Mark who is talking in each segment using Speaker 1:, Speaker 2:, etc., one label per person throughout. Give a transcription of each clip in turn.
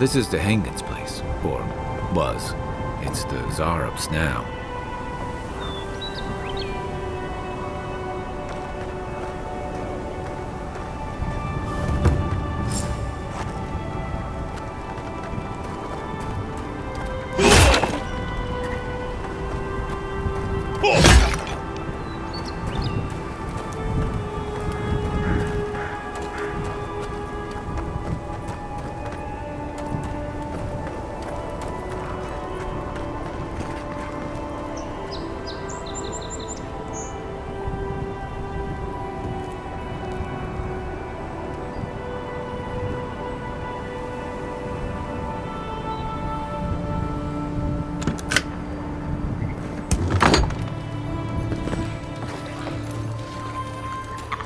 Speaker 1: This is the Hengen's place, or was. It's the Zarup's now.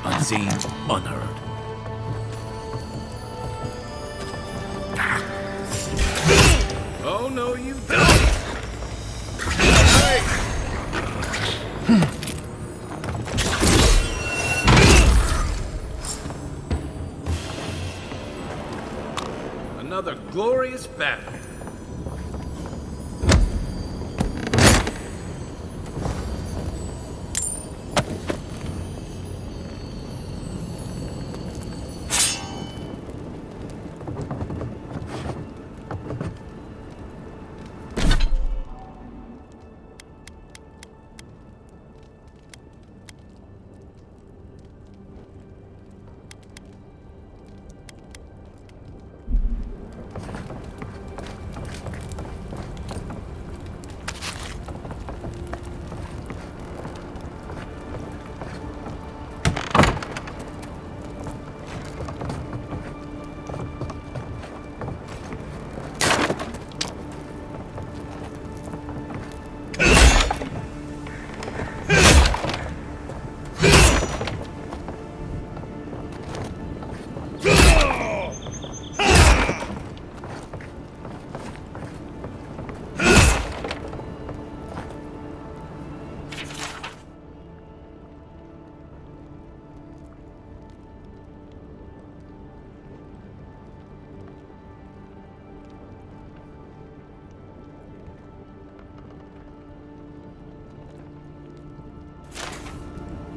Speaker 1: Unseen, unheard. Oh, no, you don't! Another glorious battle.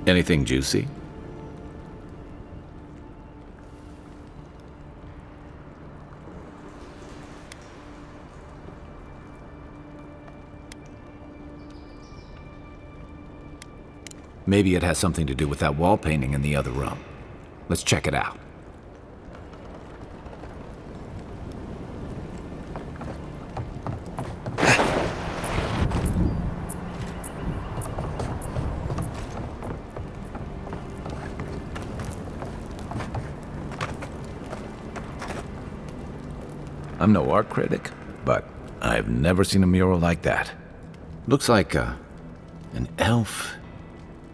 Speaker 1: Anything juicy? Maybe it has something to do with that wall painting in the other room. Let's check it out. I'm no art critic, but I've never seen a mural like that. Looks like an elf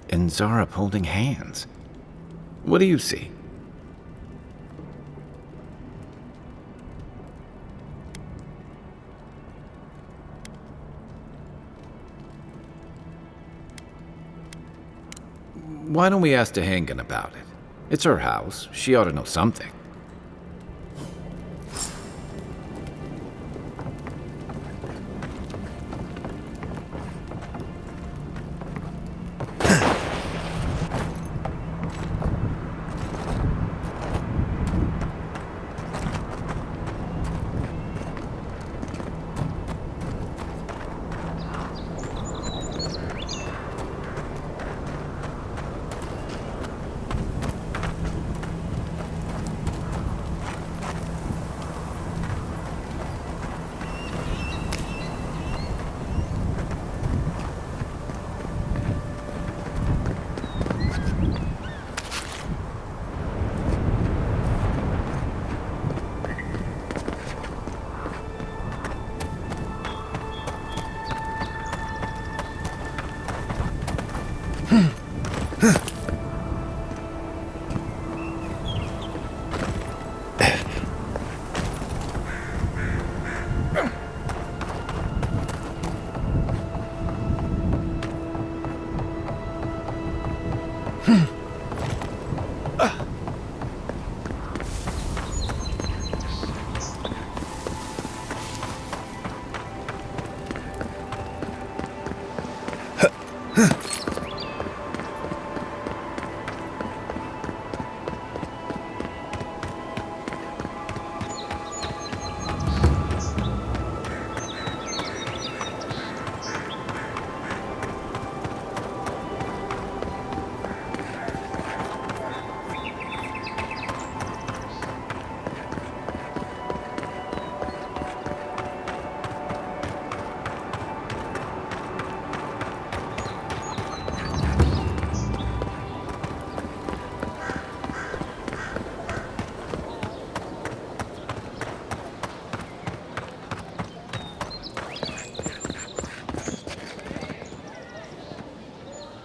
Speaker 1: and Zarup holding hands. What do you see? Why don't we ask Hengen about it? It's her house. She ought to know something.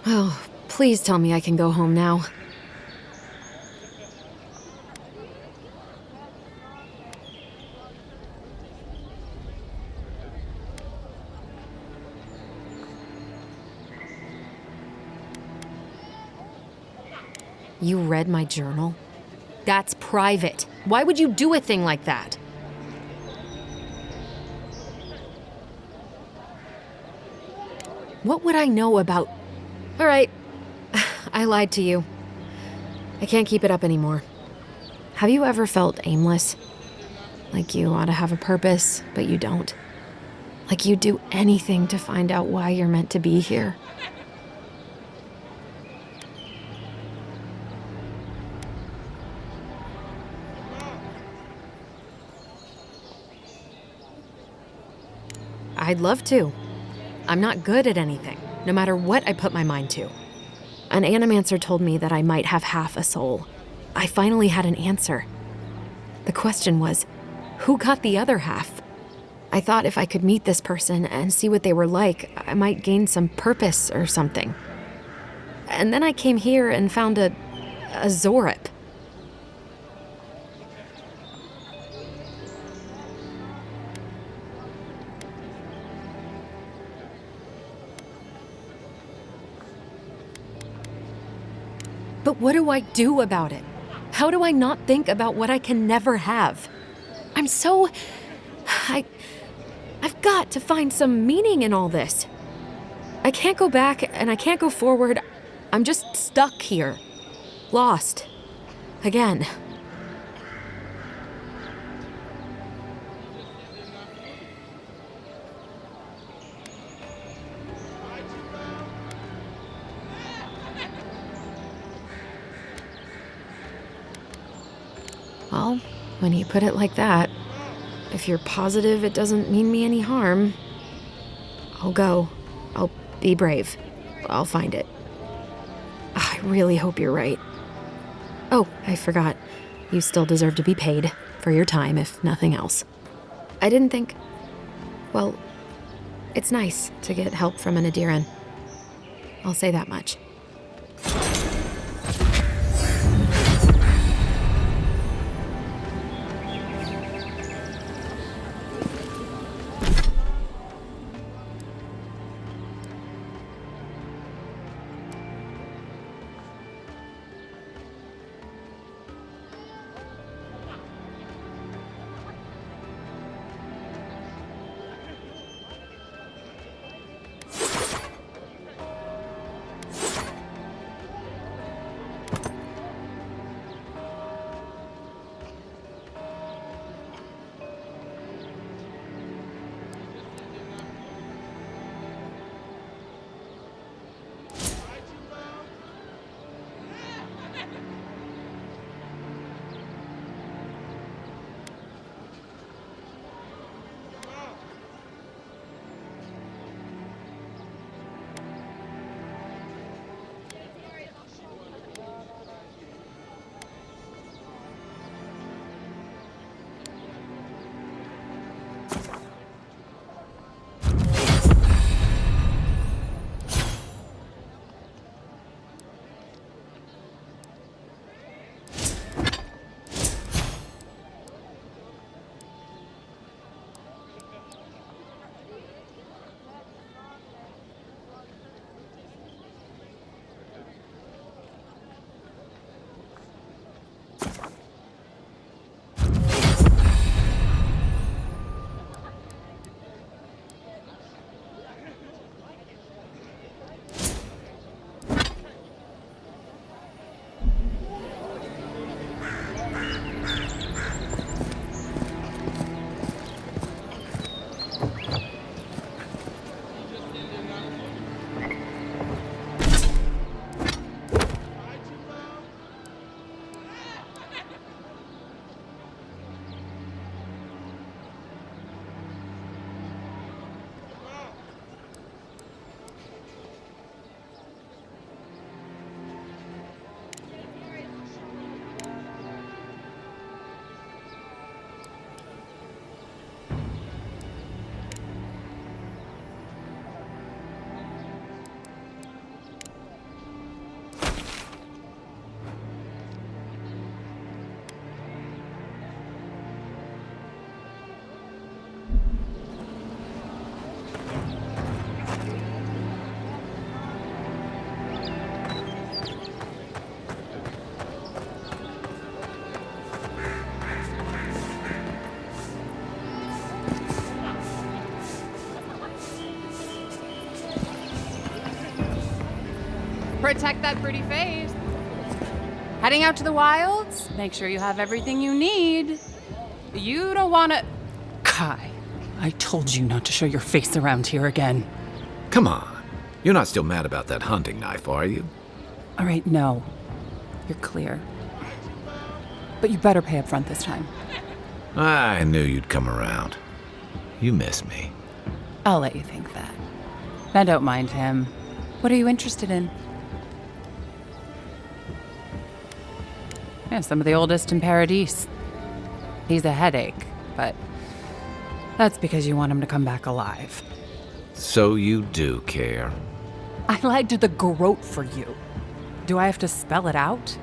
Speaker 2: Oh, please tell me I can go home now. You read my journal? That's private. Why would you do a thing like that? What would I know about... All right, I lied to you. I can't keep it up anymore. Have you ever felt aimless? Like you ought to have a purpose, but you don't? Like you'd do anything to find out why you're meant to be here? I'd love to. I'm not good at anything, no matter what I put my mind to. An animancer told me that I might have half a soul. I finally had an answer. The question was, who got the other half? I thought if I could meet this person and see what they were like, I might gain some purpose or something. And then I came here and found a Zorip. But what do I do about it? How do I not think about what I can never have? I've got to find some meaning in all this. I can't go back and I can't go forward. I'm just stuck here. Lost. Again. Well, when you put it like that, if you're positive it doesn't mean me any harm, I'll go. I'll be brave. I'll find it. I really hope you're right. Oh, I forgot. You still deserve to be paid for your time, if nothing else. I didn't think... Well, it's nice to get help from an Adiran. I'll say that much.
Speaker 3: Protect that pretty face. Heading out to the wilds? Make sure you have everything you need. You don't want to... Kai, I told you not to show your face around here again.
Speaker 1: Come on. You're not still mad about that hunting knife, are you?
Speaker 3: All right, no. You're clear. But you better pay up front this time.
Speaker 1: I knew you'd come around. You miss me.
Speaker 3: I'll let you think that. Now don't mind him. What are you interested in? Yeah, some of the oldest in Paradise. He's a headache, but that's because you want him to come back alive.
Speaker 1: So you do care.
Speaker 3: I lagged the garrote for you. Do I have to spell it out?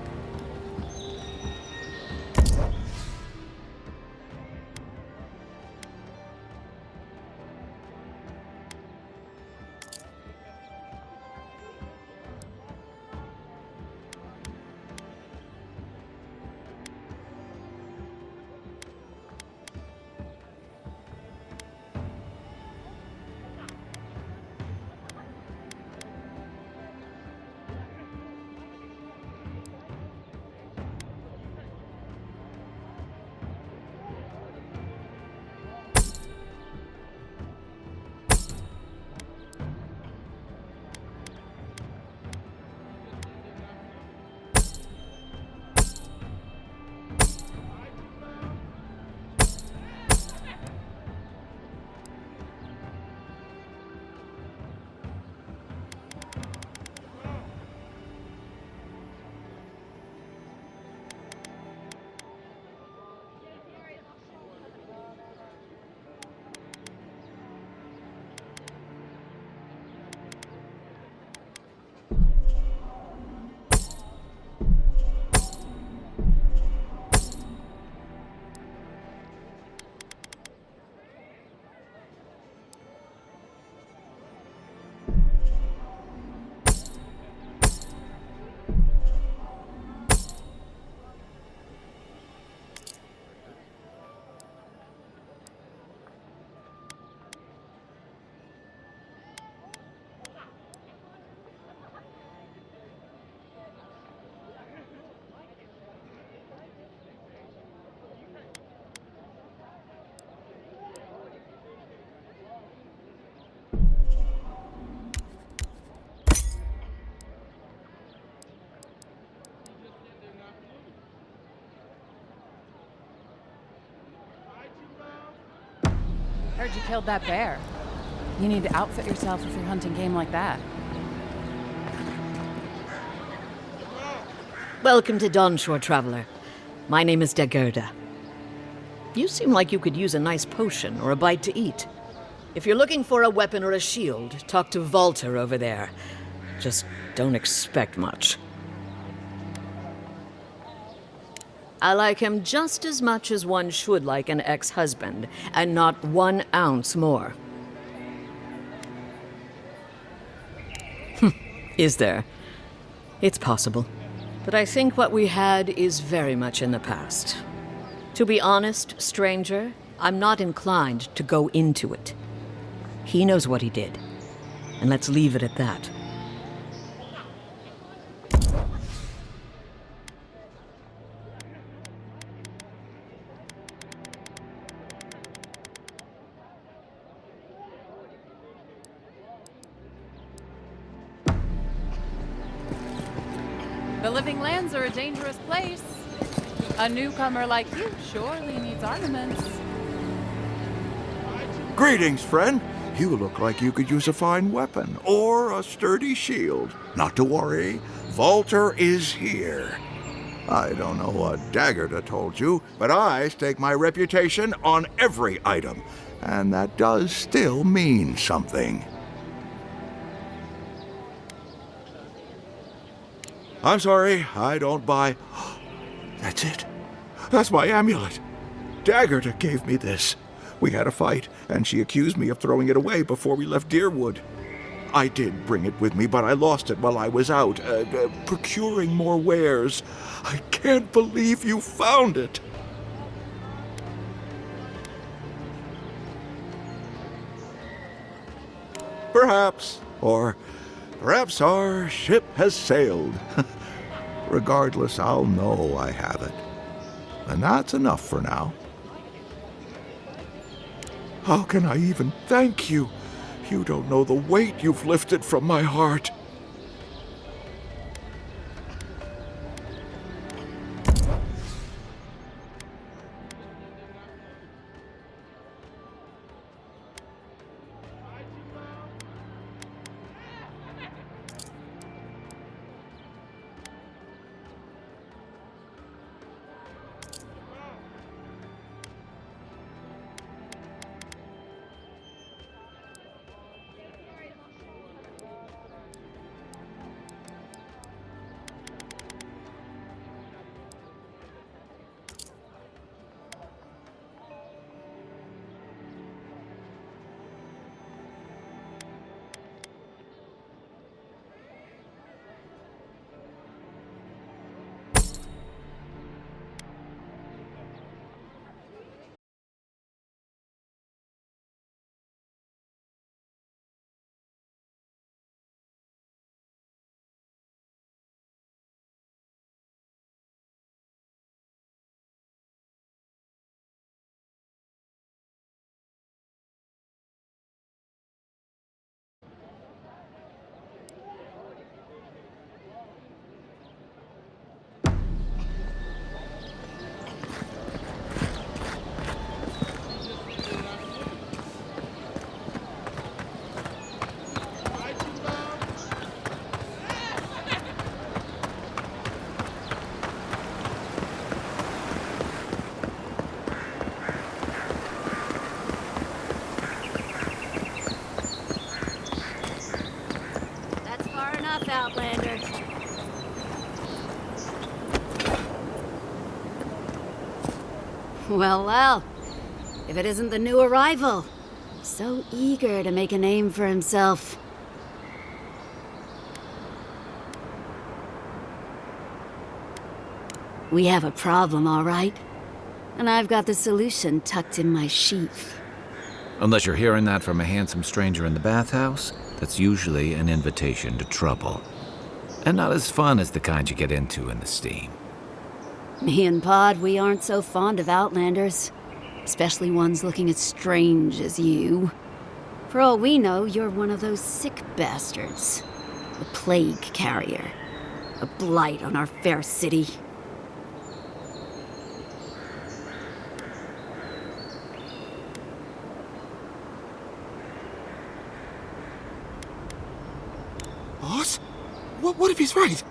Speaker 3: Heard you killed that bear. You need to outfit yourself if you're hunting game like that.
Speaker 4: Welcome to Dawnshore, Traveler. My name is Dagerda. You seem like you could use a nice potion or a bite to eat. If you're looking for a weapon or a shield, talk to Walter over there. Just don't expect much. I like him just as much as one should like an ex-husband, and not 1 ounce more. Is there? It's possible. But I think what we had is very much in the past. To be honest, stranger, I'm not inclined to go into it. He knows what he did, and let's leave it at that.
Speaker 3: The living lands are a dangerous place. A newcomer like you surely needs armaments.
Speaker 5: Greetings, friend. You look like you could use a fine weapon or a sturdy shield. Not to worry, Walter is here. I don't know what Dagerda told you, but I stake my reputation on every item, and that does still mean something. I'm sorry, I don't buy... That's it. That's my amulet. Dagerda gave me this. We had a fight, and she accused me of throwing it away before we left Deerwood. I did bring it with me, but I lost it while I was out, procuring more wares. I can't believe you found it. Perhaps. Or perhaps our ship has sailed. Regardless, I'll know I have it. And that's enough for now. How can I even thank you? You don't know the weight you've lifted from my heart.
Speaker 6: Outlander. Well, if it isn't the new arrival. So eager to make a name for himself. We have a problem, all right? And I've got the solution tucked in my sheath.
Speaker 1: Unless you're hearing that from a handsome stranger in the bathhouse, that's usually an invitation to trouble. And not as fun as the kind you get into in the steam.
Speaker 6: Me and Pod, we aren't so fond of Outlanders. Especially ones looking as strange as you. For all we know, you're one of those sick bastards. A plague carrier. A blight on our fair city.
Speaker 7: Boss? What if he's right?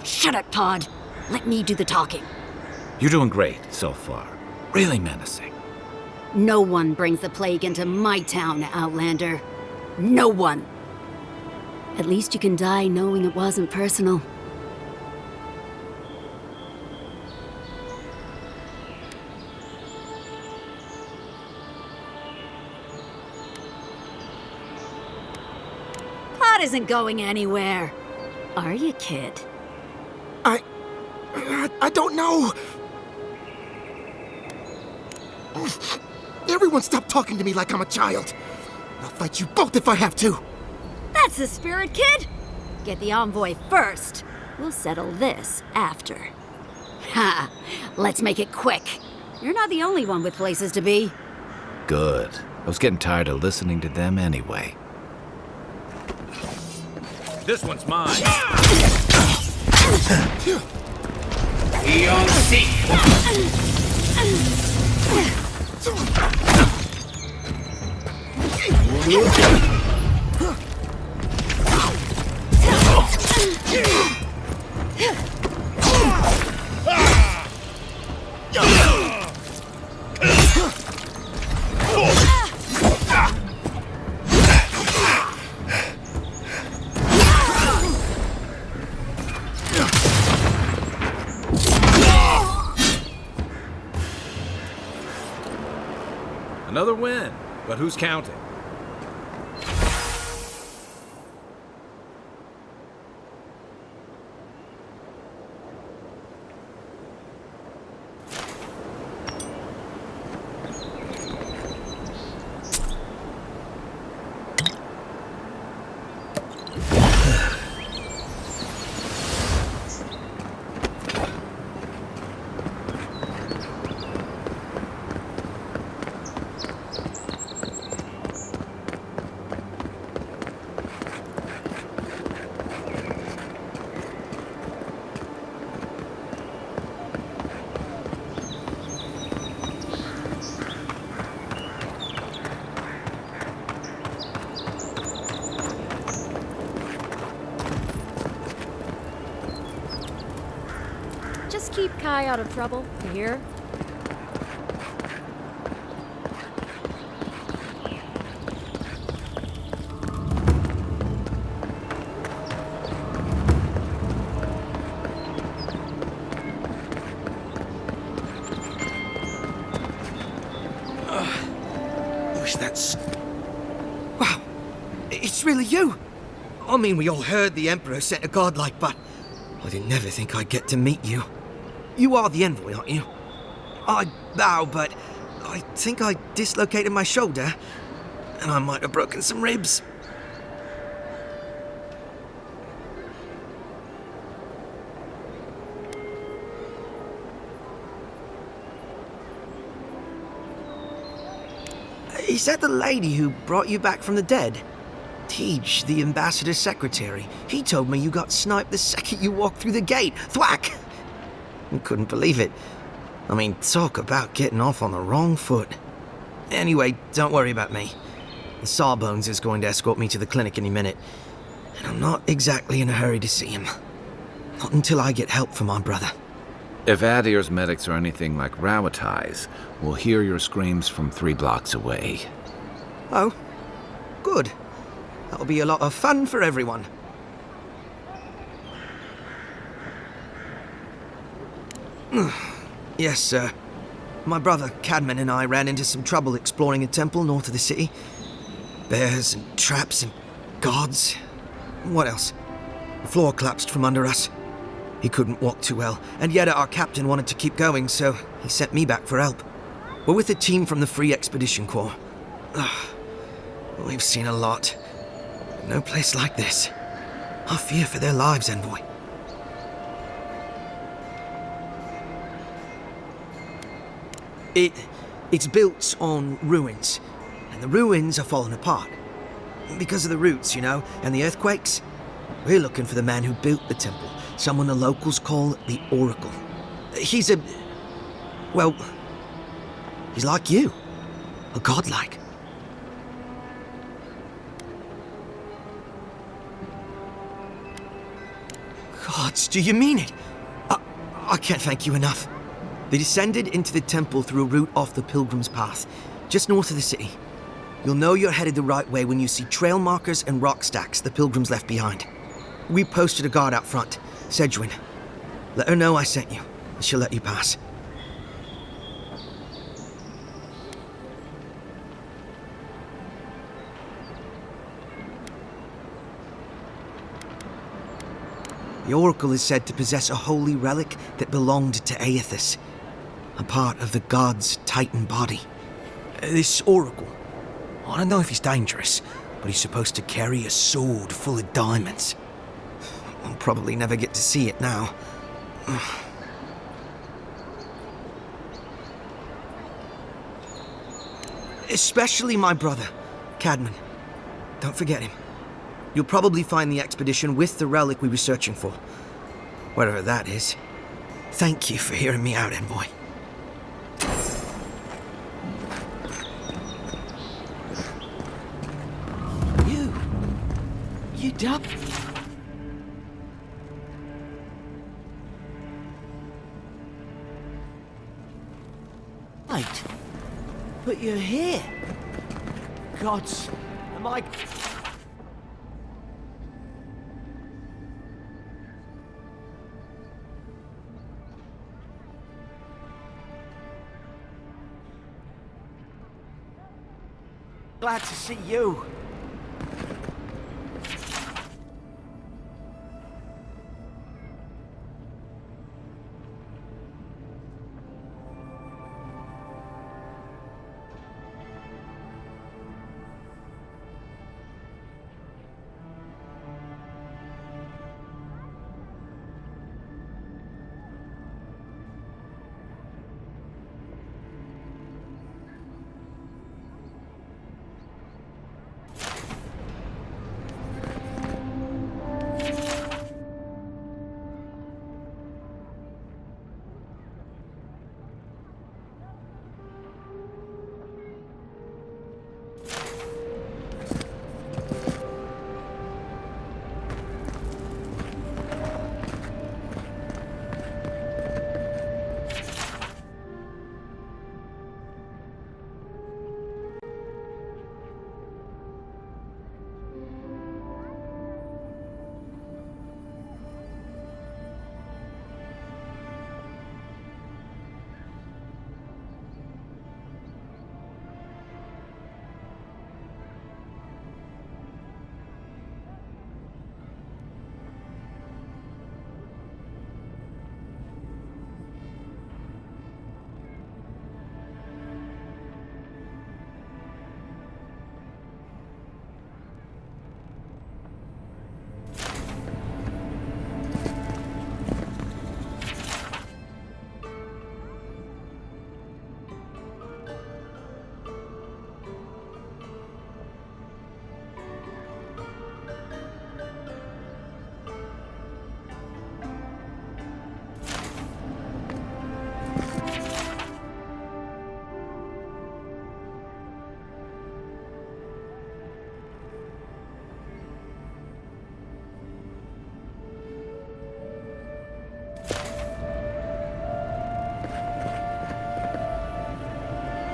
Speaker 6: Shut up, Todd. Let me do the talking.
Speaker 1: You're doing great so far. Really menacing.
Speaker 6: No one brings the plague into my town, Outlander. No one. At least you can die knowing it wasn't personal. Pod isn't going anywhere. Are you, kid?
Speaker 7: I don't know. Everyone stop talking to me like I'm a child. I'll fight you both if I have to.
Speaker 6: That's the spirit, kid. Get the envoy first. We'll settle this after. Ha! Let's make it quick. You're not the only one with places to be.
Speaker 1: Good. I was getting tired of listening to them anyway. This one's mine. Eon Seek. Another win, but who's counting?
Speaker 4: keep Kai out of trouble, you hear?
Speaker 7: Wish that's... Wow, it's really you. I mean, we all heard the Emperor sent a godlike, but I didn't never think I'd get to meet you. You are the envoy, aren't you? I bow, but I think I dislocated my shoulder, and I might have broken some ribs. Is that the lady who brought you back from the dead? Tej, the ambassador's secretary. He told me you got sniped the second you walked through the gate. Thwack! I couldn't believe it. I mean, talk about getting off on the wrong foot. Anyway, don't worry about me. The Sawbones is going to escort me to the clinic any minute. And I'm not exactly in a hurry to see him. Not until I get help from my brother.
Speaker 1: If Adir's medics are anything like Rawatai's, we'll hear your screams from 3 blocks away.
Speaker 7: Oh, good. That'll be a lot of fun for everyone. Yes, sir. My brother, Cadman, and I ran into some trouble exploring a temple north of the city. Bears and traps and guards. What else? The floor collapsed from under us. He couldn't walk too well, and yet our captain wanted to keep going, so he sent me back for help. We're with a team from the Free Expedition Corps. We've seen a lot. No place like this. I fear for their lives, Envoy. It's built on ruins, and the ruins are falling apart. Because of the roots, you know, and the earthquakes. We're looking for the man who built the temple, someone the locals call the Oracle. He's a... well, he's like you. A godlike. Gods, do you mean it? I can't thank you enough. They descended into the temple through a route off the Pilgrim's Path, just north of the city. You'll know you're headed the right way when you see trail markers and rock stacks the Pilgrims left behind. We posted a guard out front, Sedgwin. Let her know I sent you, and she'll let you pass. The Oracle is said to possess a holy relic that belonged to Aethys, a part of the god's Titan body. This Oracle, I don't know if he's dangerous, but he's supposed to carry a sword full of diamonds. I'll probably never get to see it now. Especially my brother, Cadman. Don't forget him. You'll probably find the expedition with the relic we were searching for. Whatever that is. Thank you for hearing me out, Envoy. You dub?
Speaker 8: Wait, but you're here. Gods, am I... Glad to see you.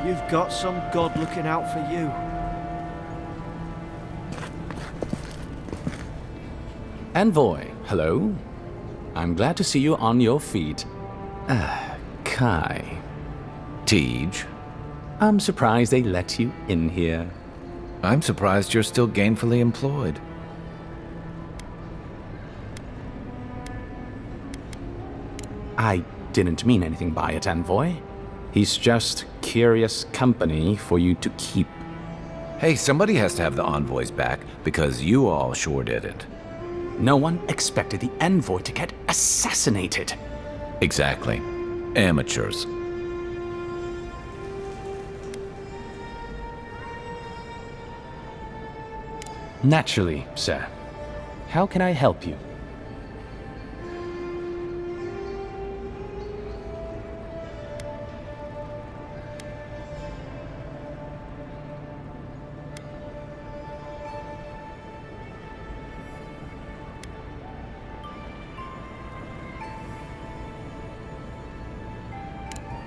Speaker 8: You've got some god looking out for you.
Speaker 9: Envoy, hello. I'm glad to see you on your feet. Kai.
Speaker 1: Tej,
Speaker 9: I'm surprised they let you in here.
Speaker 1: I'm surprised you're still gainfully employed.
Speaker 9: I didn't mean anything by it, Envoy. He's just curious company for you to keep.
Speaker 1: Hey, somebody has to have the envoys back, because you all sure didn't.
Speaker 9: No one expected the Envoy to get assassinated.
Speaker 1: Exactly. Amateurs.
Speaker 9: Naturally, sir. How can I help you?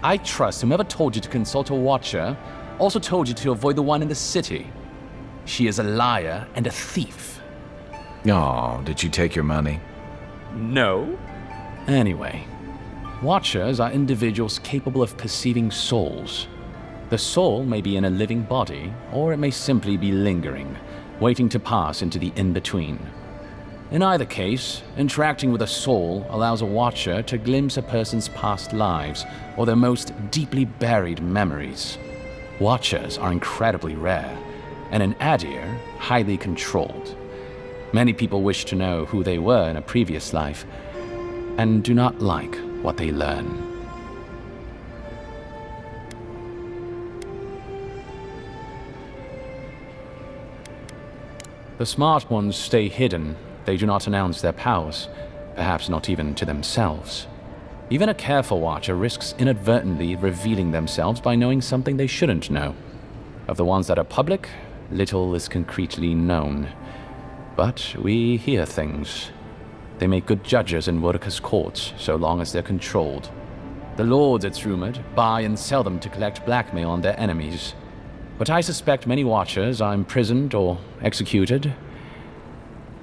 Speaker 9: I trust whomever told you to consult a watcher also told you to avoid the one in the city. She is a liar and a thief.
Speaker 1: Oh, did she take your money?
Speaker 9: No. Anyway, watchers are individuals capable of perceiving souls. The soul may be in a living body, or it may simply be lingering, waiting to pass into the in-between. In either case, interacting with a soul allows a watcher to glimpse a person's past lives or their most deeply buried memories. Watchers are incredibly rare, and in Adir, highly controlled. Many people wish to know who they were in a previous life, and do not like what they learn. The smart ones stay hidden. They do not announce their powers, perhaps not even to themselves. Even a careful watcher risks inadvertently revealing themselves by knowing something they shouldn't know. Of the ones that are public, little is concretely known. But we hear things. They make good judges in Wodaka's courts, so long as they're controlled. The lords, it's rumored, buy and sell them to collect blackmail on their enemies. But I suspect many watchers are imprisoned or executed,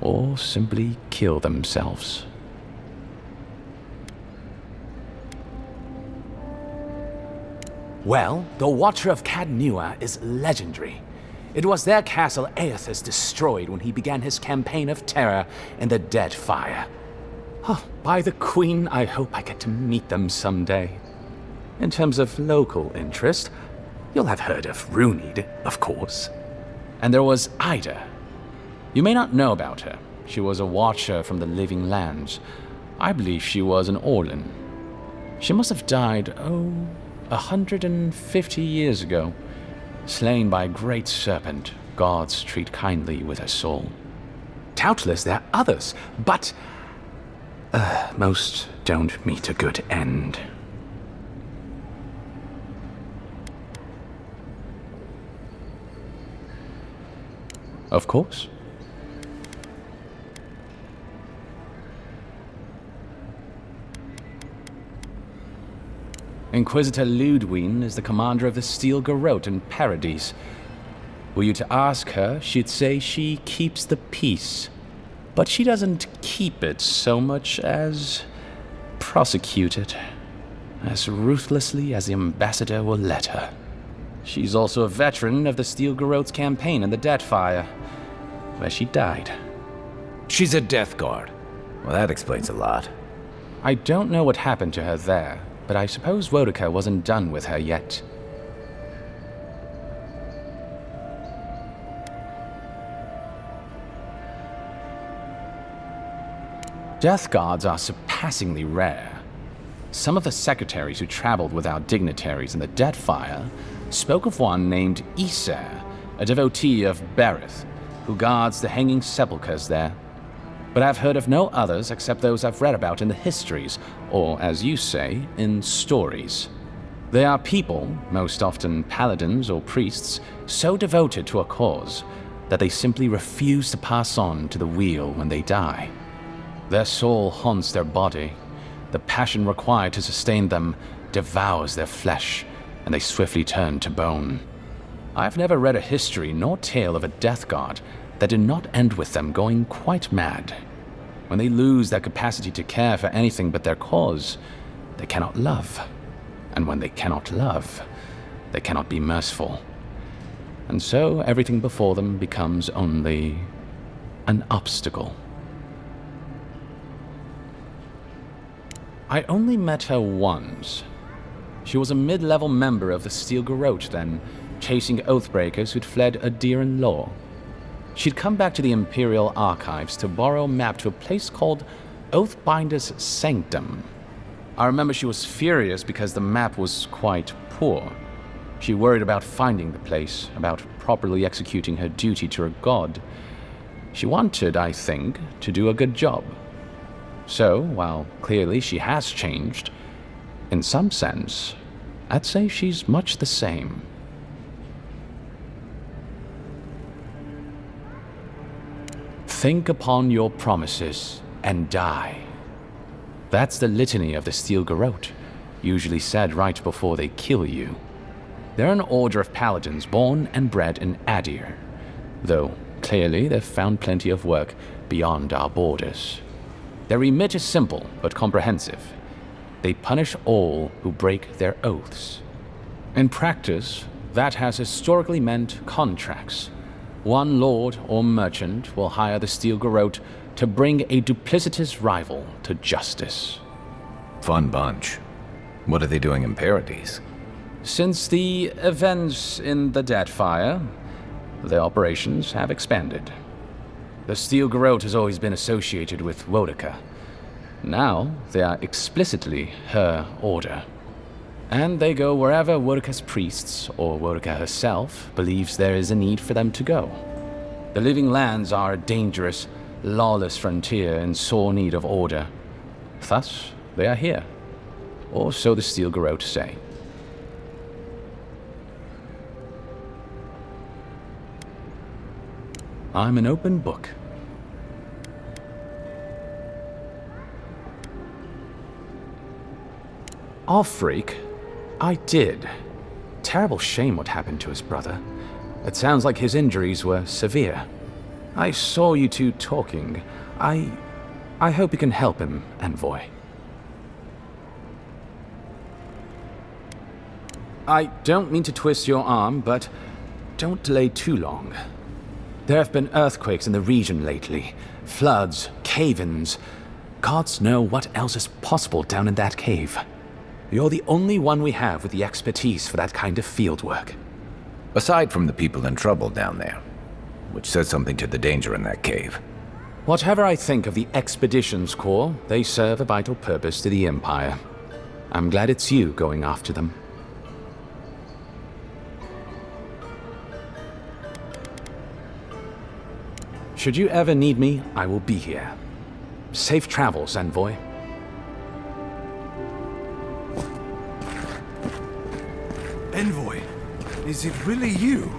Speaker 9: or simply kill themselves. Well, the Watcher of Cadnua is legendary. It was their castle Aethys destroyed when he began his campaign of terror in the Dead Fire. Oh, by the Queen, I hope I get to meet them someday. In terms of local interest, you'll have heard of Runid, of course. And there was Ida. You may not know about her. She was a watcher from the Living Lands. I believe she was an Orlan. She must have died, 150 years ago. Slain by a great serpent, gods treat kindly with her soul. Doubtless there are others, but most don't meet a good end. Of course. Inquisitor Ludwine is the commander of the Steel Garrote in Paradise. Were you to ask her, she'd say she keeps the peace. But she doesn't keep it so much as prosecute it, as ruthlessly as the ambassador will let her. She's also a veteran of the Steel Garrote's campaign in the Deathfire, where she died.
Speaker 1: She's a Death Guard. Well, that explains a lot.
Speaker 9: I don't know what happened to her there, but I suppose Wodaka wasn't done with her yet. Death Guards are surpassingly rare. Some of the secretaries who traveled without dignitaries in the Deathfire spoke of one named Iser, a devotee of Berith, who guards the hanging sepulchres there. But I've heard of no others except those I've read about in the histories, or, as you say, in stories. They are people, most often paladins or priests, so devoted to a cause that they simply refuse to pass on to the wheel when they die. Their soul haunts their body. The passion required to sustain them devours their flesh, and they swiftly turn to bone. I've never read a history nor tale of a death guard that did not end with them going quite mad. When they lose their capacity to care for anything but their cause, they cannot love. And when they cannot love, they cannot be merciful. And so everything before them becomes only an obstacle. I only met her once. She was a mid-level member of the Steel Garrote then, chasing oathbreakers who'd fled Adiran law. She'd come back to the Imperial Archives to borrow a map to a place called Oathbinder's Sanctum. I remember she was furious because the map was quite poor. She worried about finding the place, about properly executing her duty to her god. She wanted, I think, to do a good job. So, while clearly she has changed, in some sense, I'd say she's much the same. Think upon your promises and die. That's the litany of the Steel Garrote, usually said right before they kill you. They're an order of paladins born and bred in Adir, though clearly they've found plenty of work beyond our borders. Their remit is simple but comprehensive. They punish all who break their oaths. In practice, that has historically meant contracts. One lord or merchant will hire the Steel Garrote to bring a duplicitous rival to justice.
Speaker 1: Fun bunch. What are they doing in Paradise?
Speaker 9: Since the events in the Deadfire, their operations have expanded. The Steel Garrote has always been associated with Wodaka. Now, they are explicitly her order. And they go wherever Wodaka's priests, or Wodaka herself, believes there is a need for them to go. The Living Lands are a dangerous, lawless frontier in sore need of order. Thus, they are here. Or so the Steel Garrote say. I'm an open book. Off-freak? I did. Terrible shame what happened to his brother. It sounds like his injuries were severe. I saw you two talking. I hope you can help him, Envoy. I don't mean to twist your arm, but don't delay too long. There have been earthquakes in the region lately. Floods, cave-ins. Gods know what else is possible down in that cave. You're the only one we have with the expertise for that kind of field work.
Speaker 1: Aside from the people in trouble down there, which says something to the danger in that cave.
Speaker 9: Whatever I think of the Expeditions Corps, they serve a vital purpose to the Empire. I'm glad it's you going after them. Should you ever need me, I will be here. Safe travels, Envoy.
Speaker 5: Envoy, is it really you?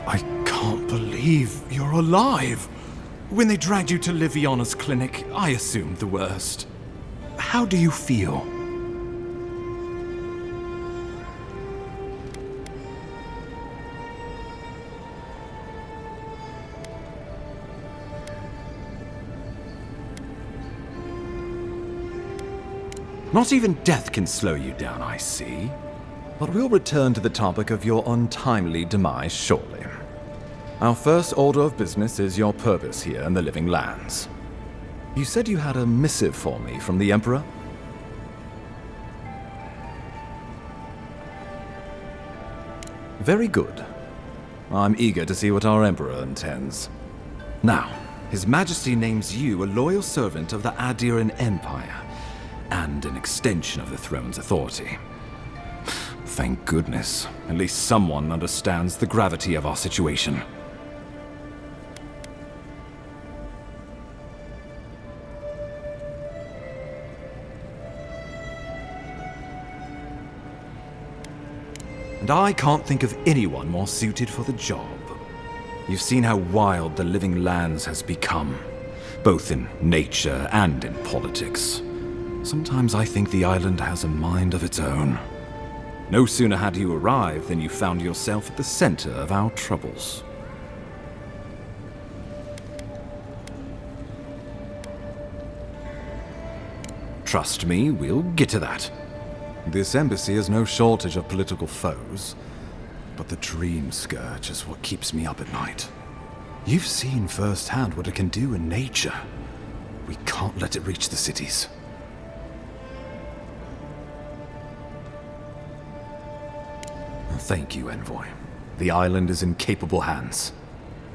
Speaker 5: I can't believe you're alive. When they dragged you to Liviana's clinic, I assumed the worst. How do you feel?
Speaker 10: Not even death can slow you down, I see. But we'll return to the topic of your untimely demise shortly. Our first order of business is your purpose here in the Living Lands. You said you had a missive for me from the Emperor? Very good. I'm eager to see what our Emperor intends. Now, His Majesty names you a loyal servant of the Adiran Empire, and an extension of the throne's authority. Thank goodness, at least someone understands the gravity of our situation. And I can't think of anyone more suited for the job. You've seen how wild the Living Lands has become, both in nature and in politics. Sometimes I think the island has a mind of its own. No sooner had you arrived than you found yourself at the center of our troubles. Trust me, we'll get to that. This embassy has no shortage of political foes, but the Dream Scourge is what keeps me up at night. You've seen firsthand what it can do in nature. We can't let it reach the cities. Thank you, Envoy. The island is in capable hands.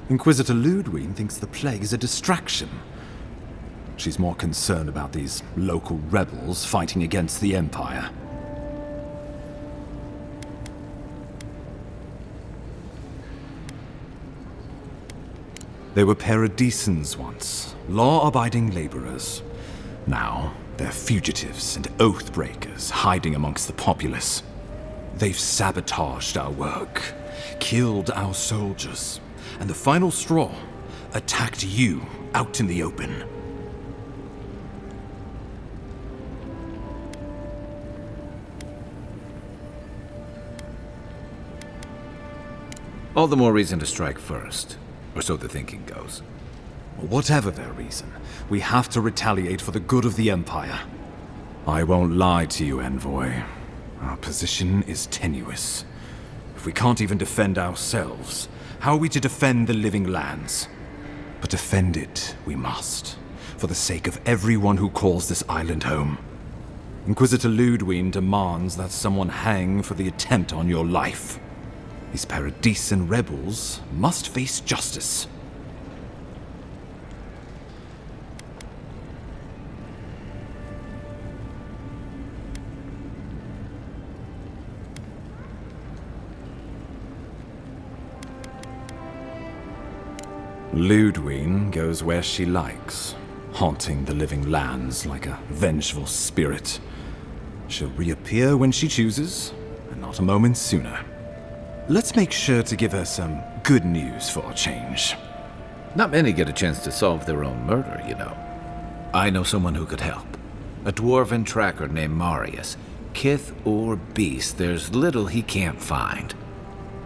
Speaker 10: Inquisitor Ludwig thinks the plague is a distraction. She's more concerned about these local rebels fighting against the Empire. They were paradisans once, law-abiding laborers. Now, they're fugitives and oath-breakers hiding amongst the populace. They've sabotaged our work, killed our soldiers, and the final straw, attacked you out in the open.
Speaker 1: All the more reason to strike first, or so the thinking goes.
Speaker 10: Whatever their reason, we have to retaliate for the good of the Empire. I won't lie to you, Envoy. Our position is tenuous. If we can't even defend ourselves, how are we to defend the Living Lands? But defend it we must, for the sake of everyone who calls this island home. Inquisitor Ludwig demands that someone hang for the attempt on your life. These Paradisan rebels must face justice. Ludwig goes where she likes, haunting the Living Lands like a vengeful spirit. She'll reappear when she chooses, and not a moment sooner. Let's make sure to give her some good news for a change.
Speaker 1: Not many get a chance to solve their own murder, you know. I know someone who could help. A dwarven tracker named Marius. Kith or beast, there's little he can't find.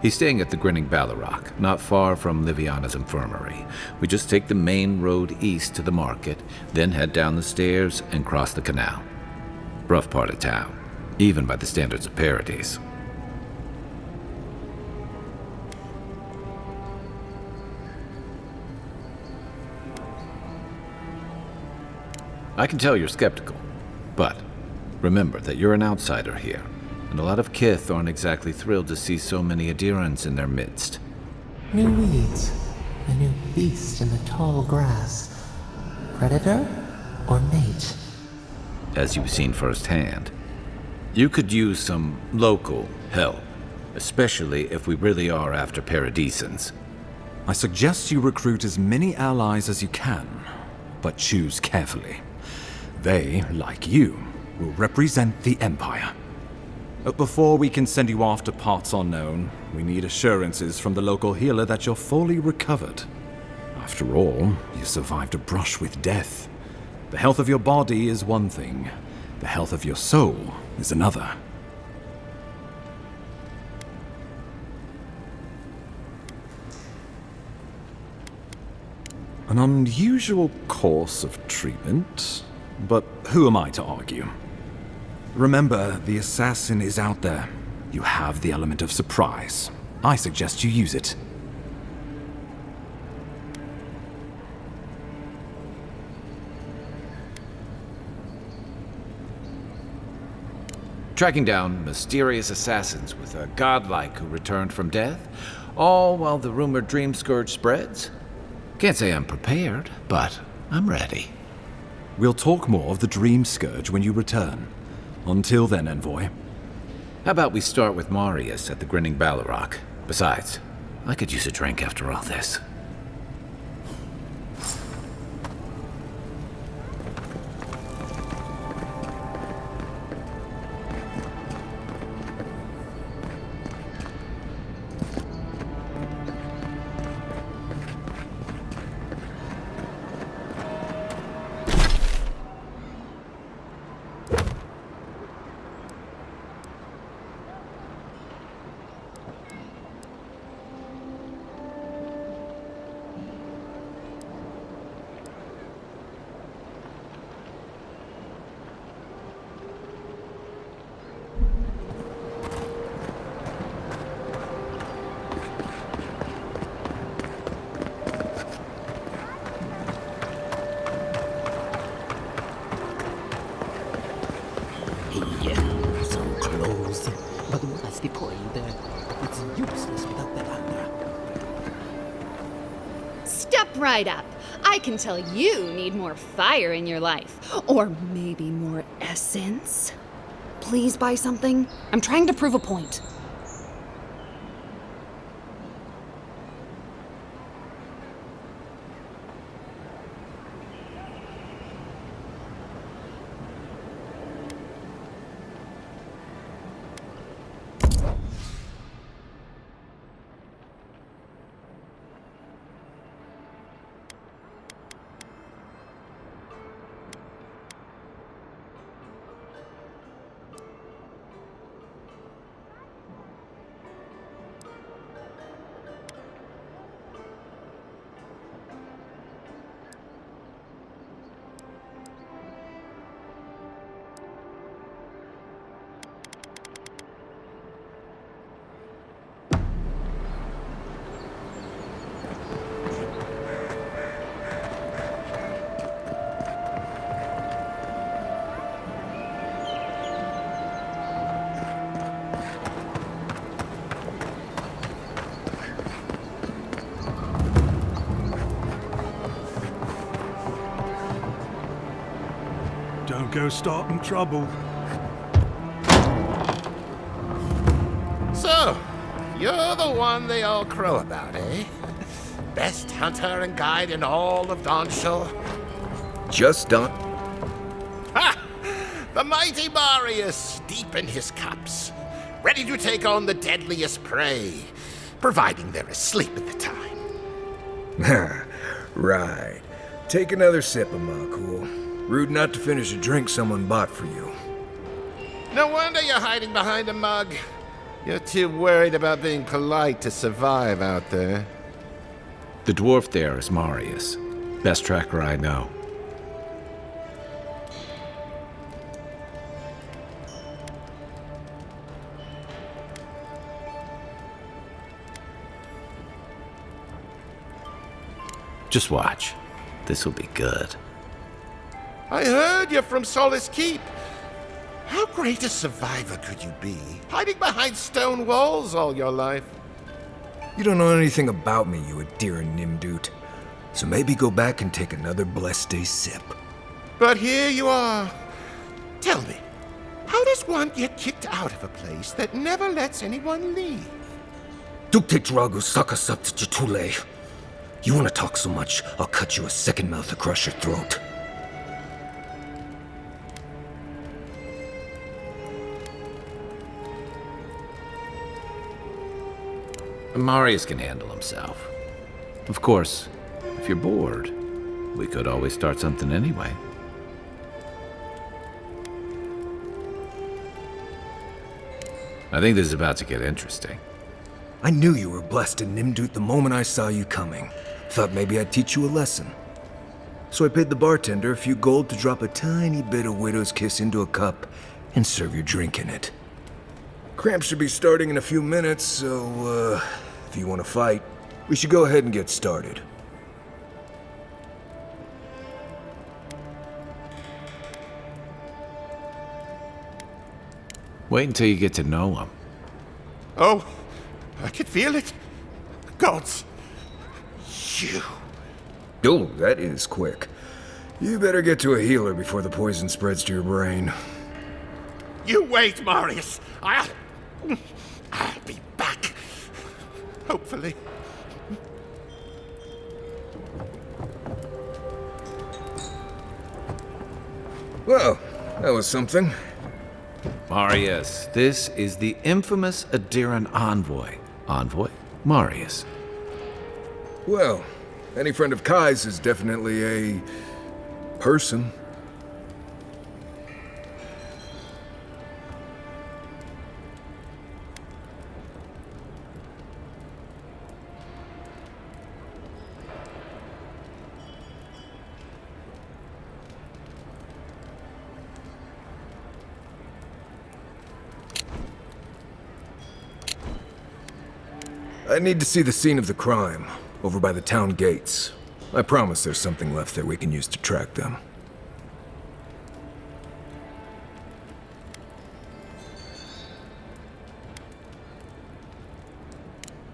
Speaker 1: He's staying at the Grinning Ballarrock, not far from Liviana's infirmary. We just take the main road east to the market, then head down the stairs and cross the canal. Rough part of town, even by the standards of Paradise. I can tell you're skeptical, but remember that you're an outsider here, and a lot of Kith aren't exactly thrilled to see so many Adirans in their midst.
Speaker 11: New weeds, a new beast in the tall grass. Predator or mate?
Speaker 1: As you've seen firsthand, you could use some local help, especially if we really are after Paradisans.
Speaker 10: I suggest you recruit as many allies as you can, but choose carefully. They, like you, will represent the Empire. But before we can send you off to parts unknown, we need assurances from the local healer that you're fully recovered. After all, you survived a brush with death. The health of your body is one thing, the health of your soul is another. An unusual course of treatment, but who am I to argue? Remember, the assassin is out there. You have the element of surprise. I suggest you use it.
Speaker 1: Tracking down mysterious assassins with a godlike who returned from death? All while the rumored dream scourge spreads? Can't say I'm prepared, but I'm ready.
Speaker 10: We'll talk more of the Dream Scourge when you return. Until then, Envoy.
Speaker 1: How about we start with Marius at the Grinning Balrog? Besides, I could use a drink after all this.
Speaker 11: So close. But what's the point? It's useless without the doctor.
Speaker 12: Step right up. I can tell you need more fire in your life. Or maybe more essence. Please buy something. I'm trying to prove a point.
Speaker 5: Don't go starting trouble.
Speaker 13: So, you're the one they all crow about, eh? Best hunter and guide in all of Dawnshore?
Speaker 1: Just done.
Speaker 13: Ha! The mighty Marius, deep in his cups, ready to take on the deadliest prey, providing they're asleep at the time.
Speaker 14: Right. Take another sip of my cool. Rude not to finish a drink someone bought for you.
Speaker 13: No wonder you're hiding behind a mug. You're too worried about being polite to survive out there.
Speaker 1: The dwarf there is Marius. Best tracker I know. Just watch. This'll be good.
Speaker 13: I heard you're from Solace Keep. How great a survivor could you be, hiding behind stone walls all your life?
Speaker 14: You don't know anything about me, you Adira Nimdut. So maybe go back and take another blessed day sip.
Speaker 13: But here you are. Tell me, how does one get kicked out of a place that never lets anyone leave?
Speaker 14: Dukte Dragu Sakasap Jitule. You want to talk so much, I'll cut you a second mouth across your throat.
Speaker 1: Marius can handle himself. Of course, if you're bored, we could always start something anyway. I think this is about to get interesting.
Speaker 14: I knew you were blessed in Nimdut the moment I saw you coming. Thought maybe I'd teach you a lesson. So I paid the bartender a few gold to drop a tiny bit of Widow's Kiss into a cup and serve your drink in it. Cramps should be starting in a few minutes, so, if you want to fight, we should go ahead and get started.
Speaker 1: Wait until you get to know him.
Speaker 13: Oh, I could feel it.
Speaker 5: gods! You.
Speaker 14: Oh, that is quick. You better get to a healer before the poison spreads to your brain.
Speaker 13: You wait, Marius. I'll be back. Hopefully.
Speaker 14: Well, that was something.
Speaker 1: Marius, this is the infamous Adiran envoy. Envoy? Marius.
Speaker 14: Well, any friend of Kai's is definitely a person. I need to see the scene of the crime, over by the town gates. I promise there's something left there we can use to track them.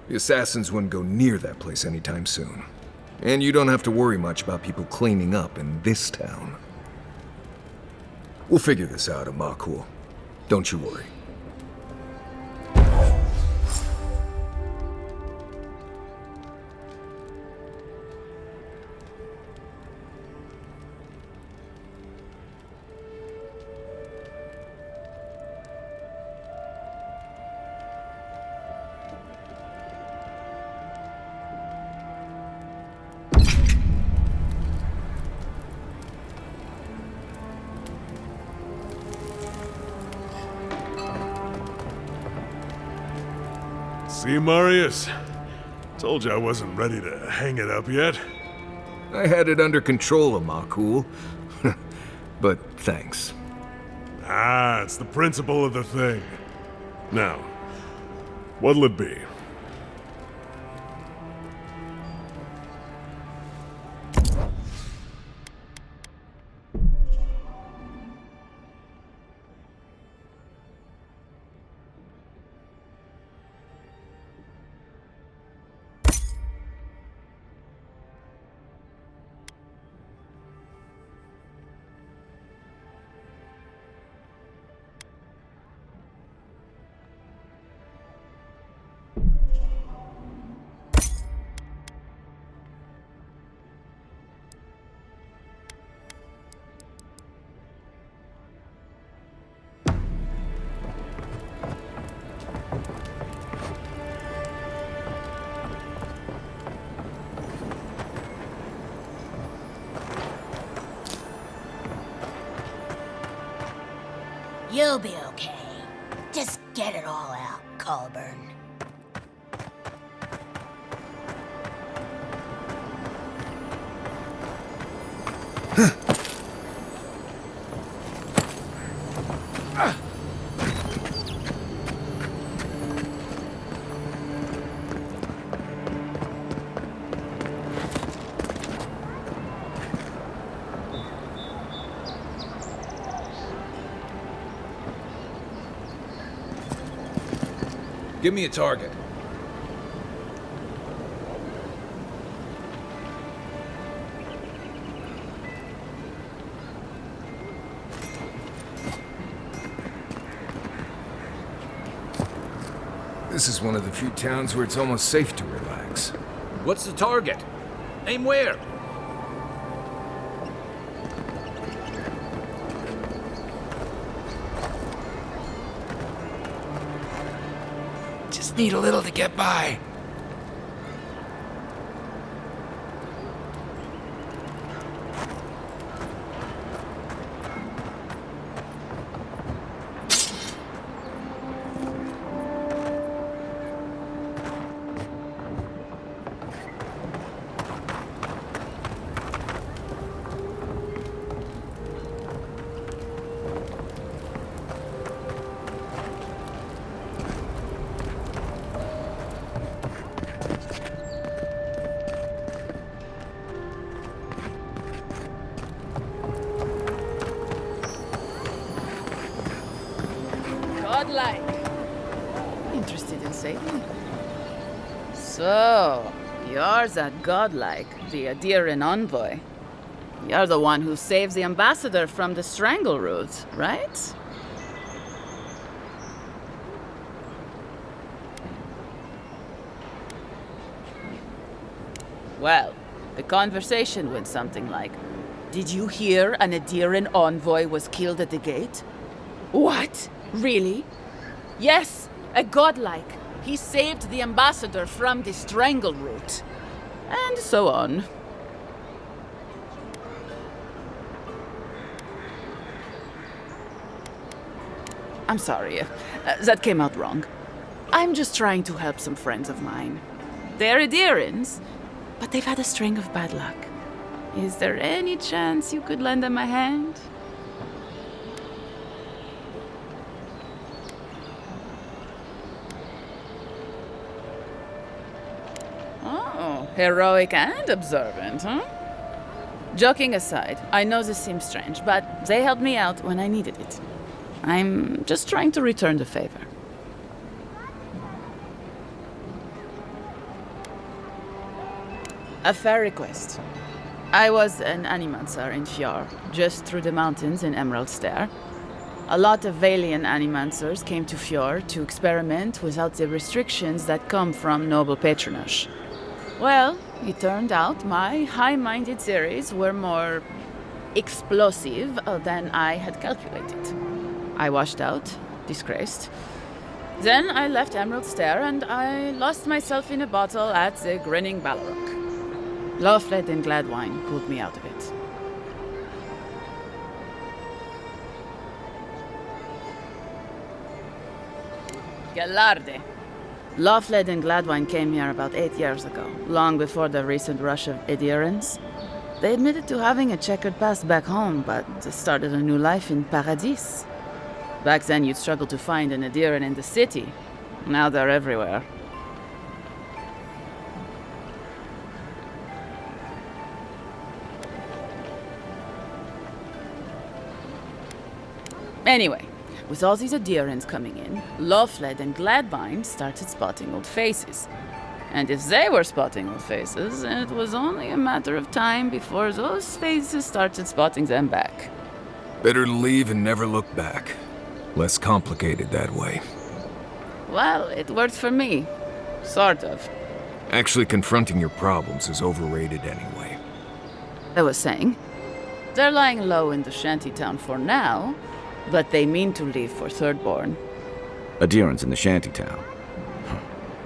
Speaker 14: The assassins wouldn't go near that place anytime soon. And you don't have to worry much about people cleaning up in this town. We'll figure this out, Amakul. Don't you worry.
Speaker 15: See, Marius? Told you I wasn't ready to hang it up yet.
Speaker 14: I had it under control, Amakul. But thanks.
Speaker 15: Ah, it's the principle of the thing. Now, what'll it be?
Speaker 16: You'll be okay. Just get it all out, Colburn.
Speaker 1: Give me a target.
Speaker 14: This is one of the few towns where it's almost safe to relax.
Speaker 1: What's the target? Aim where?
Speaker 14: Just need a little to get by.
Speaker 3: Godlike. Interested in Satan? So, you're that godlike, the Adiran envoy. You're the one who saves the ambassador from the strangle root, right? Well, the conversation went something like, "Did you hear an Adiran envoy was killed at the gate?" "What? Really?" "Yes, a godlike. He saved the ambassador from the strangle root." And so on. I'm sorry, that came out wrong. I'm just trying to help some friends of mine. They're Adirans, but they've had a string of bad luck. Is there any chance you could lend them a hand? Oh, heroic and observant, huh? Joking aside, I know this seems strange, but they helped me out when I needed it. I'm just trying to return the favor. A fair request. I was an animancer in Fjord, just through the mountains in Emerald Stair. A lot of Valian animancers came to Fjord to experiment without the restrictions that come from noble patronage. Well, it turned out my high-minded theories were more explosive than I had calculated. I washed out, disgraced. Then I left Emerald Stair and I lost myself in a bottle at the Grinning Balrog. Lawfled and Gladwine pulled me out of it. Galarde. Lawfled and Gladwine came here about 8 years ago, long before the recent rush of Adirans. They admitted to having a checkered past back home, but they started a new life in Paradis. Back then, you'd struggle to find an Adiran in the city. Now they're everywhere. Anyway, with all these Adirans coming in, Lawfled and Gladwine started spotting old faces. And if they were spotting old faces, it was only a matter of time before those faces started spotting them back.
Speaker 14: Better to leave and never look back. Less complicated that way.
Speaker 3: Well, it worked for me. Sort of.
Speaker 14: Actually confronting your problems is overrated anyway.
Speaker 3: I was saying, they're lying low in the shantytown for now, but they mean to leave for Thirdborn.
Speaker 1: Adirans in the shantytown.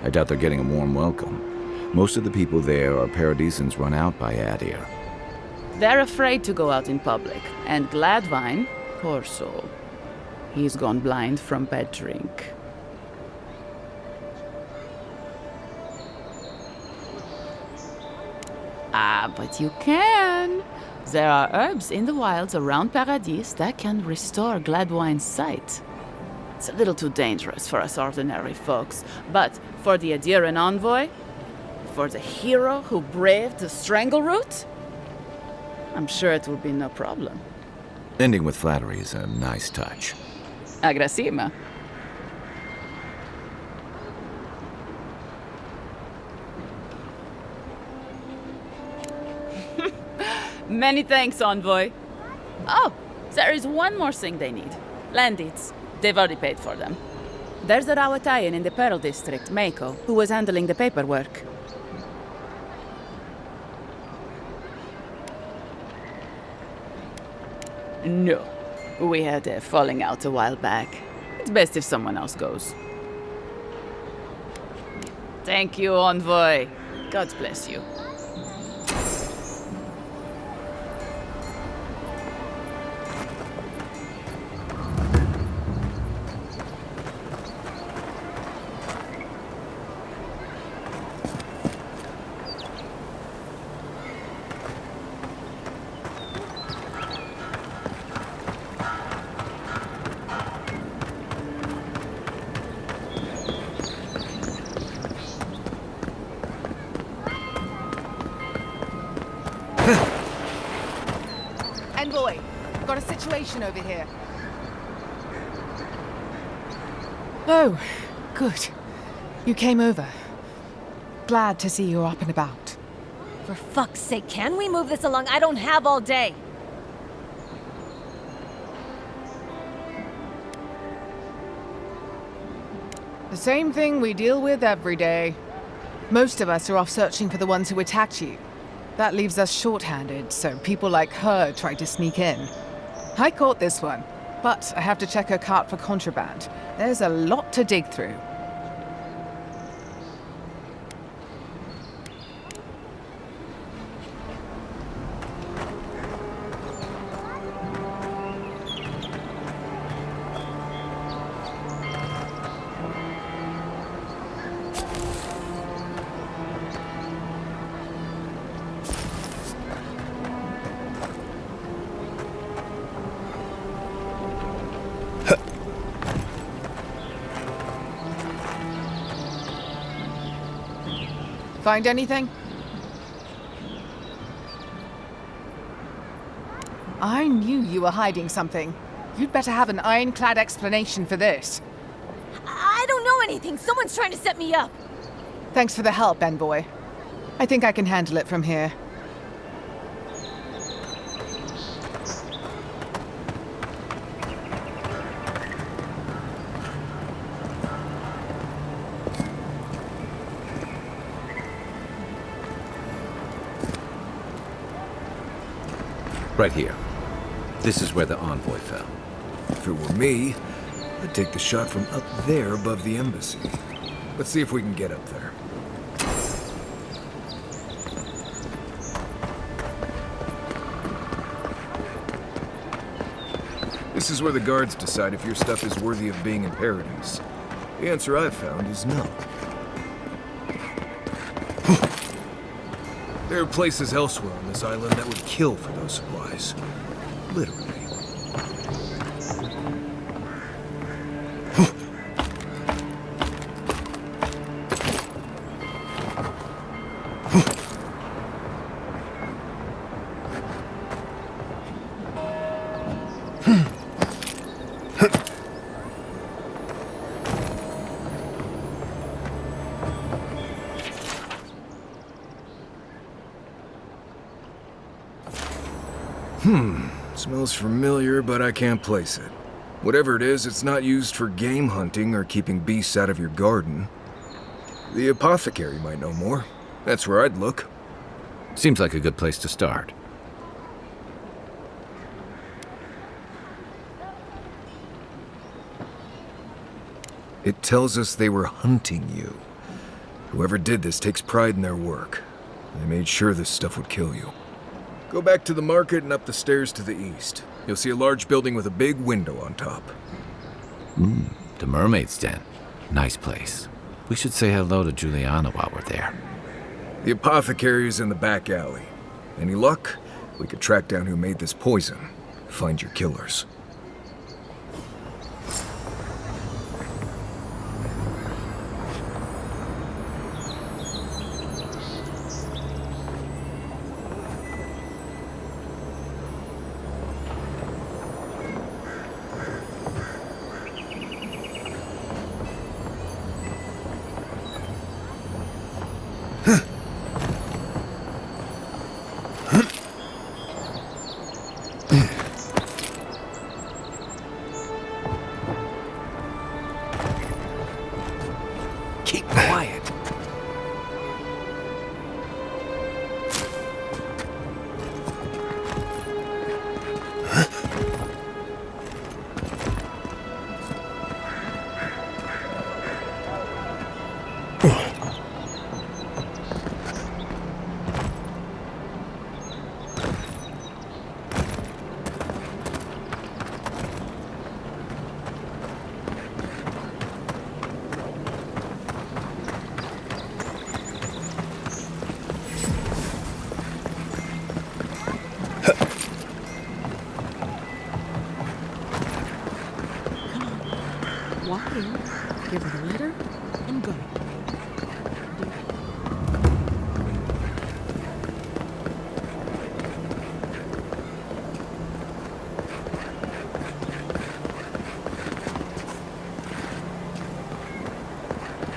Speaker 1: I doubt they're getting a warm welcome. Most of the people there are Paradisans run out by Adir.
Speaker 3: They're afraid to go out in public, and Gladwine, poor soul, he's gone blind from bad drink. Ah, but you can. There are herbs in the wilds around Paradis that can restore Gladwine's sight. It's a little too dangerous for us ordinary folks, but for the Adiran envoy, for the hero who braved the strangle root, I'm sure it will be no problem.
Speaker 1: Ending with flattery is a nice touch.
Speaker 3: Agrasima. Many thanks, envoy. Oh, there is one more thing they need. Land deeds. They've already paid for them. There's a Rawatayan in the Pearl District, Mako, who was handling the paperwork. No. We had a falling out a while back. It's best if someone else goes. Thank you, envoy. God bless you.
Speaker 17: Envoy, got a situation over here.
Speaker 18: Oh, good. You came over.
Speaker 17: Glad to see you're up and about.
Speaker 18: For fuck's sake, can we move this along? I don't have all day.
Speaker 17: The same thing we deal with every day. Most of us are off searching for the ones who attacked you. That leaves us short-handed, so people like her try to sneak in. I caught this one, but I have to check her cart for contraband. There's a lot to dig through. Find anything? I knew you were hiding something. You'd better have an ironclad explanation for this.
Speaker 18: I don't know anything. Someone's trying to set me up.
Speaker 17: Thanks for the help, Envoy. I think I can handle it from here.
Speaker 1: Right here. This is where the envoy fell.
Speaker 14: If it were me, I'd take the shot from up there above the embassy. Let's see if we can get up there. This is where the guards decide if your stuff is worthy of being in paradise. The answer I've found is no. There are places elsewhere on this island that would kill for those supplies. Literally. Smells familiar, but I can't place it. Whatever it is, it's not used for game hunting or keeping beasts out of your garden. The apothecary might know more. That's where I'd look.
Speaker 1: Seems like a good place to start.
Speaker 14: It tells us they were hunting you. Whoever did this takes pride in their work. They made sure this stuff would kill you. Go back to the market and up the stairs to the east. You'll see a large building with a big window on top.
Speaker 1: The mermaid's den. Nice place. We should say hello to Juliana while we're there.
Speaker 14: The apothecary is in the back alley. Any luck? We could track down who made this poison. Find your killers.
Speaker 7: Keep quiet.
Speaker 19: Walk in, give her the letter, and go.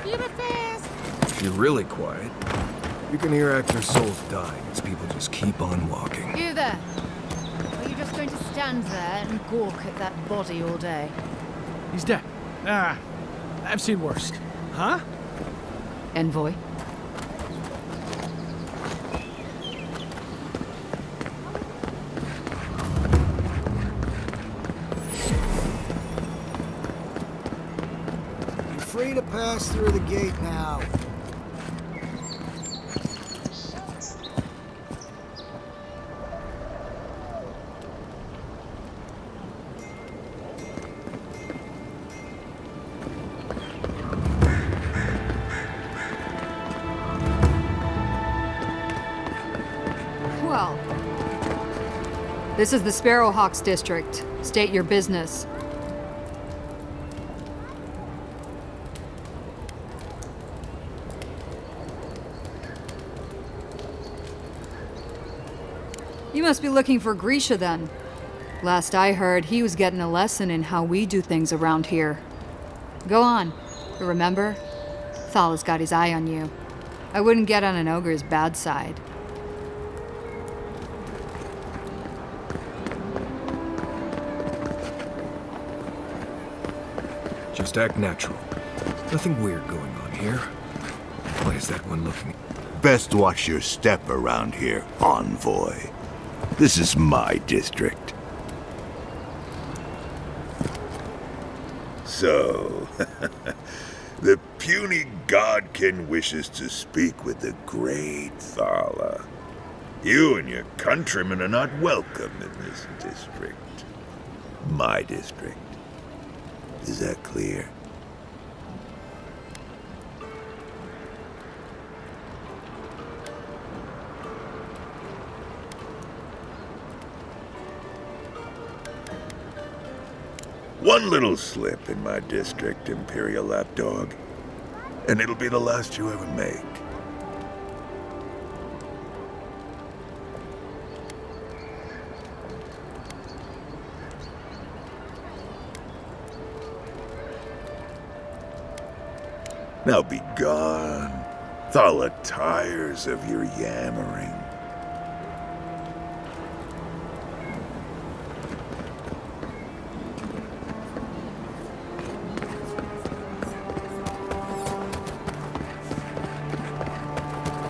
Speaker 17: Keep it fast.
Speaker 14: you're really quiet, you can hear actors' souls dying as people just keep on walking.
Speaker 12: You there? Are you just going to stand there and gawk at that body all day?
Speaker 20: He's dead. I've seen worse. Huh?
Speaker 12: Envoy?
Speaker 21: You're free to pass through the gate now.
Speaker 22: Well, this is the Sparrowhawks district. State your business. You must be looking for Grisha then. Last I heard, he was getting a lesson in how we do things around here. Go on. But remember, Thala's got his eye on you. I wouldn't get on an ogre's bad side.
Speaker 14: Just act natural. Nothing weird going on here. Why is that one looking?
Speaker 5: Best watch your step around here, envoy. This is my district. So, the puny godkin wishes to speak with the great Thala. You and your countrymen are not welcome in this district. My district. Is that clear? One little slip in my district, Imperial Lapdog, and it'll be the last you ever make. Now be gone. Thala tires of your yammering.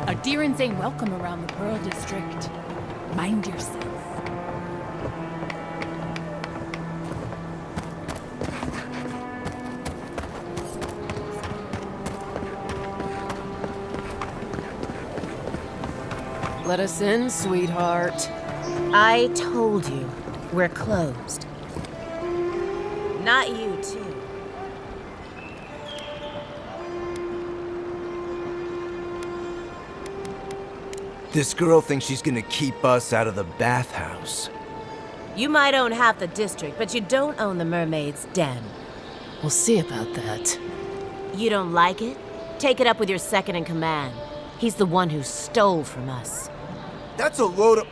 Speaker 3: Adherents ain't welcome around the Pearl District. Mind yourself.
Speaker 17: Let us in, sweetheart.
Speaker 23: I told you, we're closed. Not you, too.
Speaker 7: This girl thinks she's gonna keep us out of the bathhouse.
Speaker 23: You might own half the district, but you don't own the mermaid's den.
Speaker 17: We'll see about that.
Speaker 23: You don't like it? Take it up with your second in command. He's the one who stole from us.
Speaker 7: That's a load of...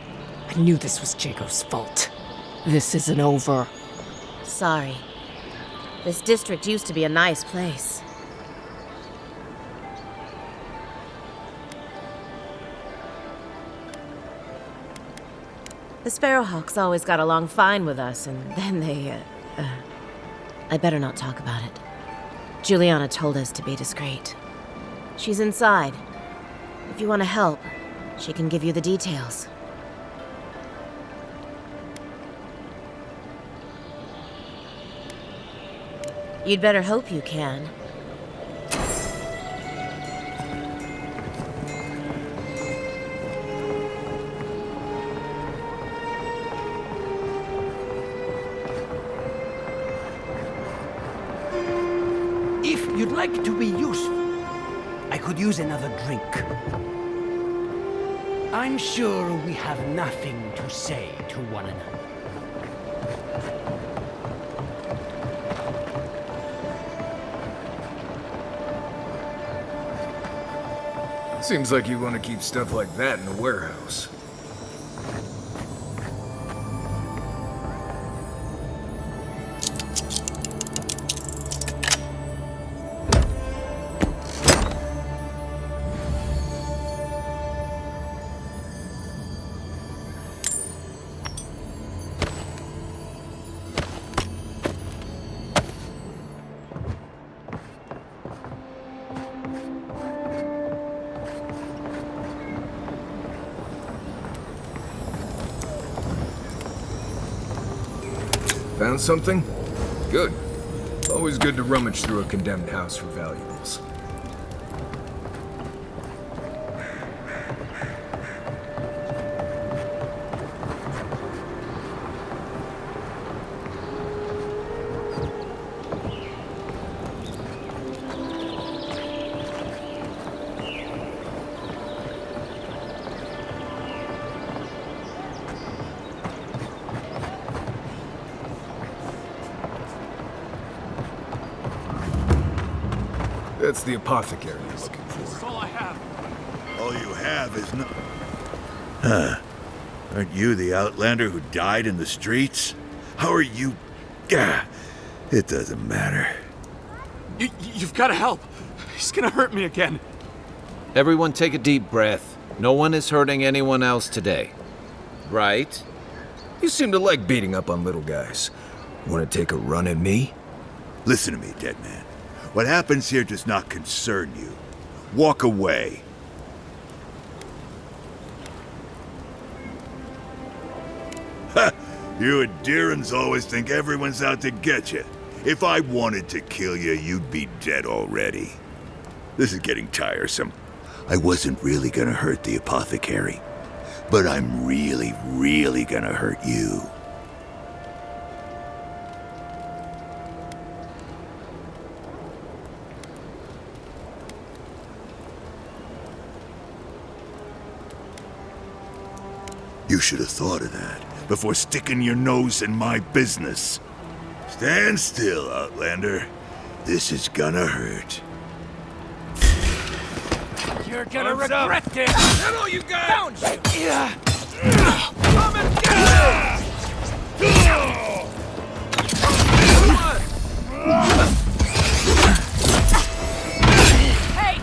Speaker 17: I knew this was Jago's fault. This isn't over.
Speaker 23: Sorry. This district used to be a nice place. The Sparrowhawks always got along fine with us, and then they, I better not talk about it. Juliana told us to be discreet. She's inside. If you want to help, she can give you the details. You'd better hope you can.
Speaker 24: If you'd like to be useful, I could use another drink. I'm sure we have nothing to say to one another.
Speaker 14: Seems like you want to keep stuff like that in a warehouse. Found something? Good. Always good to rummage through a condemned house for valuables. That's the apothecary you're looking for.
Speaker 20: That's all I have.
Speaker 2: All you have is no... Huh. Aren't you the outlander who died in the streets? How are you... Gah. It doesn't matter.
Speaker 20: You've got to help. He's gonna hurt me again.
Speaker 1: Everyone take a deep breath. No one is hurting anyone else today. Right?
Speaker 14: You seem to like beating up on little guys. Want to take a run at me?
Speaker 2: Listen to me, dead man. What happens here does not concern you. Walk away. Ha! You and Deerans always think everyone's out to get you. If I wanted to kill you, you'd be dead already. This is getting tiresome. I wasn't really gonna hurt the apothecary, but I'm really, really gonna hurt you. You should have thought of that before sticking your nose in my business. Stand still, Outlander. This is gonna hurt.
Speaker 20: You're gonna regret this.
Speaker 14: That's all you got!
Speaker 20: Found you.
Speaker 14: Yeah. Come and get
Speaker 20: Hey!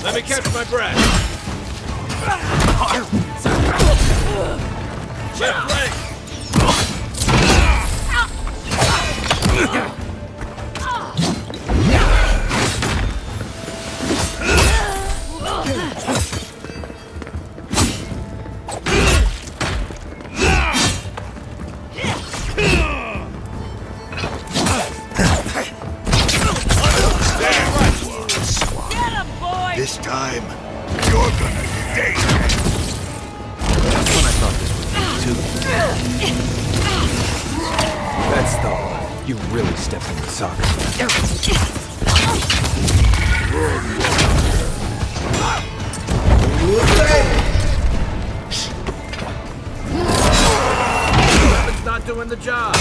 Speaker 14: Let me catch my breath. Left leg.
Speaker 2: This time, you're gonna stay.
Speaker 14: That's when I thought this would be too. That's Thal. You really stepped in the socket.
Speaker 1: It's not doing the job.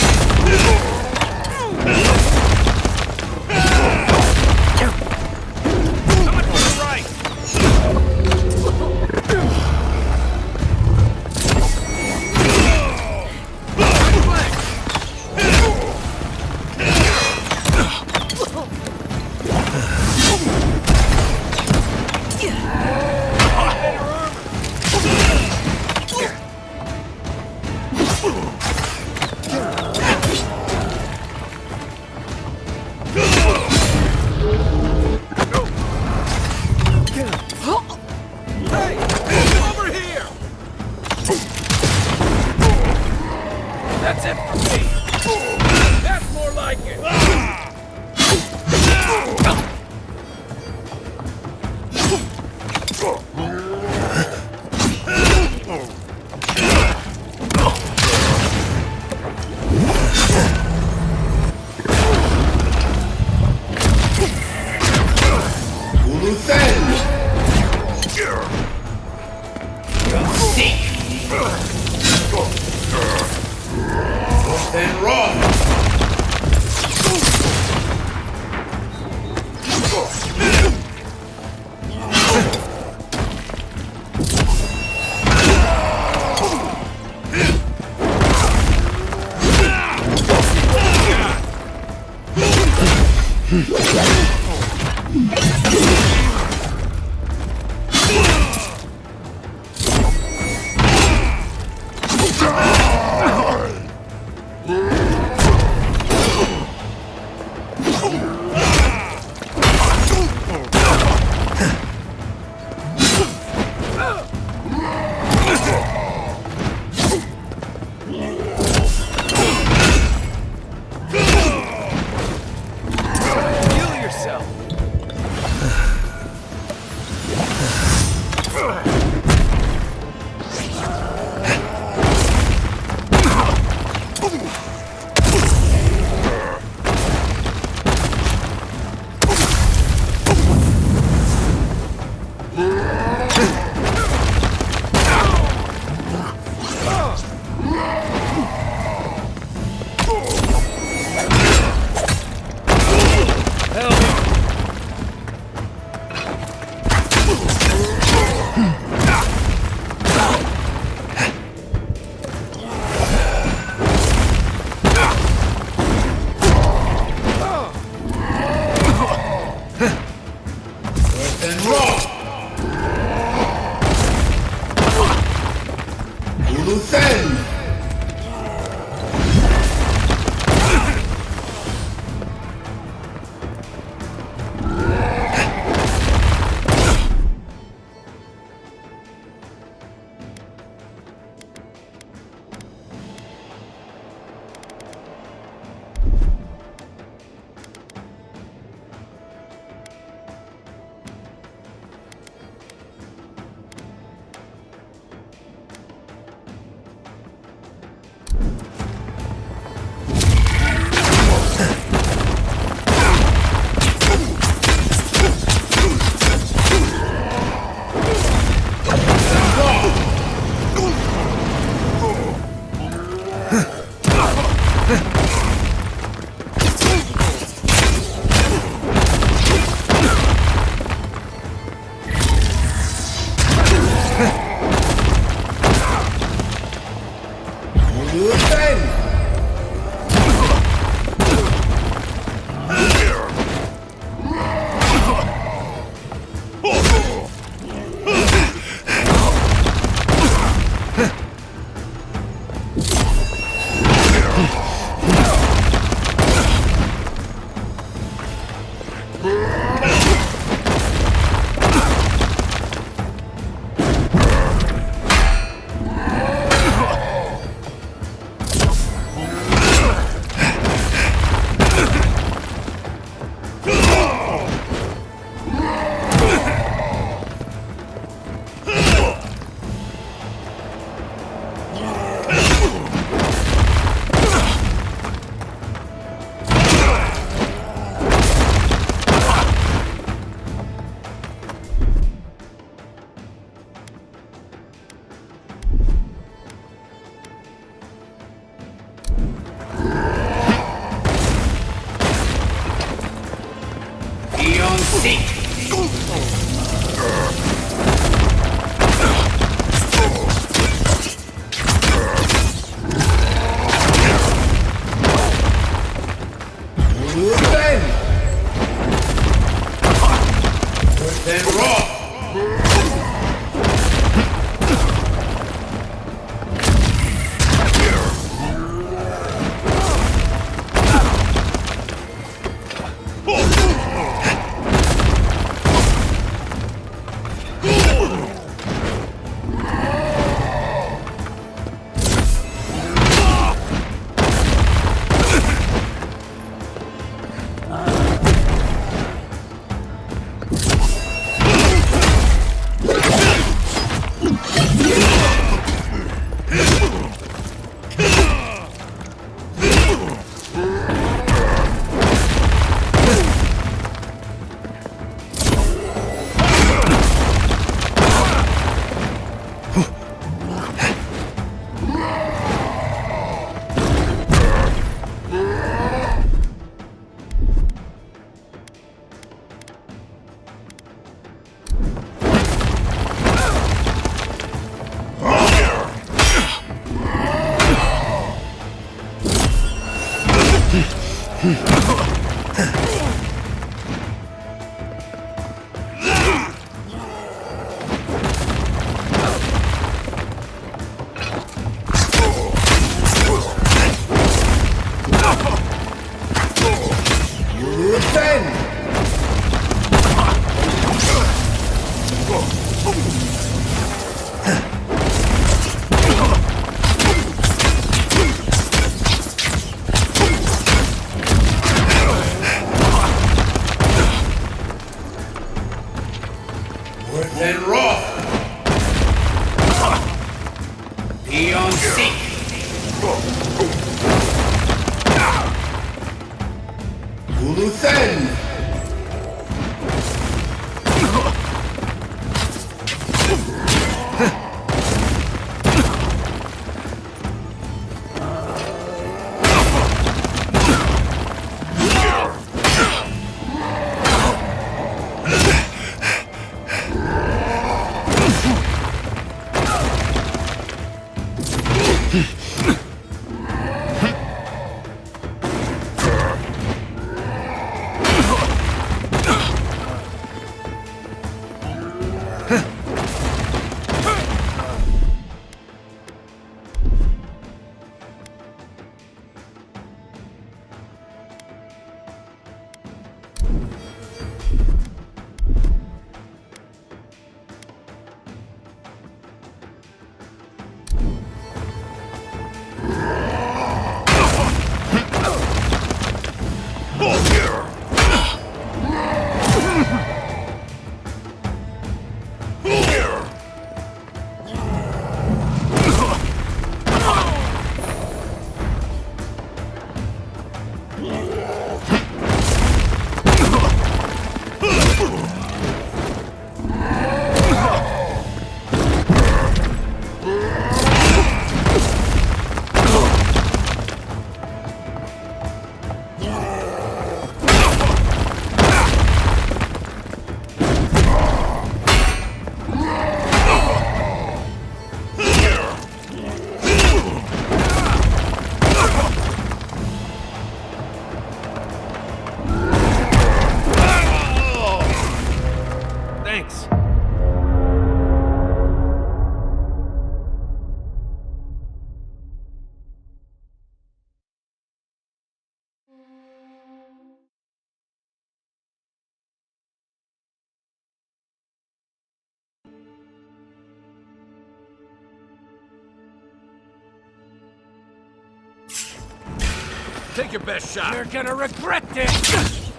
Speaker 1: Take your best shot.
Speaker 20: You're gonna regret this!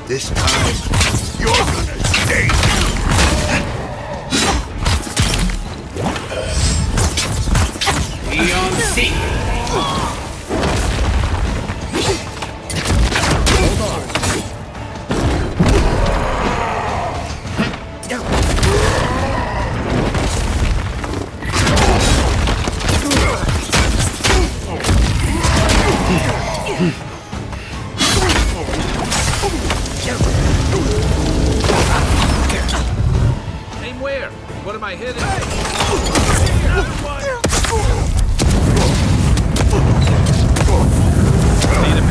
Speaker 2: This time, you're gonna stay.
Speaker 1: Eon C. Aim where? What am I hitting? Need a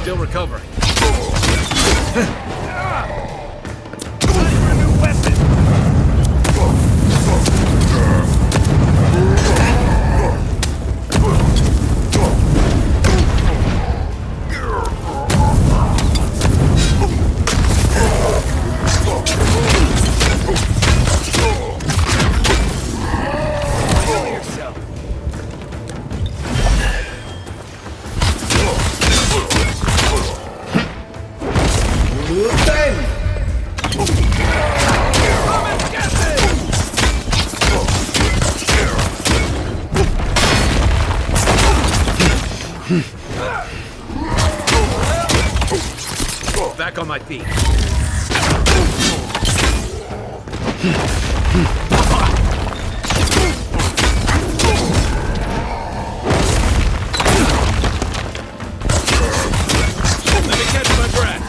Speaker 1: Still recovering. Back on my feet. Let me catch my breath.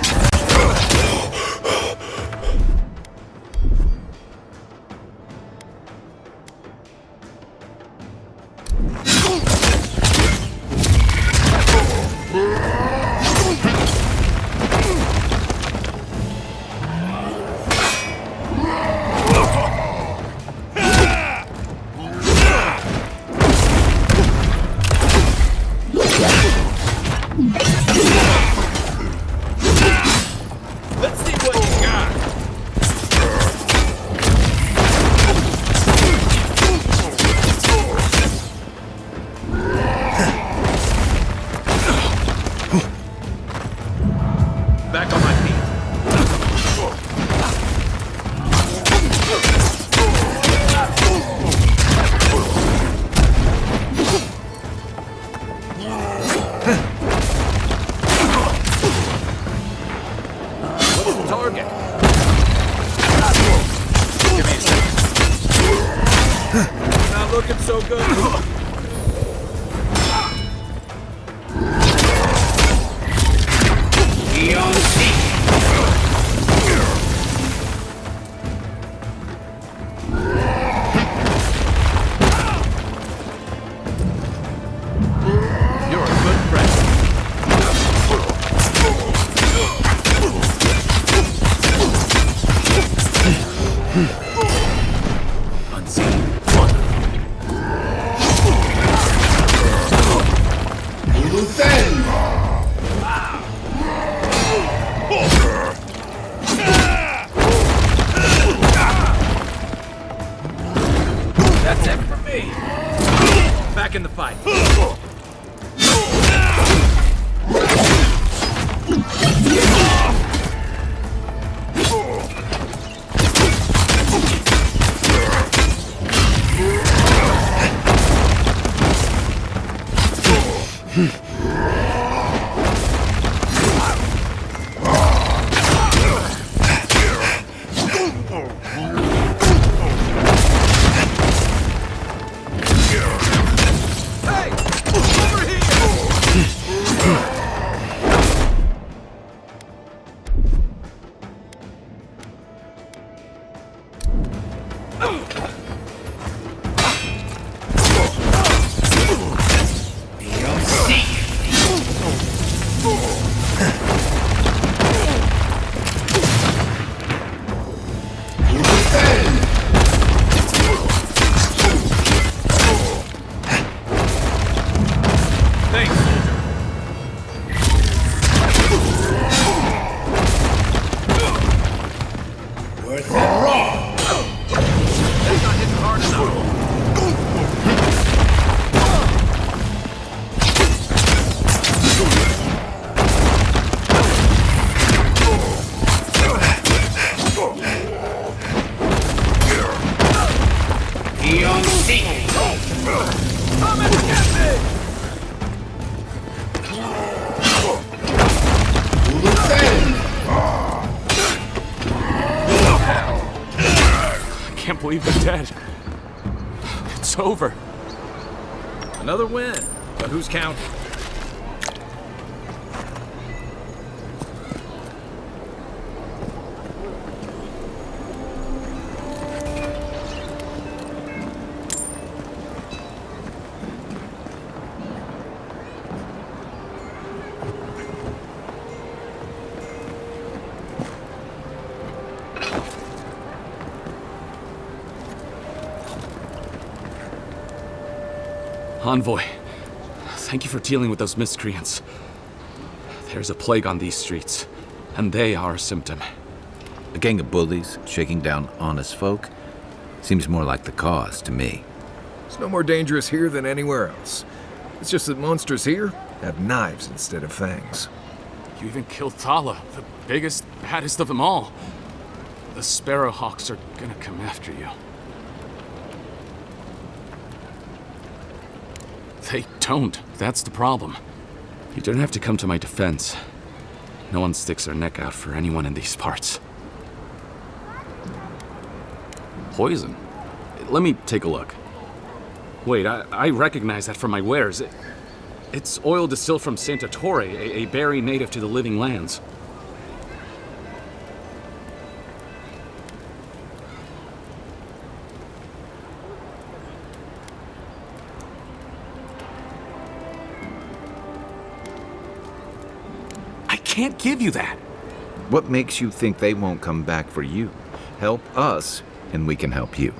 Speaker 1: Let's see what you got. Back on my feet. What's the target? Give me a second. Not looking so good. Eon C. You're a good friend. Unseen. That's it for me. Back in the fight.
Speaker 4: Thanks, soldier.
Speaker 6: Worth it raw!
Speaker 4: That's not hitting hard enough.
Speaker 6: Beyond seek!
Speaker 4: Come and get me!
Speaker 6: To the sand!
Speaker 4: I can't believe they're dead. It's over.
Speaker 1: Another win. But who's counting?
Speaker 4: Envoy, thank you for dealing with those miscreants. There's a plague on these streets, and they are a symptom.
Speaker 1: A gang of bullies shaking down honest folk? Seems more like the cause to me.
Speaker 14: It's no more dangerous here than anywhere else. It's just that monsters here have knives instead of fangs.
Speaker 4: You even killed Thala, the biggest, baddest of them all. The Sparrowhawks are gonna come after you. They don't. That's the problem. You don't have to come to my defense. No one sticks their neck out for anyone in these parts. Poison? Let me take a look. Wait, I recognize that from my wares. It's oil distilled from Santa Torre, a berry native to the Living Lands. I can't give you that.
Speaker 1: What makes you think they won't come back for you? Help us, and we can help you.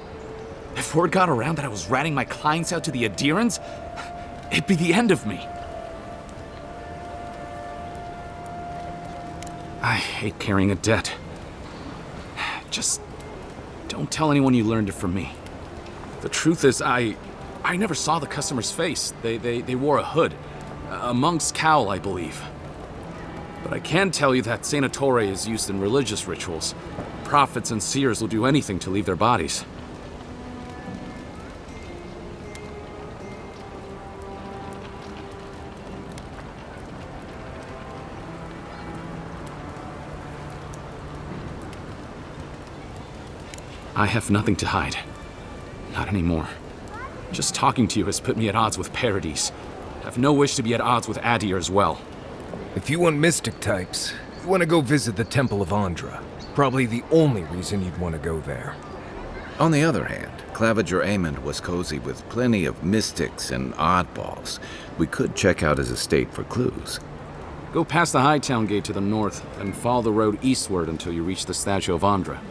Speaker 4: If word got around that I was ratting my clients out to the Adherents, it'd be the end of me. I hate carrying a debt. Just don't tell anyone you learned it from me. The truth is, I never saw the customer's face. They wore a hood. A monk's cowl, I believe. But I can tell you that Santa Torre is used in religious rituals. Prophets and seers will do anything to leave their bodies. I have nothing to hide. Not anymore. Just talking to you has put me at odds with Paradis. I have no wish to be at odds with Adir as well.
Speaker 14: If you want mystic types, you want to go visit the Temple of Andra. Probably the only reason you'd want to go there.
Speaker 1: On the other hand, Claviger Amond was cozy with plenty of mystics and oddballs. We could check out his estate for clues.
Speaker 4: Go past the Hightown Gate to the north and follow the road eastward until you reach the statue of Andra.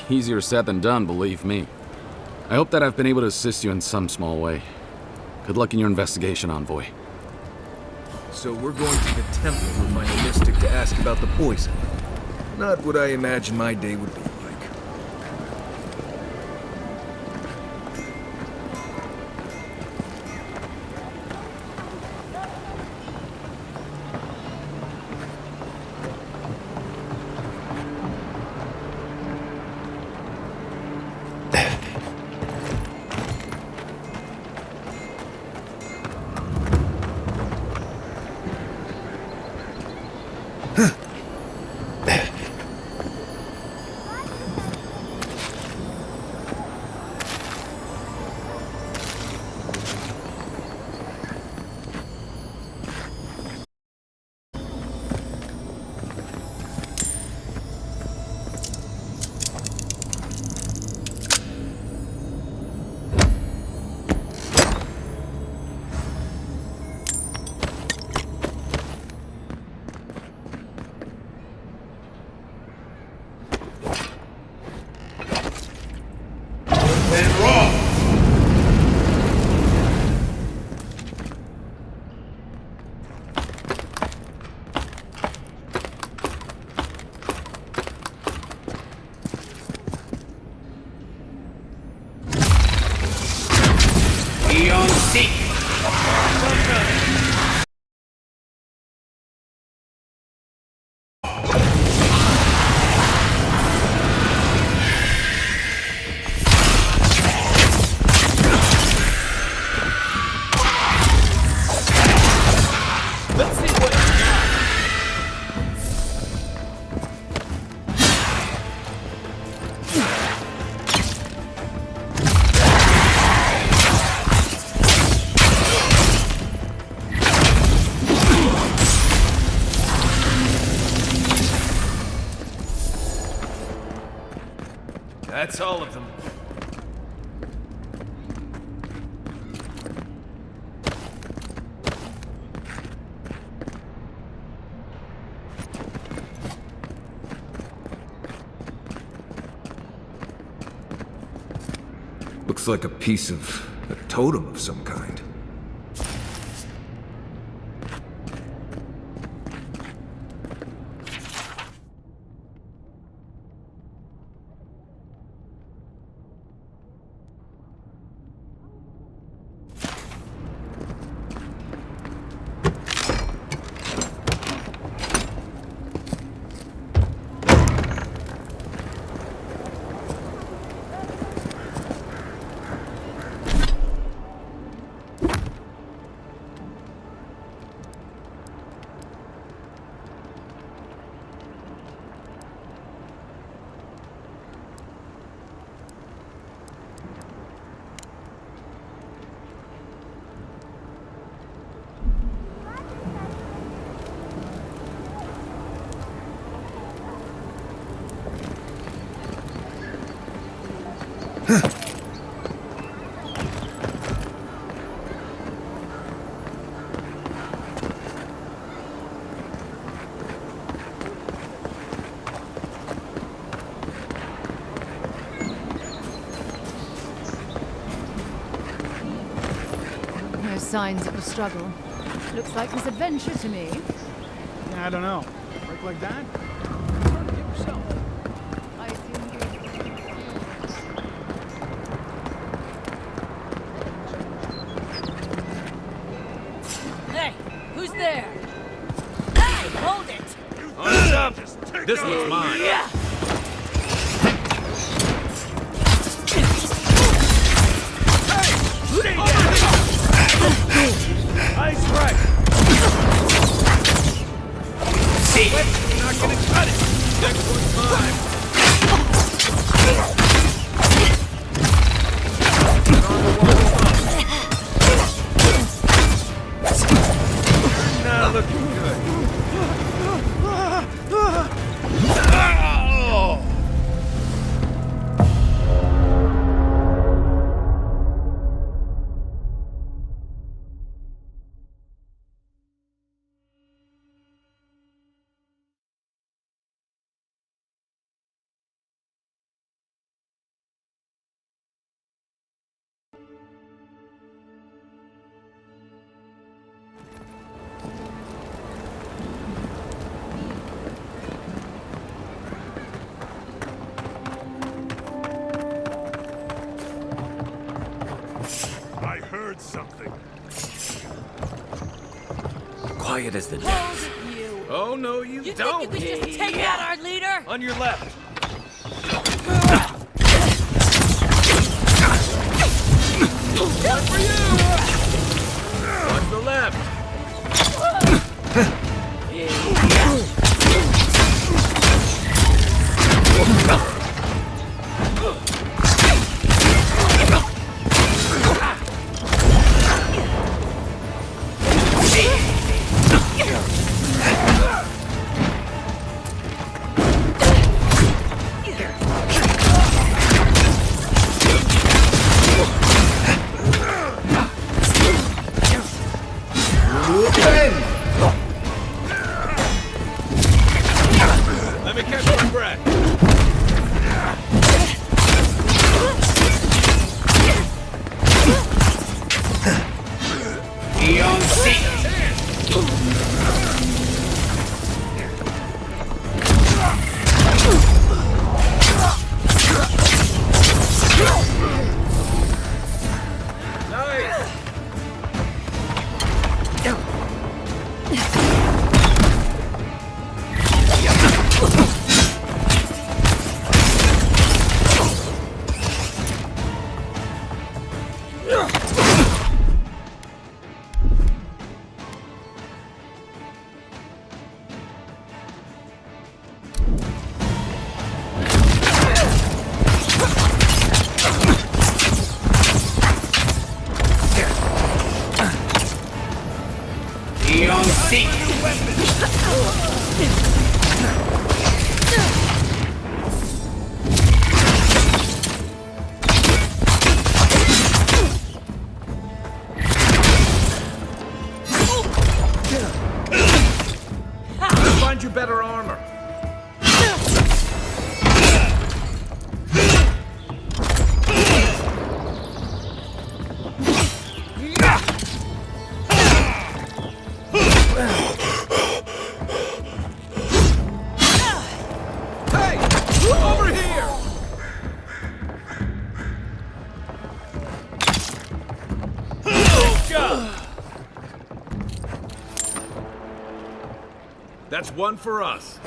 Speaker 4: Easier said than done, believe me. I hope that I've been able to assist you in some small way. Good luck in your investigation, Envoy.
Speaker 14: So we're going to the temple to find a mystic to ask about the poison. Not what I imagined my day would be like.
Speaker 6: Then roll! Eon Seek!
Speaker 4: Let's see what you got.
Speaker 8: That's all of them.
Speaker 14: Looks like a piece of a totem of some kind.
Speaker 22: No signs of a struggle. Looks like this adventure to me.
Speaker 20: I don't know. Work like that?
Speaker 22: I assume
Speaker 16: Hey, who's there? Hey, hold it!
Speaker 8: What's up? This one's mine.
Speaker 16: Yeah.
Speaker 8: Nice right.
Speaker 6: See?
Speaker 8: You're not gonna cut it. Next one's mine. You're not looking good.
Speaker 15: I heard something.
Speaker 1: Quiet as the death.
Speaker 8: Oh, no, you don't.
Speaker 16: You could just take out our leader?
Speaker 8: On your left.
Speaker 16: Good for you!
Speaker 8: Watch the left. Let me catch my breath. one for us.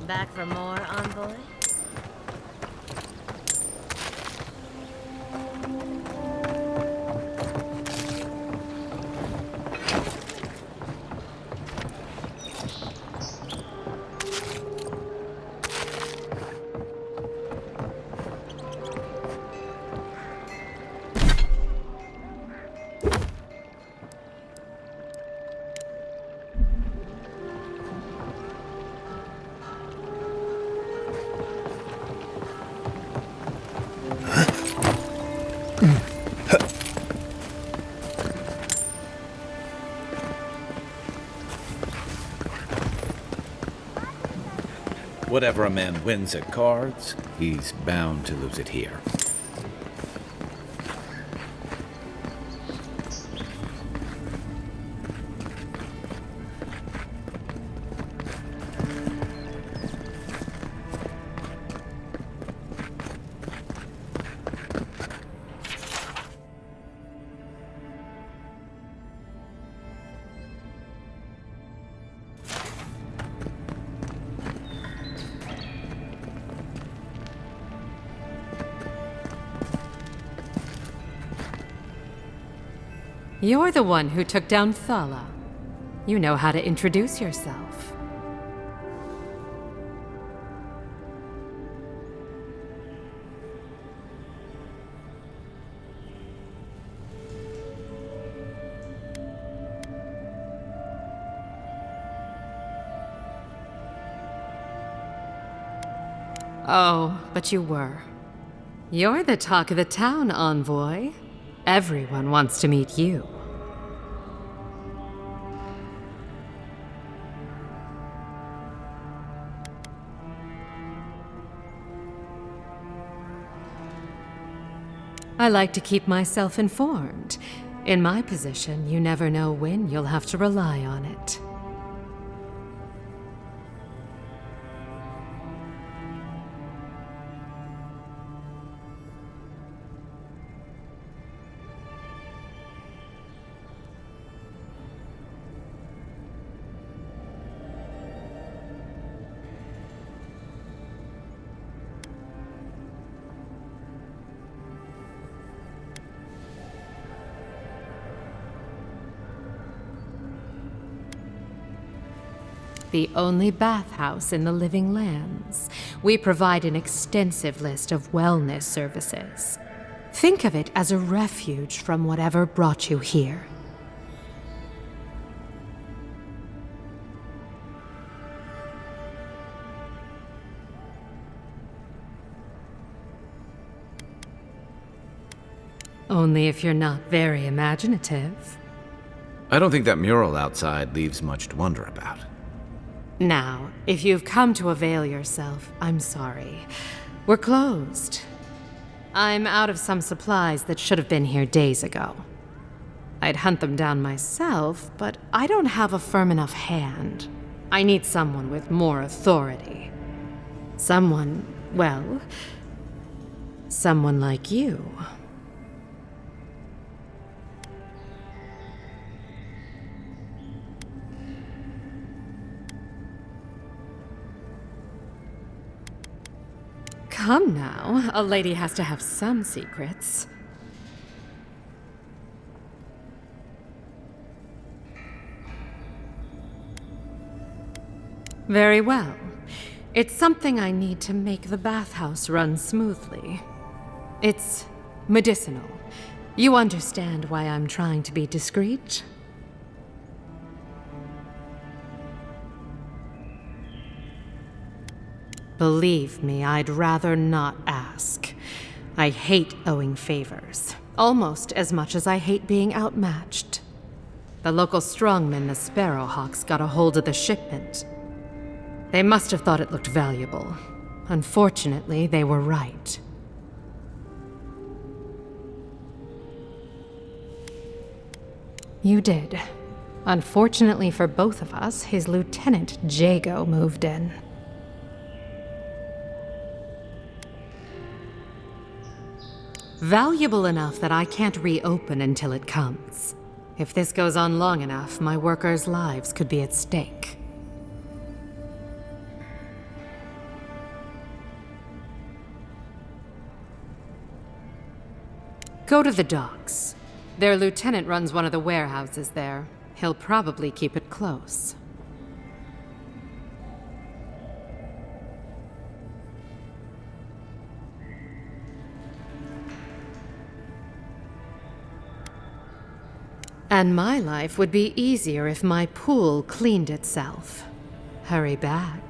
Speaker 23: Back for more, Envoy?
Speaker 1: Whatever a man wins at cards, he's bound to lose it here.
Speaker 9: You're the one who took down Thala. You know how to introduce yourself. Oh, but you were. You're the talk of the town, Envoy. Everyone wants to meet you. I like to keep myself informed. In my position, you never know when you'll have to rely on it. The only bathhouse in the Living Lands. We provide an extensive list of wellness services. Think of it as a refuge from whatever brought you here. Only if you're not very imaginative.
Speaker 1: I don't think that mural outside leaves much to wonder about.
Speaker 9: Now, if you've come to avail yourself, I'm sorry. We're closed. I'm out of some supplies that should have been here days ago. I'd hunt them down myself, but I don't have a firm enough hand. I need someone with more authority. Someone, well, someone like you. Come now, a lady has to have some secrets. Very well. It's something I need to make the bathhouse run smoothly. It's medicinal. You understand why I'm trying to be discreet? Believe me, I'd rather not ask. I hate owing favors, almost as much as I hate being outmatched. The local strongmen, the Sparrowhawks, got a hold of the shipment. They must have thought it looked valuable. Unfortunately, they were right. You did. Unfortunately for both of us, his lieutenant, Jago, moved in. Valuable enough that I can't reopen until it comes. If this goes on long enough, my workers' lives could be at stake. Go to the docks. Their lieutenant runs one of the warehouses there. He'll probably keep it close. And my life would be easier if my pool cleaned itself. Hurry back.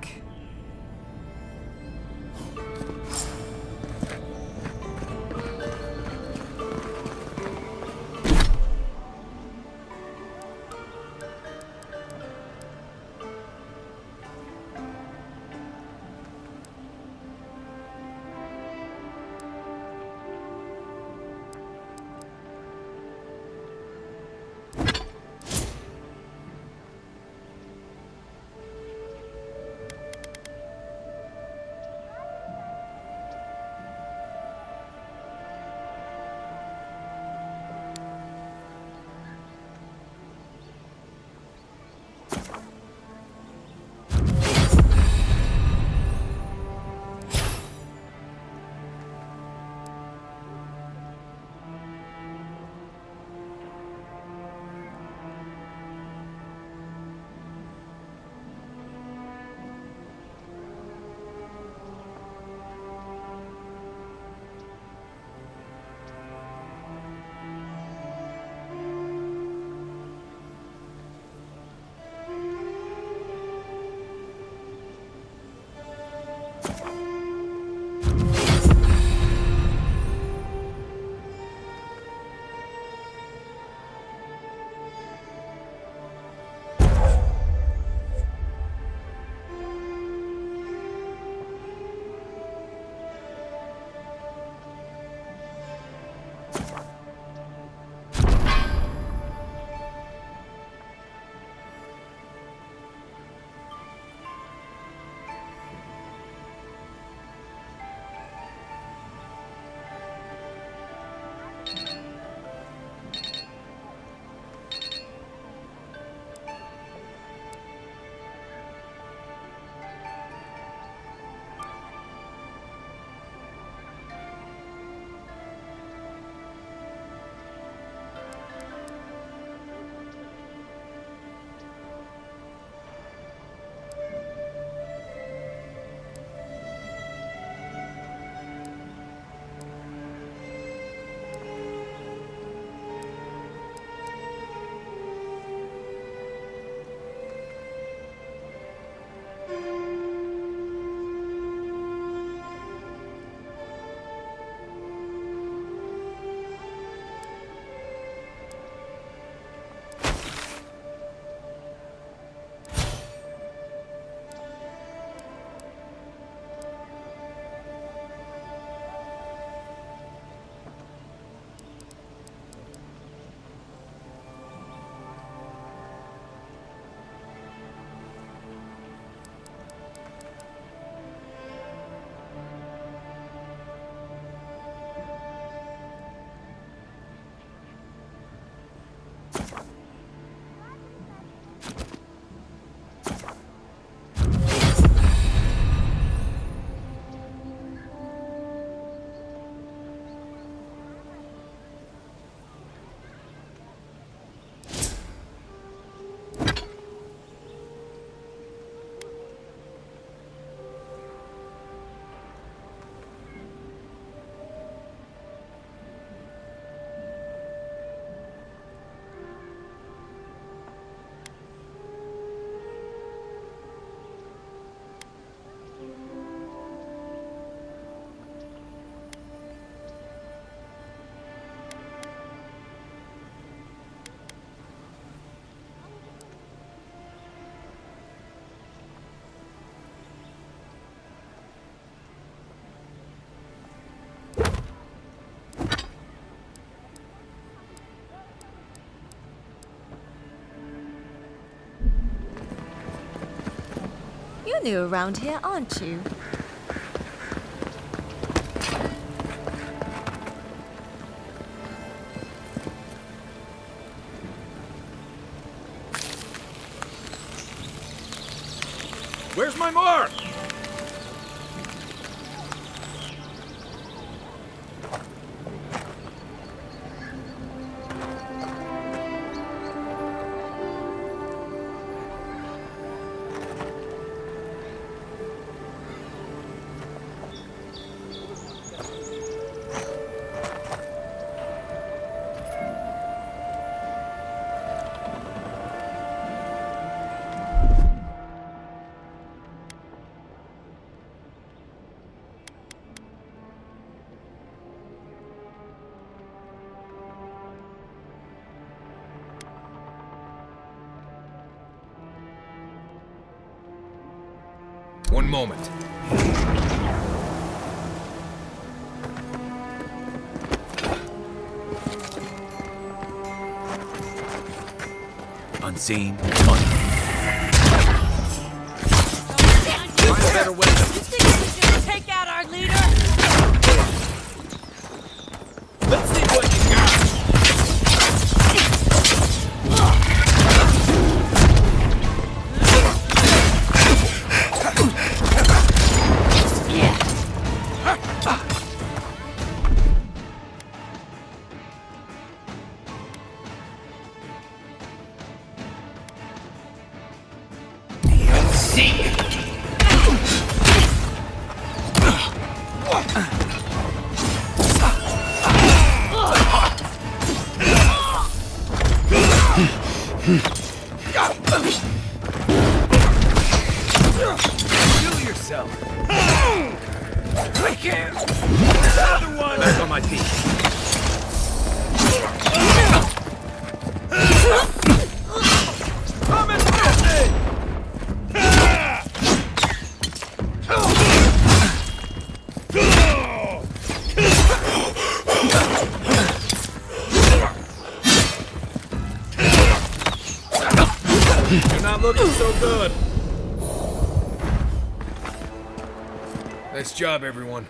Speaker 10: You're new around here, aren't you?
Speaker 8: my mark!
Speaker 14: One moment.
Speaker 1: Unseen.
Speaker 8: Find a better weapon.
Speaker 16: You think we should take out our leader?
Speaker 8: Let's see what you got. Kill yourself. I can't. Another one. Back on my feet. Come and get me! You're not looking so good.
Speaker 14: Nice job, everyone.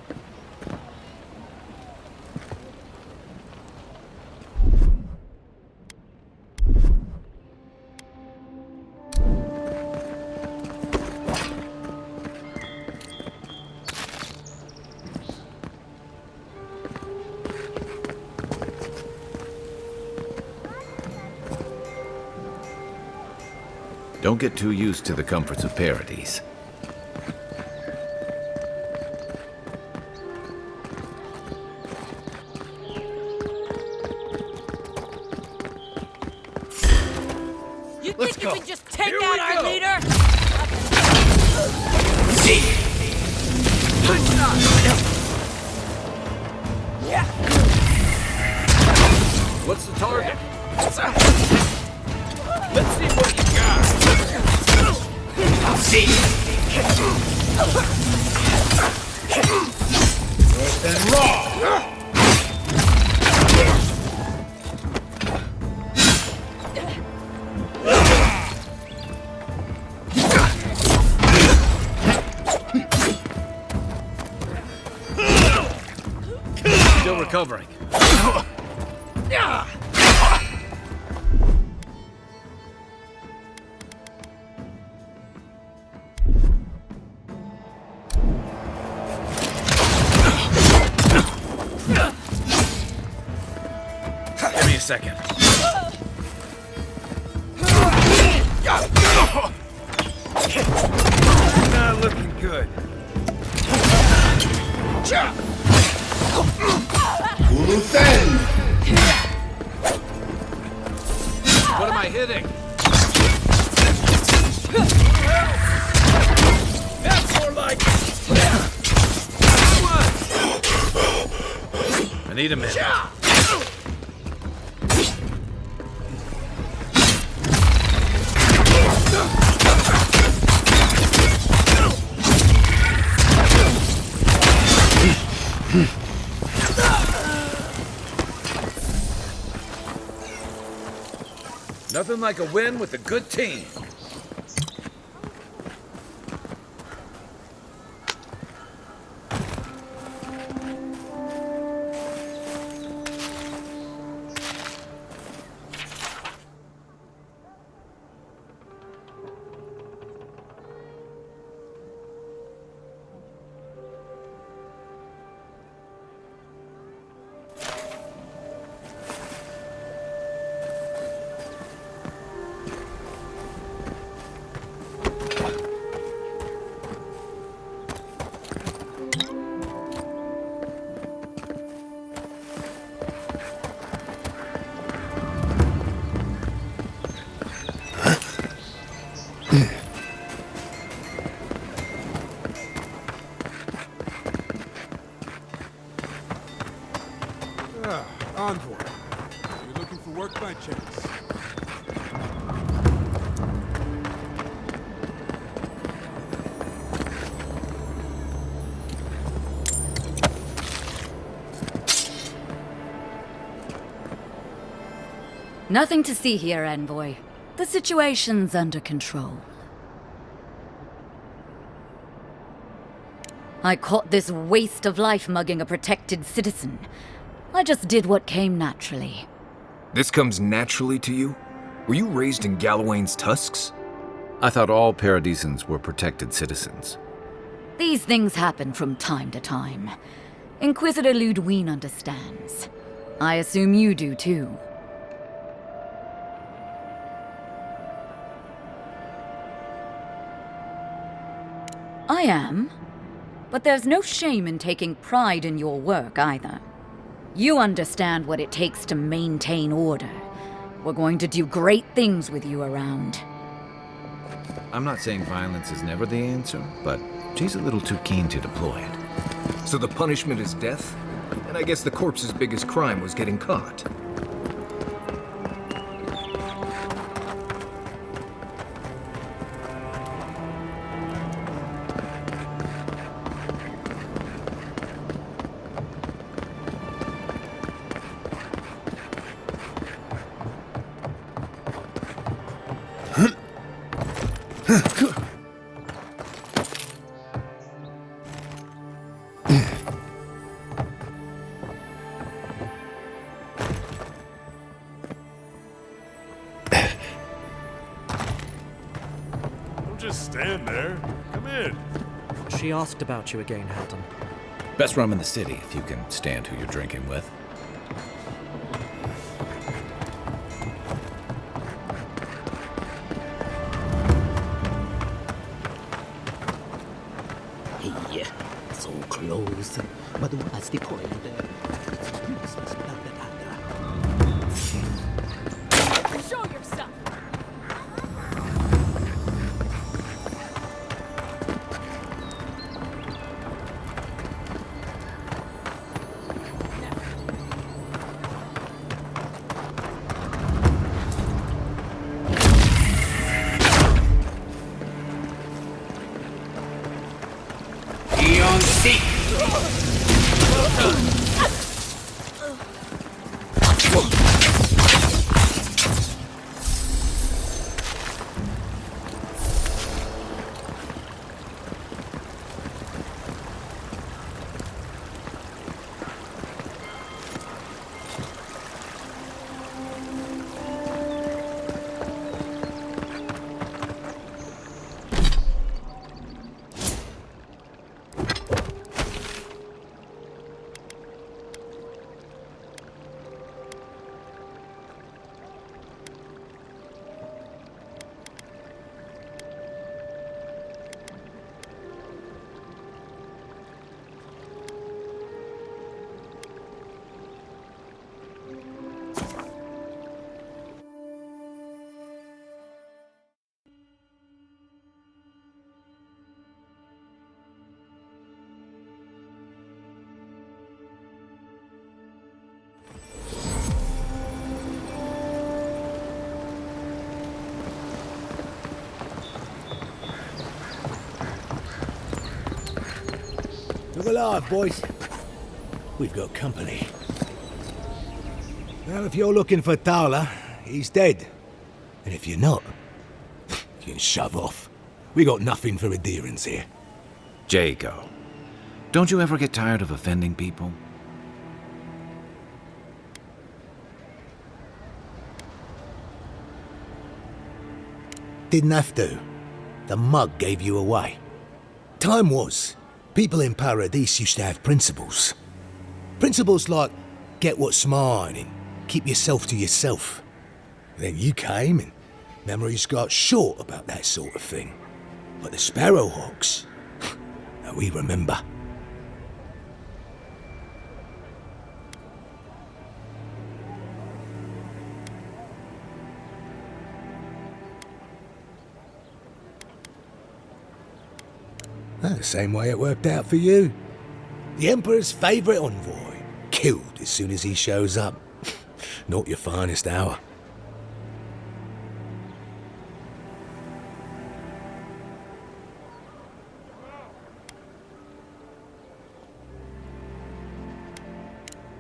Speaker 1: Don't get too used to the comforts of Paradise.
Speaker 16: You
Speaker 8: Let's
Speaker 16: think you
Speaker 8: go.
Speaker 16: can just take
Speaker 8: Here
Speaker 16: out
Speaker 8: we
Speaker 16: our
Speaker 8: go.
Speaker 16: leader?
Speaker 8: Good shot.
Speaker 16: Yeah.
Speaker 8: What's the target? Let's see what you got. See. North and raw.
Speaker 1: Still recovering.
Speaker 8: Give me a second. Not looking good.
Speaker 1: What am I hitting?
Speaker 8: That's more like it.
Speaker 1: I need a minute.
Speaker 8: Nothing like a win with a good team.
Speaker 11: Ah, Envoy. Are you looking for work by chance?
Speaker 13: Nothing to see here, Envoy. The situation's under control. I caught this waste of life mugging a protected citizen. I just did what came naturally.
Speaker 14: This comes naturally to you? Were you raised in Gallowayne's tusks?
Speaker 1: I thought all Paradisans were protected citizens.
Speaker 13: These things happen from time to time. Inquisitor Ludwine understands. I assume you do too. I am. But there's no shame in taking pride in your work either. You understand what it takes to maintain order. We're going to do great things with you around.
Speaker 1: I'm not saying violence is never the answer, but she's a little too keen to deploy it.
Speaker 14: So the punishment is death? And I guess the corpse's biggest crime was getting caught.
Speaker 15: Don't just stand there. Come in.
Speaker 18: She asked about you again, Haddon.
Speaker 1: Best rum in the city if you can stand who you're drinking with.
Speaker 24: Hey, so close. But what's the point?
Speaker 12: Show yourself!
Speaker 6: Eon Seek!
Speaker 24: Look alive, boys. We've got company. Well, if you're looking for Thala, he's dead. And if you're not, you can shove off. We got nothing for adherence here.
Speaker 1: Jago, don't you ever get tired of offending people?
Speaker 24: Didn't have to. The mug gave you away. Time was, people in Paradis used to have principles. Principles like, get what's mine and keep yourself to yourself. Then you came and memories got short about that sort of thing. But the Sparrowhawks, we remember. The same way it worked out for you. The Emperor's favourite envoy, killed as soon as he shows up. Not your finest hour.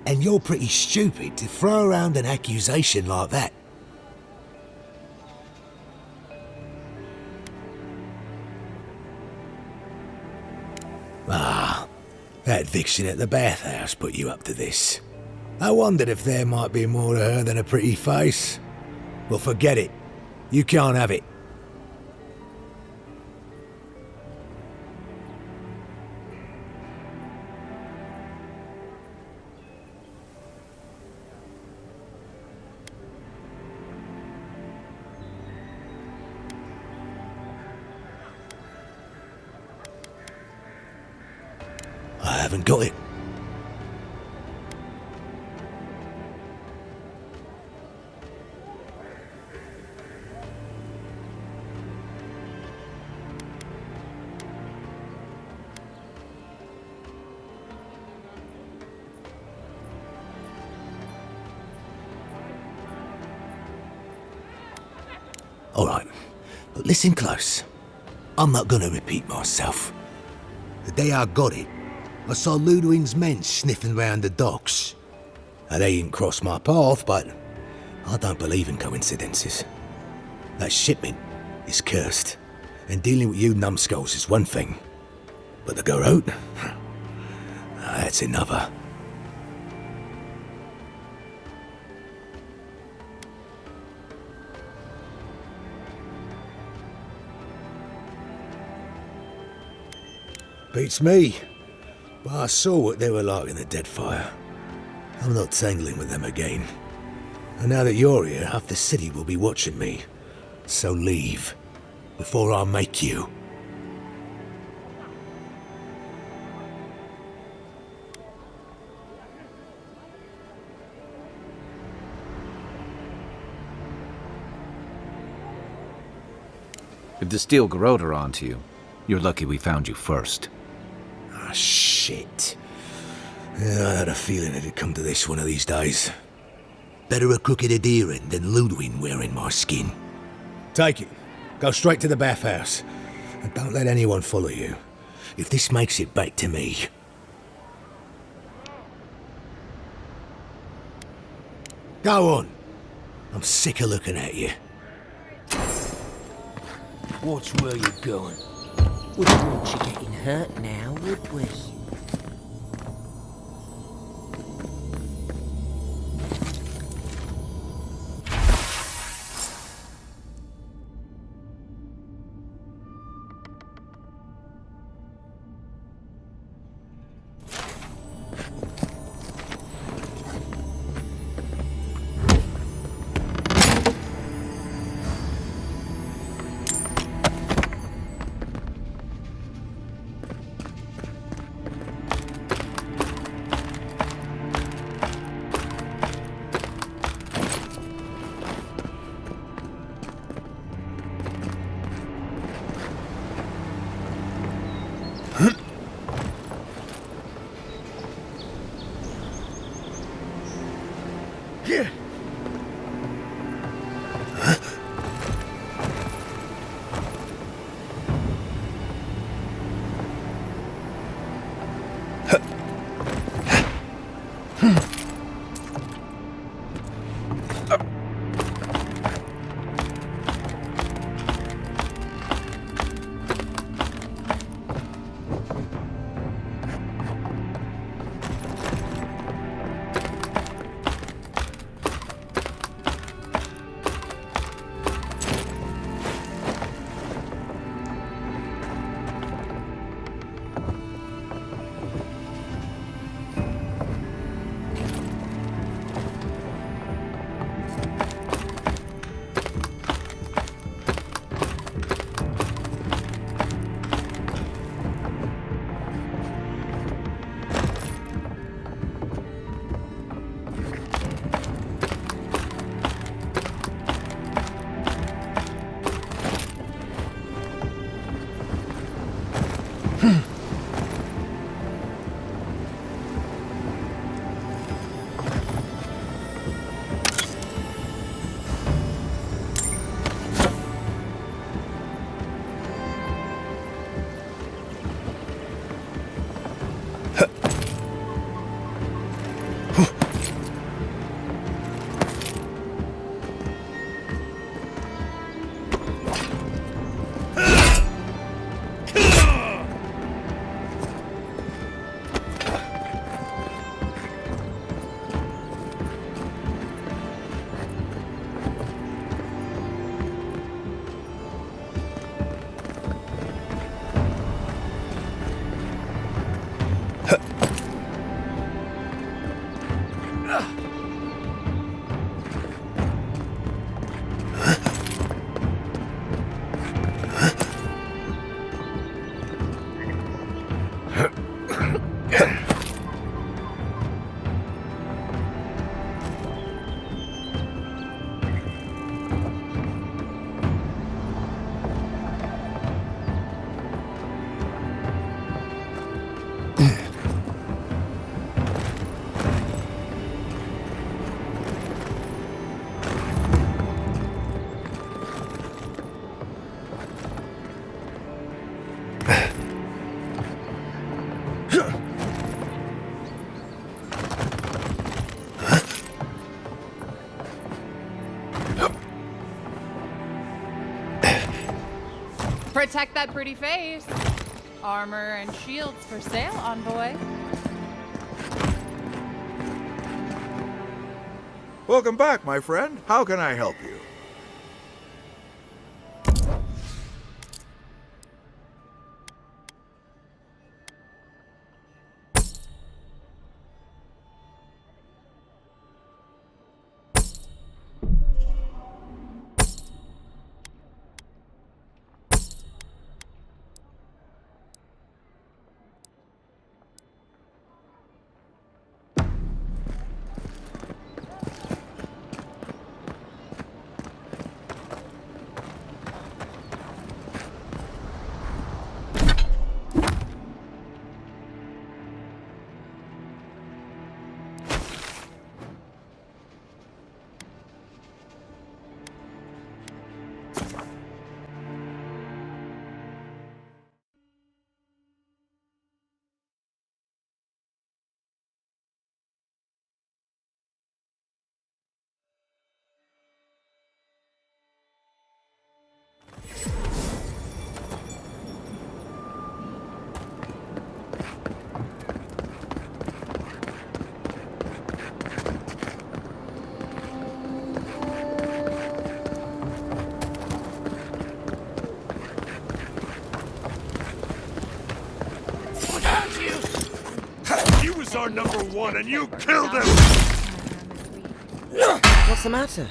Speaker 24: And you're pretty stupid to throw around an accusation like that. Ah, that eviction at the bathhouse put you up to this. I wondered if there might be more to her than a pretty face. Well, forget it. You can't have it. I haven't got it. All right, but listen close. I'm not gonna repeat myself. The day I got it, I saw Ludwig's men sniffing round the docks. Now, they didn't cross my path, but I don't believe in coincidences. That shipment is cursed, and dealing with you numbskulls is one thing. But the Garrote? That's another. Beats me. But I saw what they were like in the Deadfire. I'm not tangling with them again. And now that you're here, half the city will be watching me. So leave, before I make you.
Speaker 1: If the Steel Garrote are onto you, you're lucky we found you first.
Speaker 24: Ah, shit. Yeah, I had a feeling it'd come to this one of these days. Better a crooked adherent than Ludwig wearing my skin. Take it. Go straight to the bathhouse. And don't let anyone follow you. If this makes it back to me. Go on. I'm sick of looking at you.
Speaker 3: Watch where you're going. Wouldn't want you getting hurt now, would we?
Speaker 17: Protect that pretty face. Armor and shields for sale, envoy.
Speaker 2: Welcome back, my friend. How can I help you? He was our number one, and you killed him!
Speaker 3: What's the matter?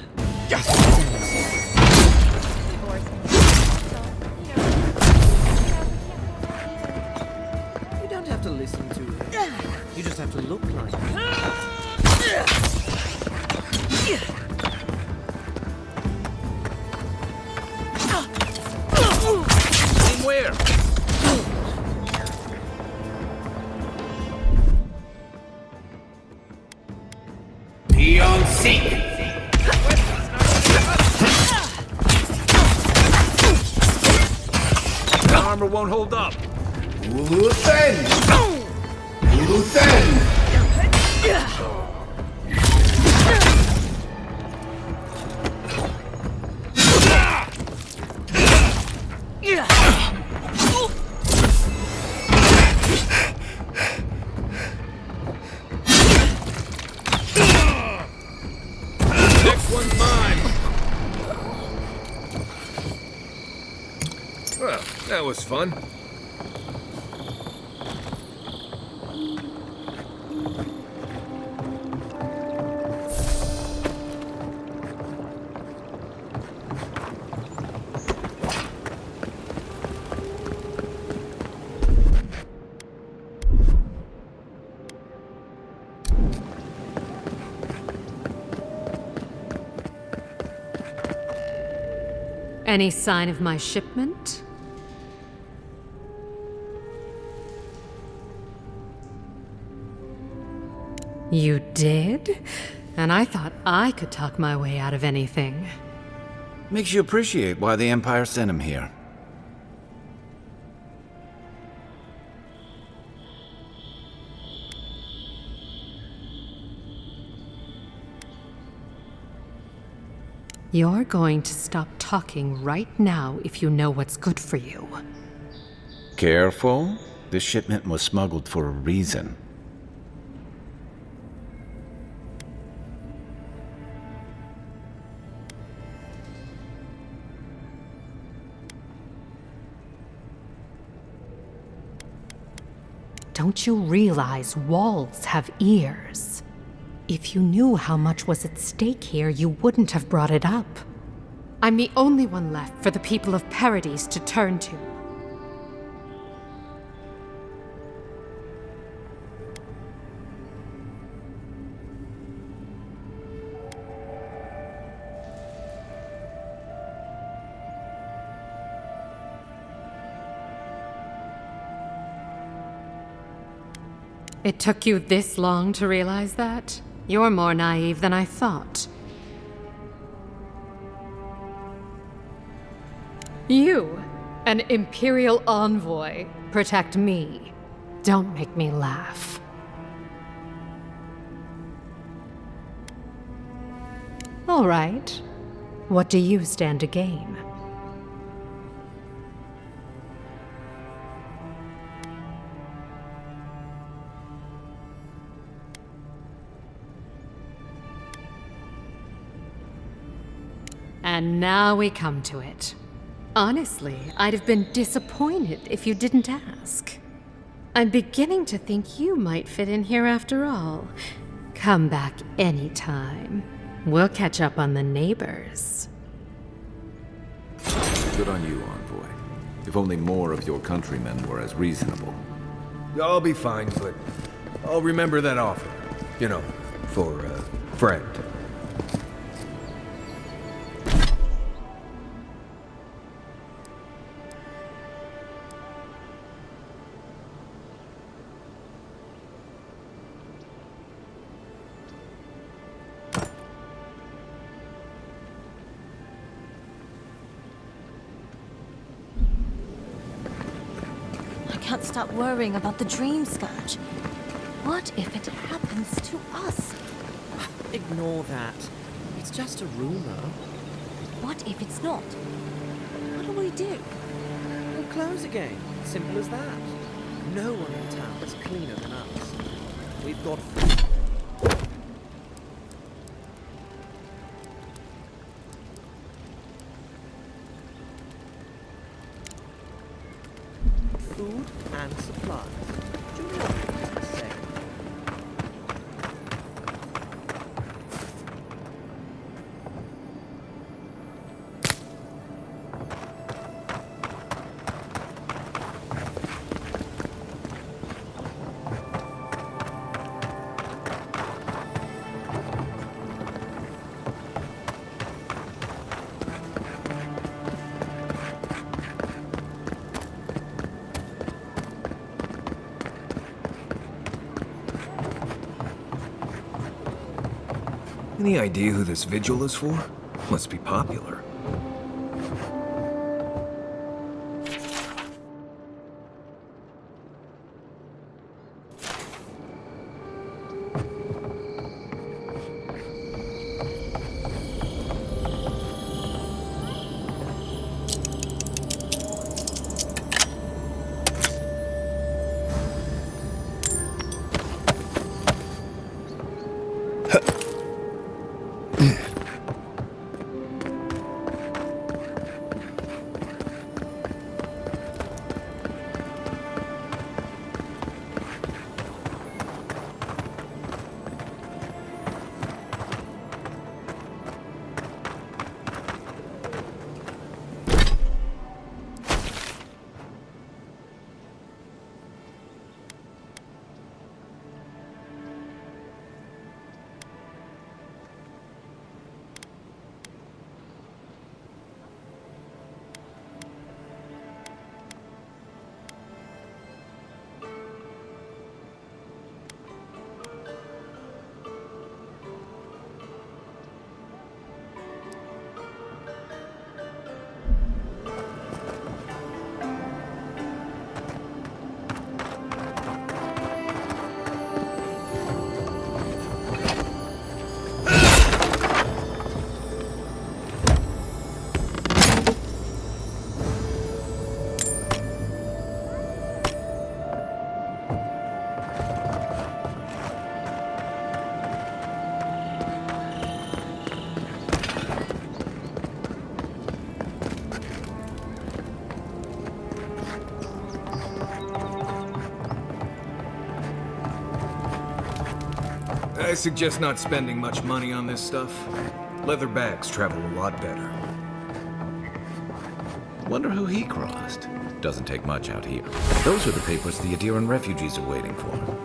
Speaker 3: You don't have to listen to it. You just have to look like it.
Speaker 8: Aim where?
Speaker 6: Be on seek.
Speaker 8: The armor won't hold up.
Speaker 6: Uluthen! Uluthen!
Speaker 8: Next one's mine. Well, that was fun.
Speaker 9: Any sign of my shipment? You did? And I thought I could talk my way out of anything.
Speaker 1: Makes you appreciate why the Empire sent him here.
Speaker 9: You're going to stop talking right now if you know what's good for you.
Speaker 1: Careful. This shipment was smuggled for a reason.
Speaker 9: Don't you realize walls have ears? If you knew how much was at stake here, you wouldn't have brought it up. I'm the only one left for the people of Paradise to turn to. It took you this long to realize that? You're more naive than I thought. You, an Imperial envoy, protect me. Don't make me laugh. All right. What do you stand to gain? And now we come to it. Honestly, I'd have been disappointed if you didn't ask. I'm beginning to think you might fit in here after all. Come back anytime. We'll catch up on the neighbors.
Speaker 1: Good on you, Envoy. If only more of your countrymen were as reasonable.
Speaker 14: I'll be fine, but I'll remember that offer. You know, for a friend.
Speaker 10: I can't stop worrying about the dream, Scourge. What if it happens to us?
Speaker 18: Ignore that. It's just a rumor.
Speaker 10: What if it's not? What do we do?
Speaker 18: We'll close again. Simple as that. No one in town is cleaner than us. We've got food and supplies. Juliana is safe.
Speaker 14: Any idea who this vigil is for? Must be popular. I suggest not spending much money on this stuff. Leather bags travel a lot better.
Speaker 1: Wonder who he crossed. Doesn't take much out here. Those are the papers the Adiran refugees are waiting for.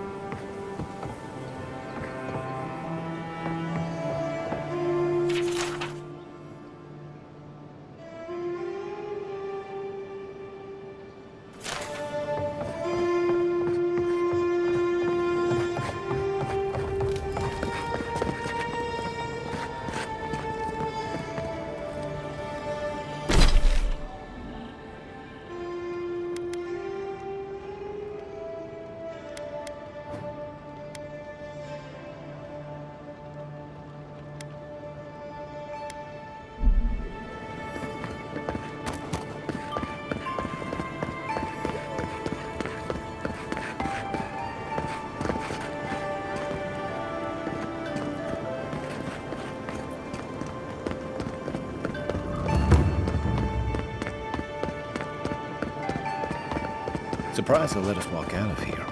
Speaker 1: Surprised they'll let us walk out of here.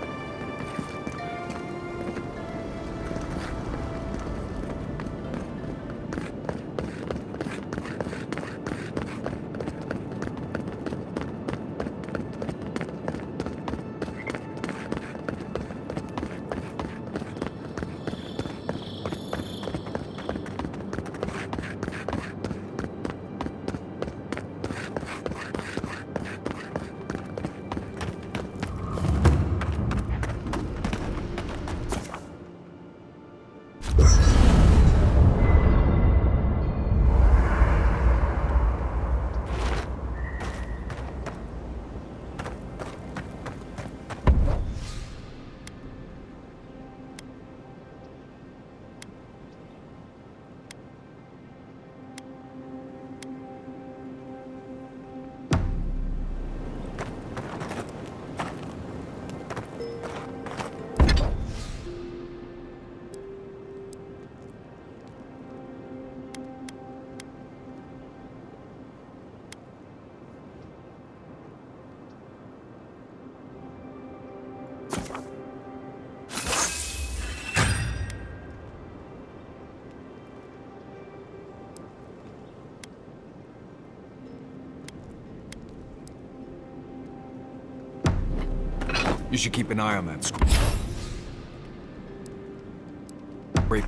Speaker 14: You should keep an eye on that scrape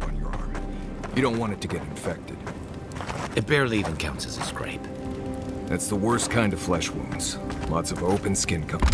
Speaker 14: on your arm. You don't want it to get infected.
Speaker 1: It barely even counts as a scrape.
Speaker 14: That's the worst kind of flesh wounds. Lots of open skin coming.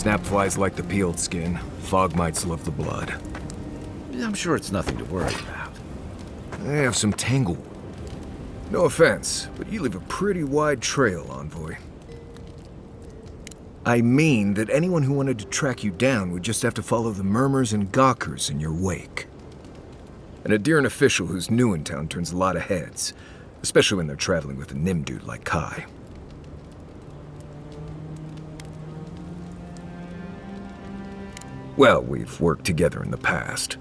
Speaker 14: Snapflies like the peeled skin. Fog mites love the blood.
Speaker 1: I'm sure it's nothing to worry about.
Speaker 14: They have some tangle. No offense, but you leave a pretty wide trail, Envoy. I mean that anyone who wanted to track you down would just have to follow the murmurs and gawkers in your wake. An Adiran official who's new in town turns a lot of heads, especially when they're traveling with a Nim dude like Kai. Well, we've worked together in the past.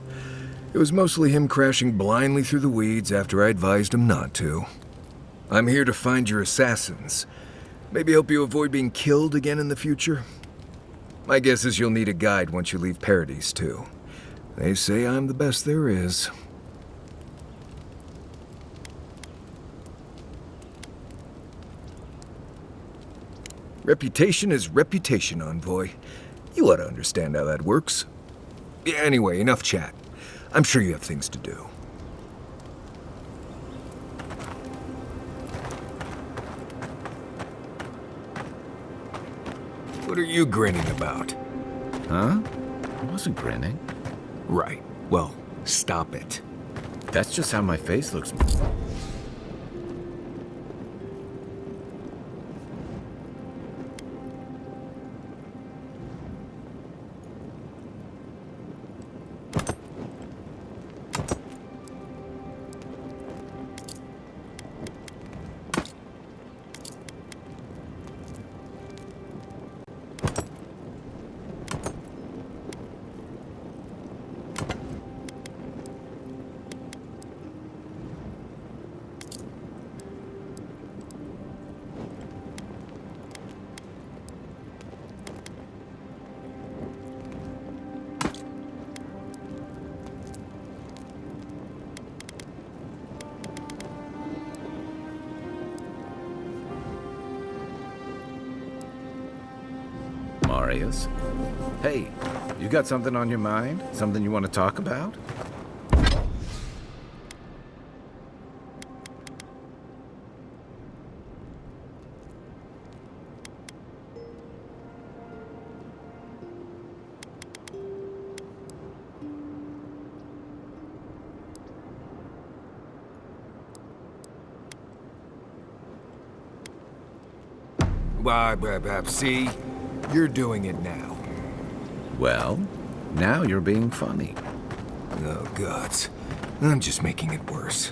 Speaker 14: It was mostly him crashing blindly through the weeds after I advised him not to. I'm here to find your assassins. Maybe help you avoid being killed again in the future. My guess is you'll need a guide once you leave Paradise, too. They say I'm the best there is. Reputation is reputation, Envoy. You ought to understand how that works. Anyway, enough chat. I'm sure you have things to do. What are you grinning about?
Speaker 1: Huh? I wasn't grinning.
Speaker 14: Right. Well, stop it.
Speaker 1: That's just how my face looks. Reyes. Hey, you got something on your mind? Something you want to talk about?
Speaker 14: See? You're doing it now.
Speaker 1: Well, now you're being funny.
Speaker 14: Oh, gods. I'm just making it worse.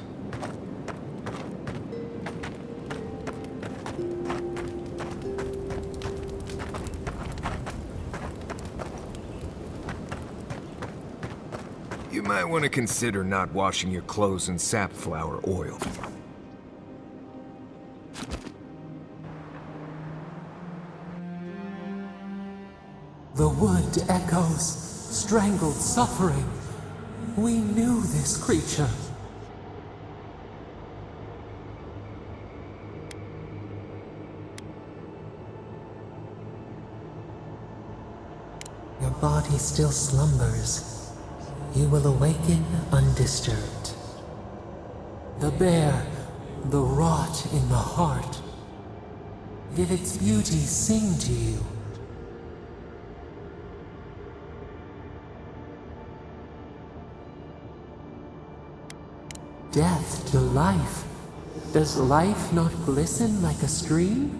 Speaker 14: You might want to consider not washing your clothes in safflower oil.
Speaker 5: The wood echoes, strangled suffering. We knew this creature. Your body still slumbers. You will awaken undisturbed. The bear, the rot in the heart. Did its beauty sing to you? Death to life. Does life not glisten like a stream?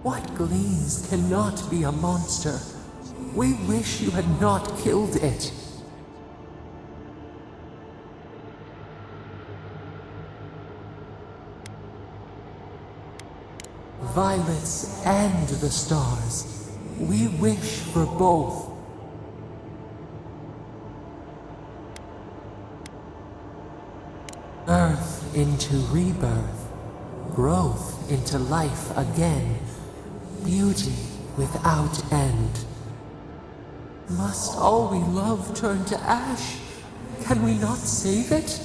Speaker 5: What gleams cannot be a monster? We wish you had not killed it. Violets and the stars. We wish for both. Earth into rebirth, growth into life again, beauty without end. Must all we love turn to ash? Can we not save it?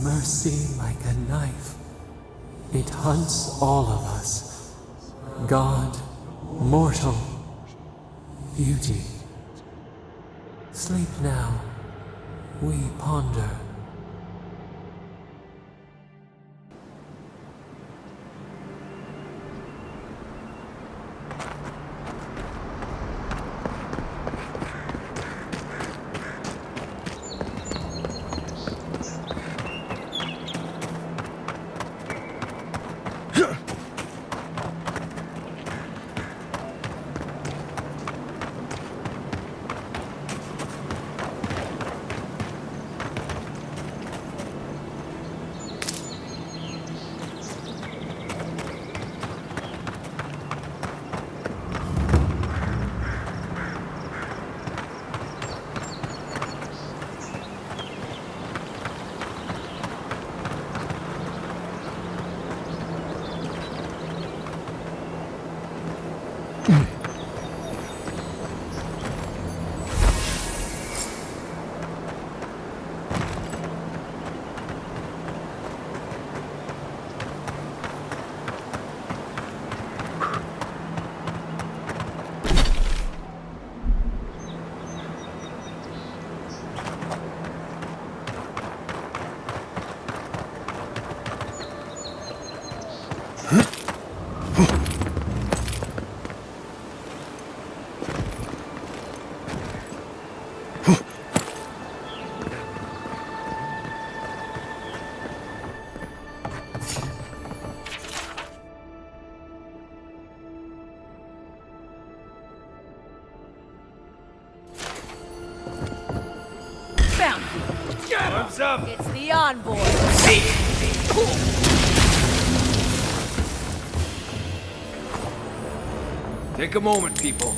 Speaker 5: Mercy like a knife, it hunts all of us. God, mortal, beauty. Sleep now, we ponder.
Speaker 6: What's up?
Speaker 16: It's the envoy.
Speaker 14: Take a moment, people.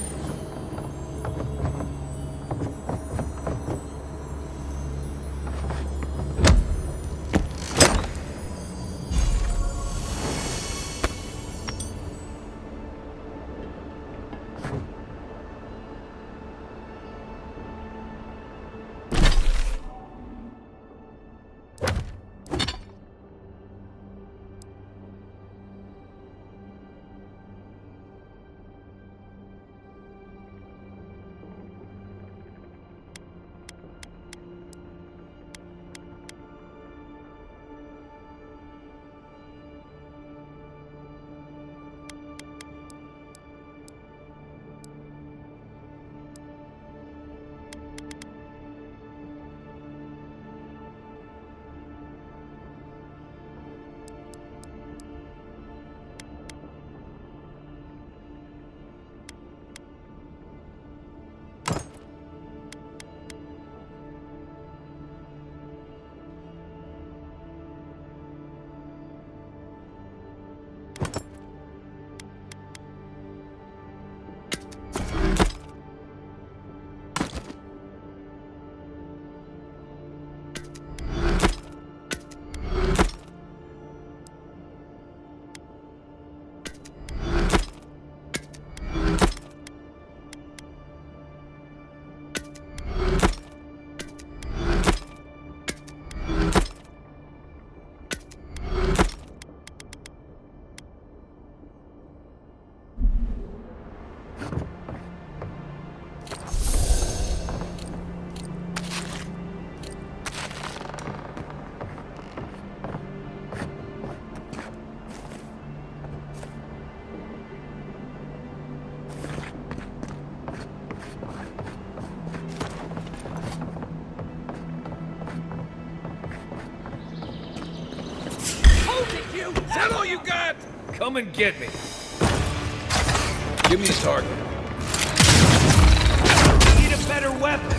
Speaker 8: come and get me. Give me the target.
Speaker 6: Need a better weapon.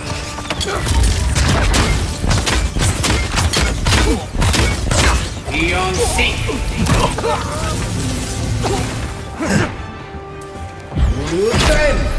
Speaker 6: Beyond sync. Defend.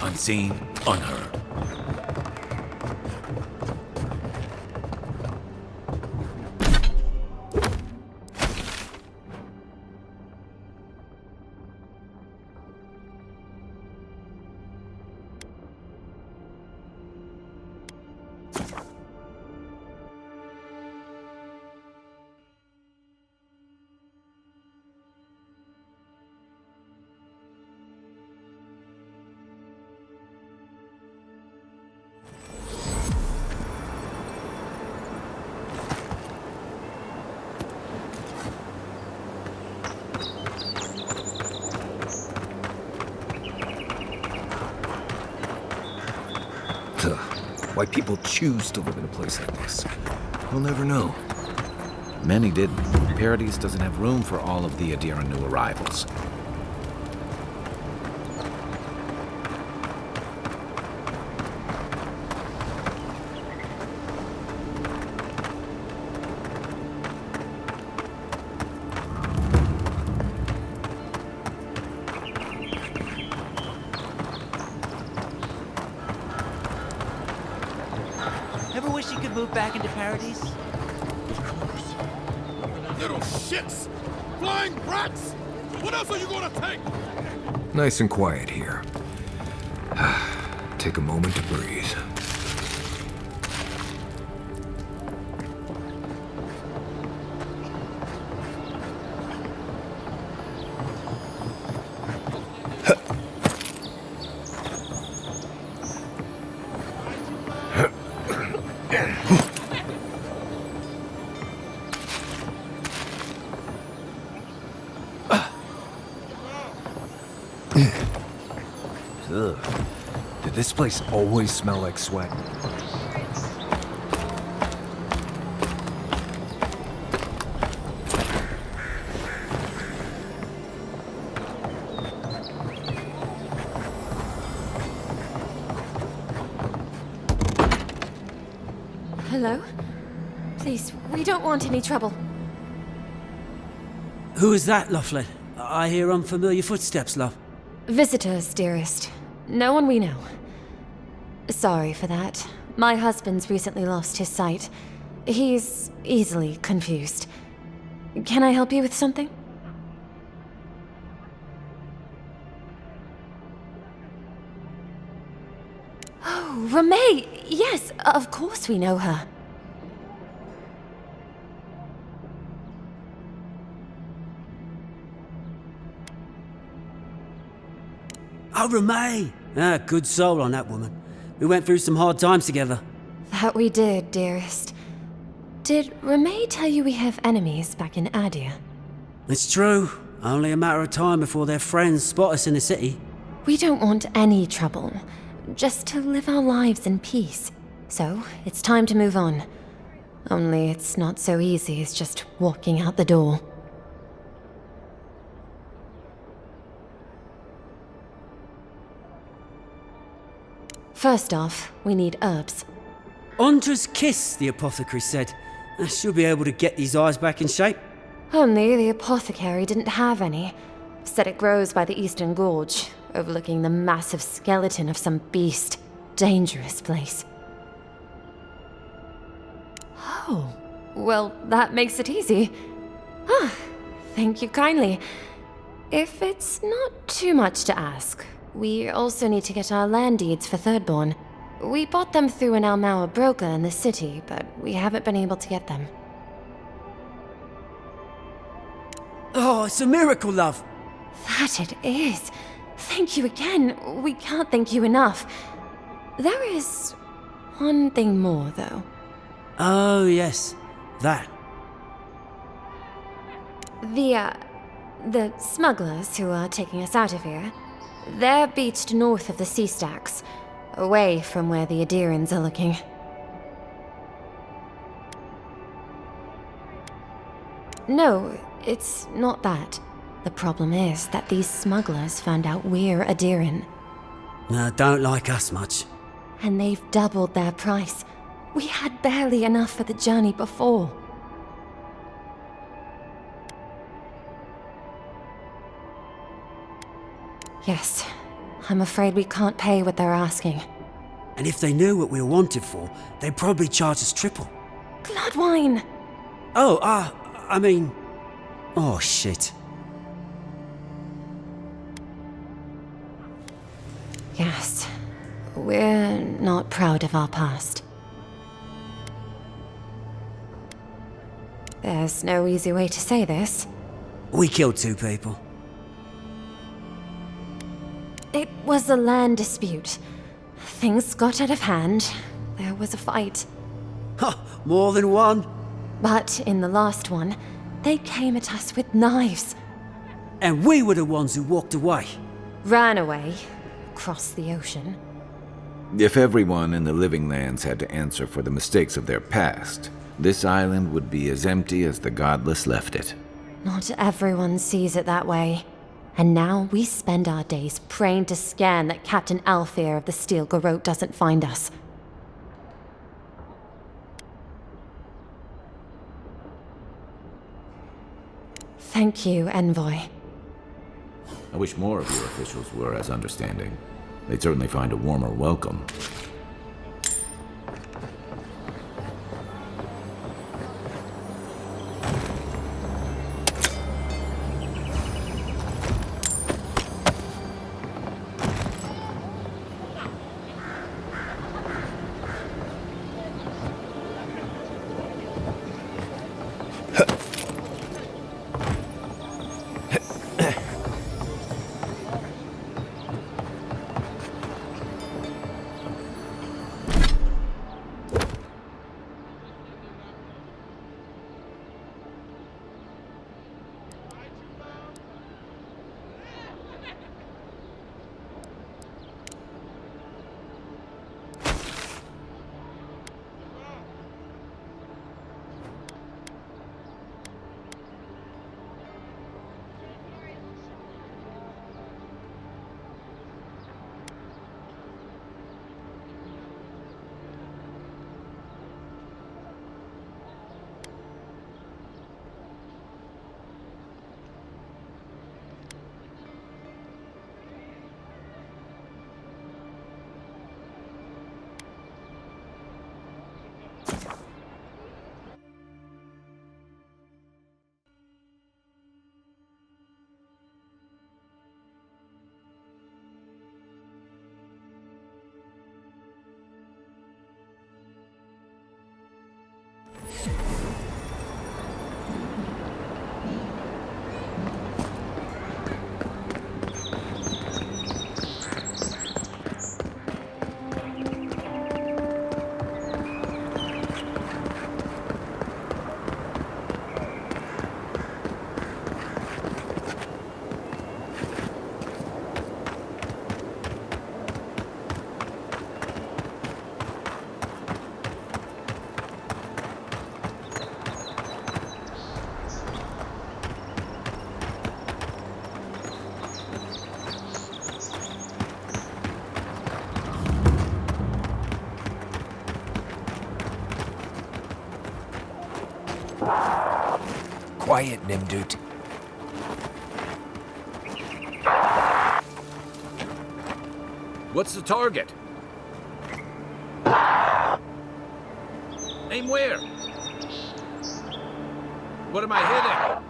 Speaker 1: Unseen, unheard.
Speaker 14: Why people choose to live in a place like this, we'll never know.
Speaker 1: Many didn't. Paradise doesn't have room for all of the Adira new arrivals.
Speaker 18: Ever wish you could move back into Paradise?
Speaker 11: Little shits! Flying rats! What else are you gonna take?
Speaker 14: Nice and quiet here. Take a moment to breathe. Ugh. Did this place always smell like sweat?
Speaker 10: Hello? Please, we don't want any trouble.
Speaker 3: Who is that, Loughlin? I hear unfamiliar footsteps, love.
Speaker 10: Visitors, dearest. No one we know. Sorry for that. My husband's recently lost his sight. He's easily confused. Can I help you with something? Oh, Ramay! Yes, of course we know her.
Speaker 4: Oh, Ramay! Ah, good soul on that woman. We went through some hard times together.
Speaker 10: That we did, dearest. Did Ramay tell you we have enemies back in Adia?
Speaker 4: It's true. Only a matter of time before their friends spot us in the city.
Speaker 10: We don't want any trouble. Just to live our lives in peace. So, it's time to move on. Only it's not so easy as just walking out the door. First off, we need herbs.
Speaker 4: Ondra's kiss, the apothecary said. She'll be able to get these eyes back in shape.
Speaker 10: Only the apothecary didn't have any. Said it grows by the Eastern Gorge, overlooking the massive skeleton of some beast. Dangerous place. Oh, well, that makes it easy. Ah, thank you kindly. If it's not too much to ask, we also need to get our land deeds for Thirdborn. We bought them through an Almauer broker in the city, but we haven't been able to get them.
Speaker 4: Oh, it's a miracle, love.
Speaker 10: That it is. Thank you again. We can't thank you enough. There is one thing more, though.
Speaker 4: Oh, yes. That.
Speaker 10: The smugglers who are taking us out of here, they're beached north of the sea stacks, away from where the Adirans are looking. No, it's not that. The problem is that these smugglers found out we're Adiran.
Speaker 4: No, don't like us much.
Speaker 10: And they've doubled their price. We had barely enough for the journey before. Yes, I'm afraid we can't pay what they're asking.
Speaker 4: And if they knew what we were wanted for, they'd probably charge us triple.
Speaker 10: Bloodwine!
Speaker 4: Oh, I mean... Oh, shit.
Speaker 10: Yes, we're not proud of our past. There's no easy way to say this.
Speaker 4: We killed 2 people.
Speaker 10: It was a land dispute. Things got out of hand. There was a fight.
Speaker 4: Ha! More than one?
Speaker 10: But in the last one, they came at us with knives.
Speaker 4: And we were the ones who walked away.
Speaker 10: Ran away. Across the ocean.
Speaker 1: If everyone in the Living Lands had to answer for the mistakes of their past, this island would be as empty as the Godless left it.
Speaker 10: Not everyone sees it that way. And now we spend our days praying to Scan that Captain Alfear of the Steel Garrote doesn't find us. Thank you, Envoy.
Speaker 1: I wish more of your officials were as understanding. They'd certainly find a warmer welcome.
Speaker 7: Quiet, Nimdut.
Speaker 1: What's the target? Aim where? What am I hitting?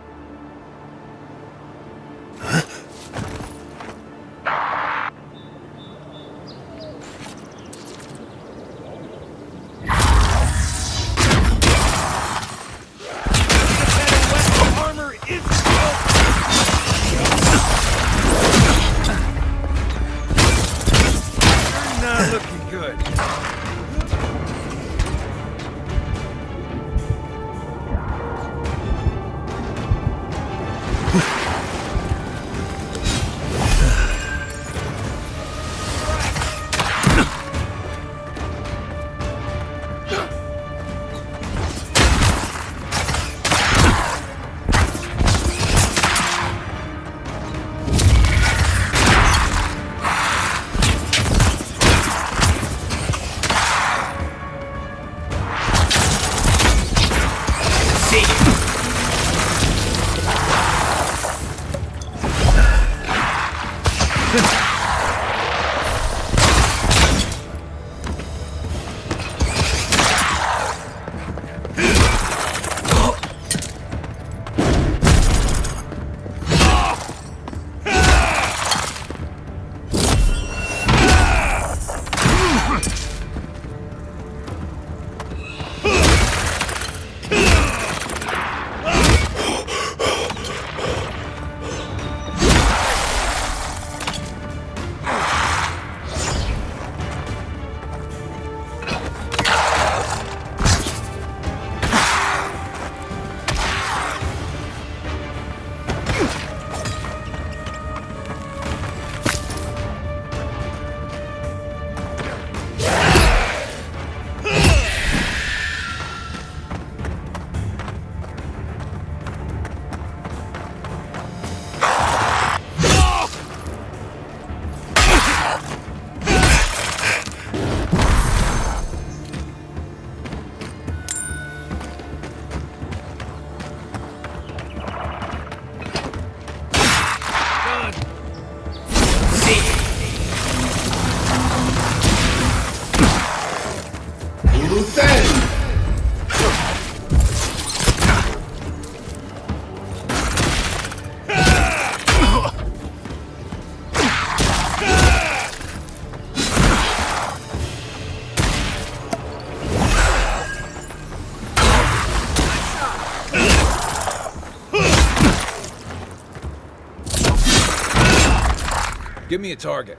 Speaker 1: Give me a target.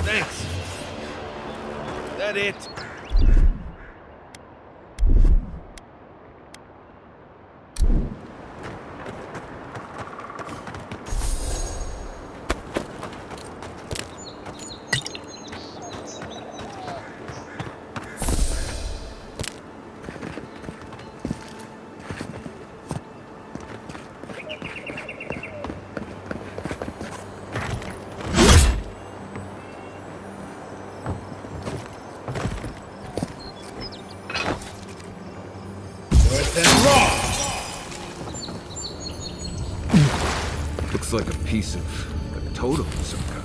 Speaker 6: Thanks. Is that it?
Speaker 1: Looks like a piece of a totem of some kind.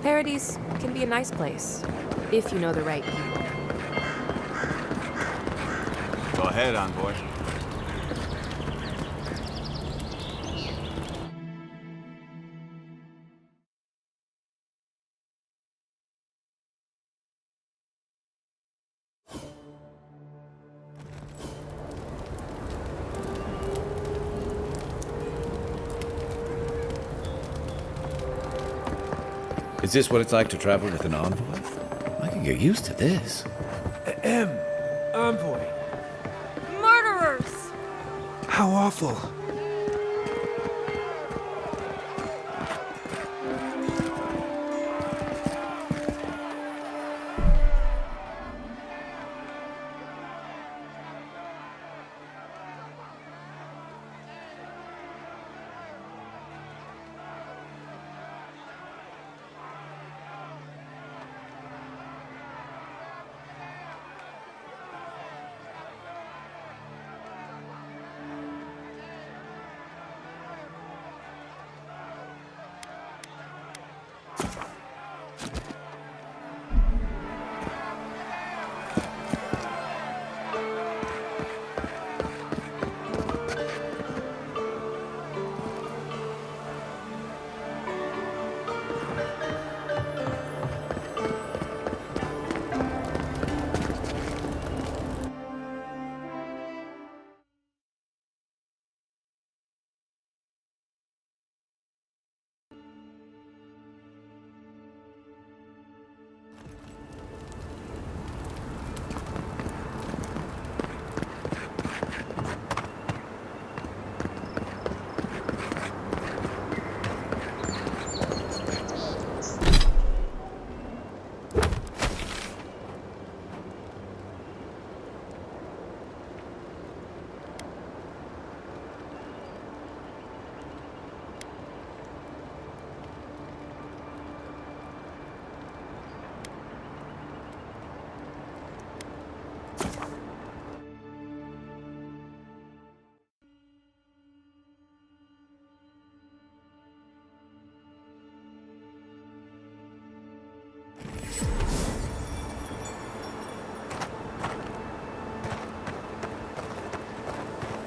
Speaker 19: Paradise can be a nice place, if you know the right people.
Speaker 20: Go ahead, envoy.
Speaker 1: Is this what it's like to travel with an envoy? I can get used to this.
Speaker 14: Envoy.
Speaker 19: Murderers!
Speaker 14: How awful.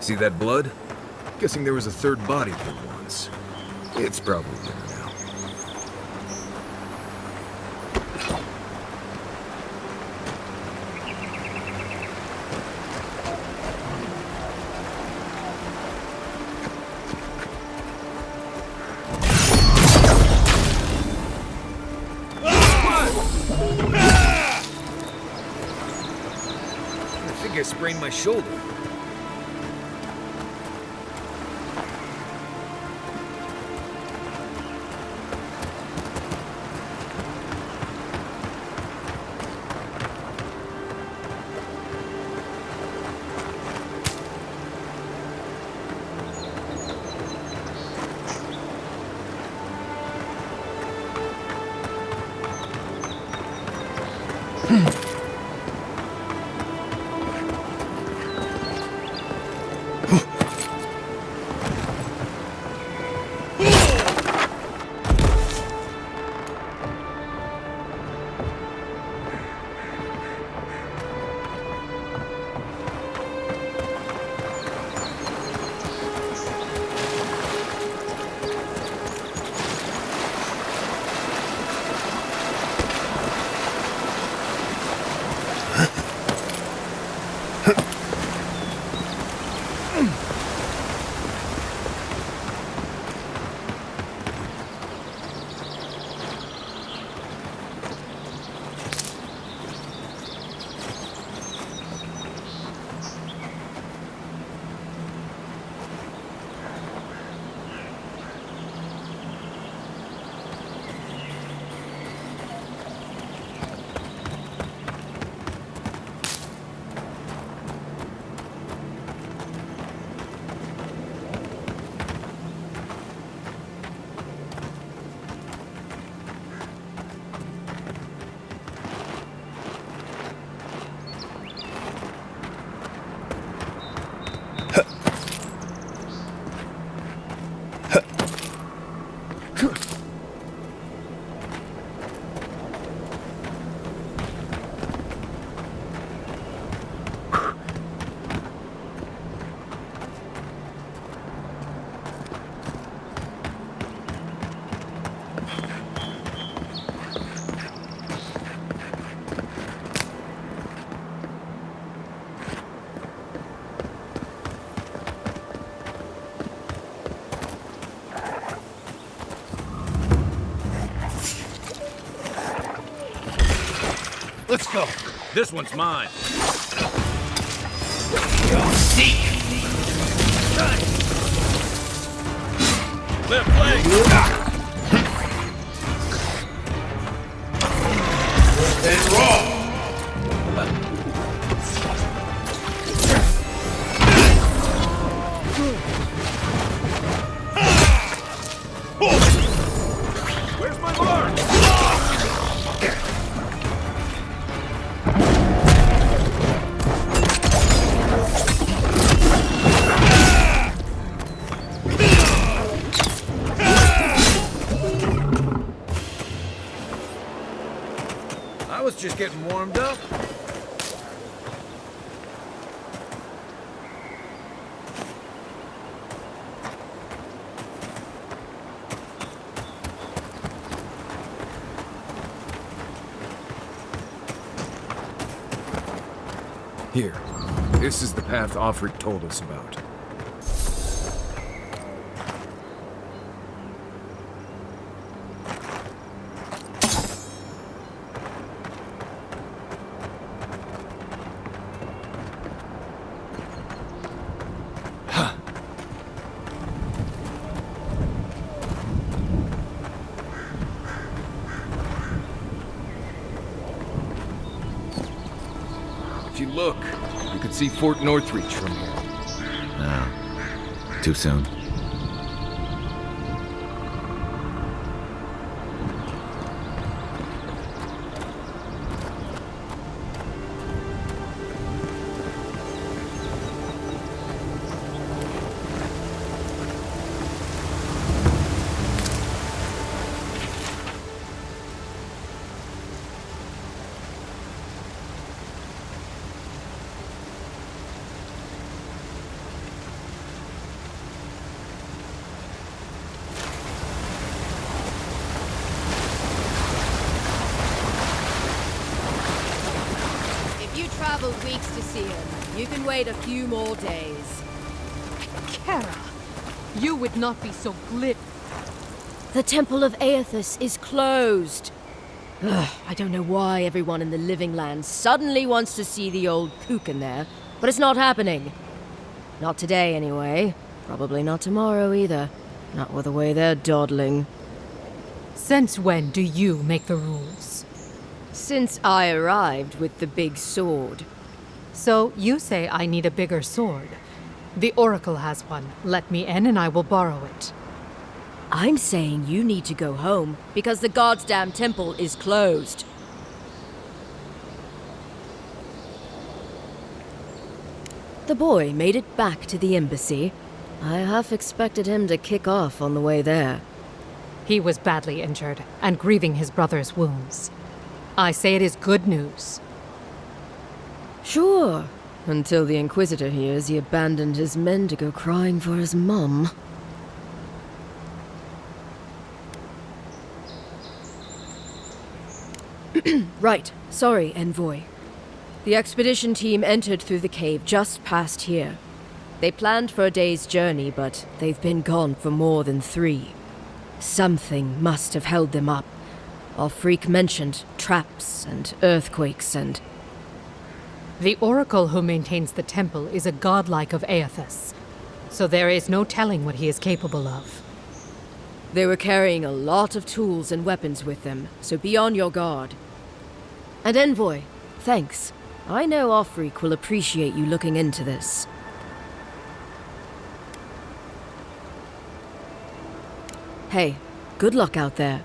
Speaker 14: See that blood? Guessing there was a third body here once. It's probably dinner now. I think I sprained my shoulder.
Speaker 6: Let's go.
Speaker 1: This one's mine.
Speaker 6: Left leg. And raw.
Speaker 1: Where's my mark?
Speaker 6: I was just getting warmed up.
Speaker 14: Here. This is the path Offred told us about. If you look, you could see Fort Northreach from here.
Speaker 1: No. Too soon.
Speaker 19: Traveled weeks to see him. You can wait a few more days.
Speaker 9: Kara, you would not be so glib.
Speaker 19: The Temple of Aethys is closed. Ugh, I don't know why everyone in the Living Land suddenly wants to see the old kook in there, but it's not happening. Not today, anyway. Probably not tomorrow, either. Not with the way they're dawdling.
Speaker 9: Since when do you make the rules?
Speaker 19: Since I arrived with the big sword.
Speaker 9: So you say I need a bigger sword. The Oracle has one. Let me in and I will borrow it.
Speaker 19: I'm saying you need to go home because the goddamn temple is closed. The boy made it back to the embassy. I half expected him to kick off on the way there.
Speaker 9: He was badly injured and grieving his brother's wounds. I say it is good news.
Speaker 19: Sure, until the Inquisitor hears he abandoned his men to go crying for his mum. Right, sorry, Envoy. The expedition team entered through the cave just past here. They planned for a day's journey, but they've been gone for more than 3. Something must have held them up. Our freak mentioned traps and earthquakes and...
Speaker 9: The Oracle who maintains the temple is a godlike of Aethys, so there is no telling what he is capable of.
Speaker 19: They were carrying a lot of tools and weapons with them, so be on your guard. And Envoy, thanks. I know Offreak will appreciate you looking into this. Hey, good luck out there.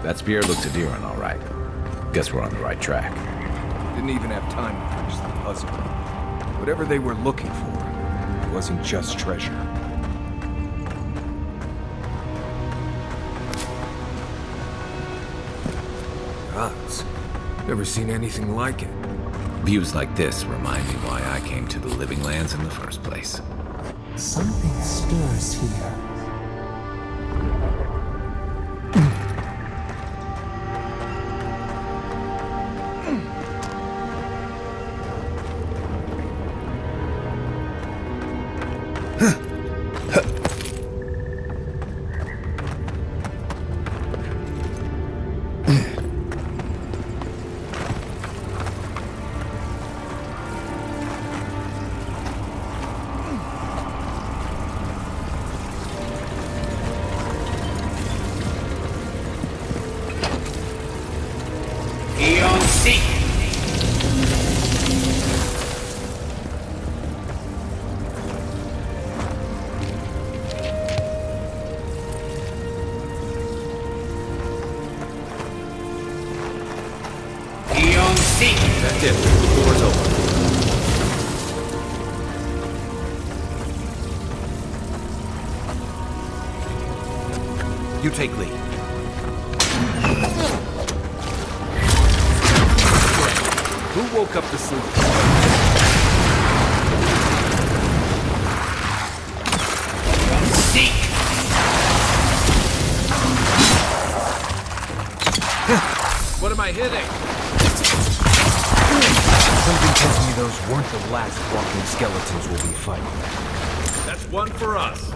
Speaker 1: That spear looks Adiran, all right. Guess we're on the right track.
Speaker 14: Didn't even have time to finish the puzzle. Whatever they were looking for, it wasn't just treasure. Gods, never seen anything like it.
Speaker 1: Views like this remind me why I came to the Living Lands in the first place.
Speaker 5: Something stirs here.
Speaker 1: That's it. The door's open. You take lead.
Speaker 14: Who woke up the sleep?
Speaker 6: What am I hitting?
Speaker 14: Something tells me those weren't the last walking skeletons we'll be fighting.
Speaker 6: That's one for us.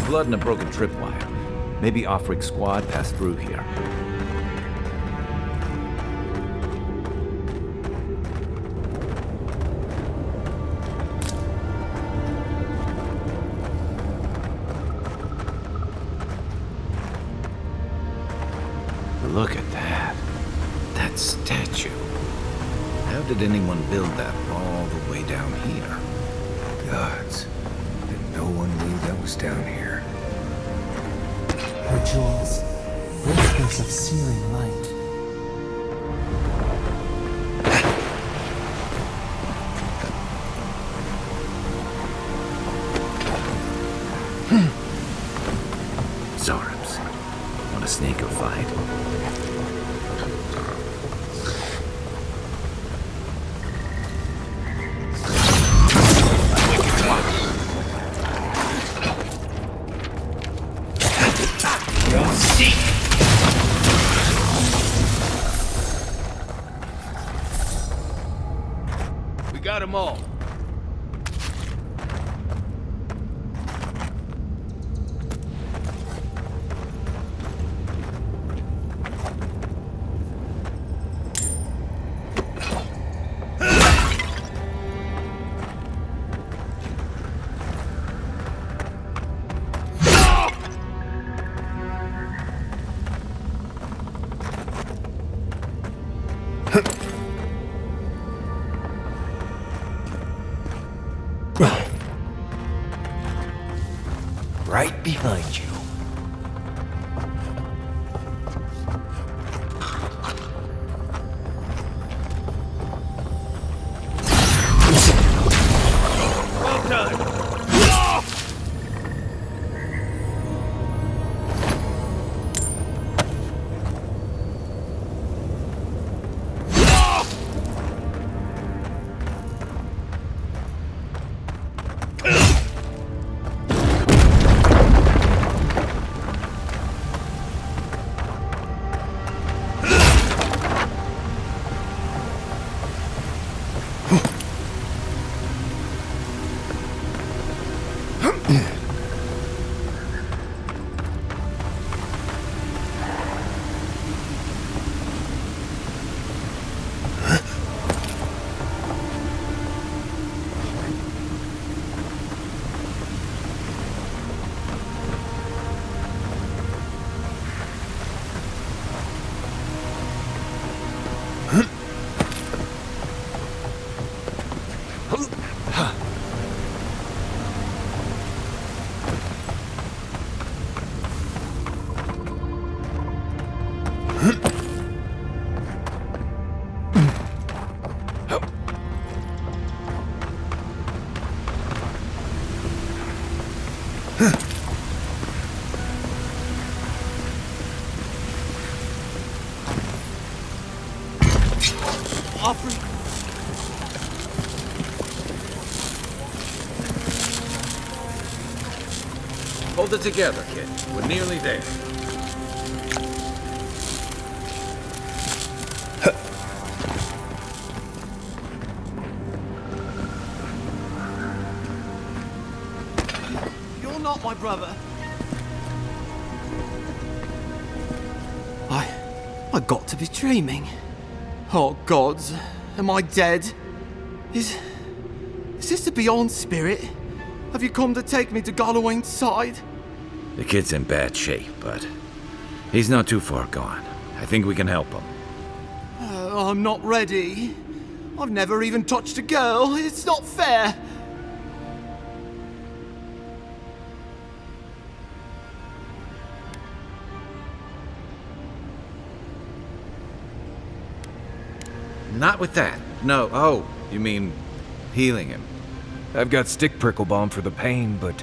Speaker 1: Blood and a broken tripwire. Maybe Offrig squad passed through here. Look at that. That statue. How did anyone build that all the way down here?
Speaker 14: Gods. And no one knew that was down here.
Speaker 5: Her jewels, whispers of searing light.
Speaker 1: Zarabs. Want a snake or fight?
Speaker 6: We got them all.
Speaker 1: Hold it together, kid. We're nearly there.
Speaker 13: You're not my brother. I got to be dreaming. Oh, gods. Am I dead? Is this the Beyond Spirit? Have you come to take me to Galloway's side?
Speaker 1: The kid's in bad shape, but he's not too far gone. I think we can help him.
Speaker 13: I'm not ready. I've never even touched a girl. It's not fair.
Speaker 1: Not with that. No. Oh, you mean healing him?
Speaker 14: I've got stick prickle balm for the pain, but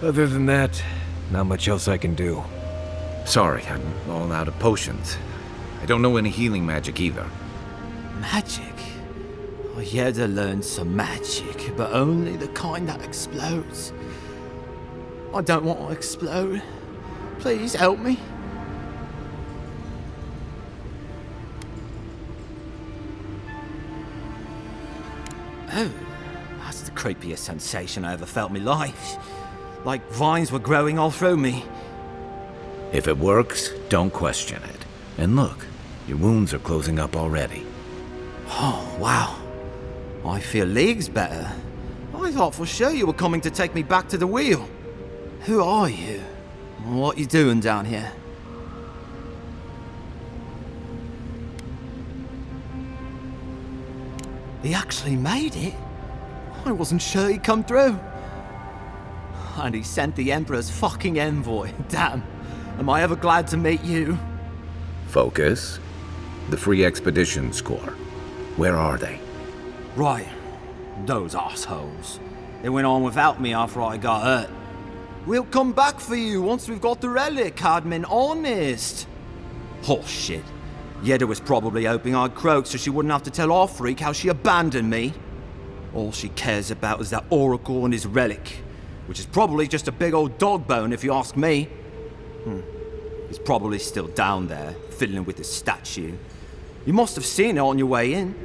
Speaker 14: other than that, not much else I can do.
Speaker 1: Sorry, I'm all out of potions. I don't know any healing magic either.
Speaker 13: Magic? I had to learn some magic, but only the kind that explodes. I don't want to explode. Please help me. Oh, that's the creepiest sensation I ever felt in my life. Like vines were growing all through me.
Speaker 1: If it works, don't question it. And look, your wounds are closing up already.
Speaker 13: Oh, wow. I feel leagues better. I thought for sure you were coming to take me back to the wheel. Who are you? What you doing down here? He actually made it? I wasn't sure he'd come through. And he sent the Emperor's fucking envoy. Damn. Am I ever glad to meet you?
Speaker 1: Focus. The Free Expeditions Corps. Where are they?
Speaker 13: Right. Those assholes. They went on without me after I got hurt. We'll come back for you once we've got the relic, Cadman, honest. Oh, shit. Yeda was probably hoping I'd croak so she wouldn't have to tell our freak how she abandoned me. All she cares about is that Oracle and his relic, which is probably just a big old dog bone if you ask me. He's probably still down there, fiddling with his statue. You must have seen it on your way in.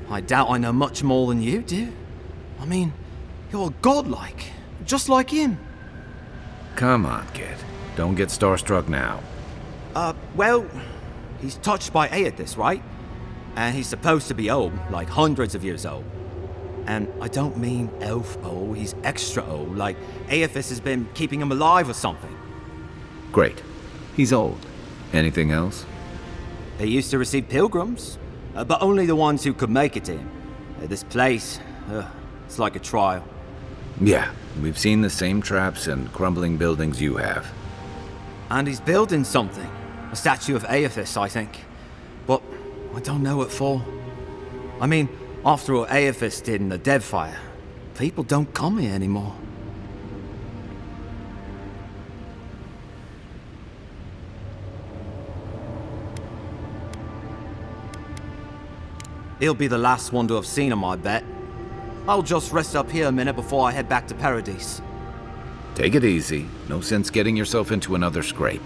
Speaker 13: I doubt I know much more than you do. I mean, you're godlike, just like him.
Speaker 1: Come on, kid. Don't get starstruck now.
Speaker 13: Well, he's touched by Aethys, right? And he's supposed to be old, like hundreds of years old. And I don't mean elf old, he's extra old, like Aethys has been keeping him alive or something.
Speaker 1: Great. He's old. Anything else?
Speaker 13: They used to receive pilgrims, but only the ones who could make it to him. This place, it's like a trial.
Speaker 1: Yeah, we've seen the same traps and crumbling buildings you have.
Speaker 13: And he's building something. A statue of Aethys, I think. But I don't know what for. I mean, after all Aethys did in the Deadfire, people don't come here anymore. He'll be the last one to have seen him, I bet. I'll just rest up here a minute before I head back to Paradise.
Speaker 1: Take it easy. No sense getting yourself into another scrape.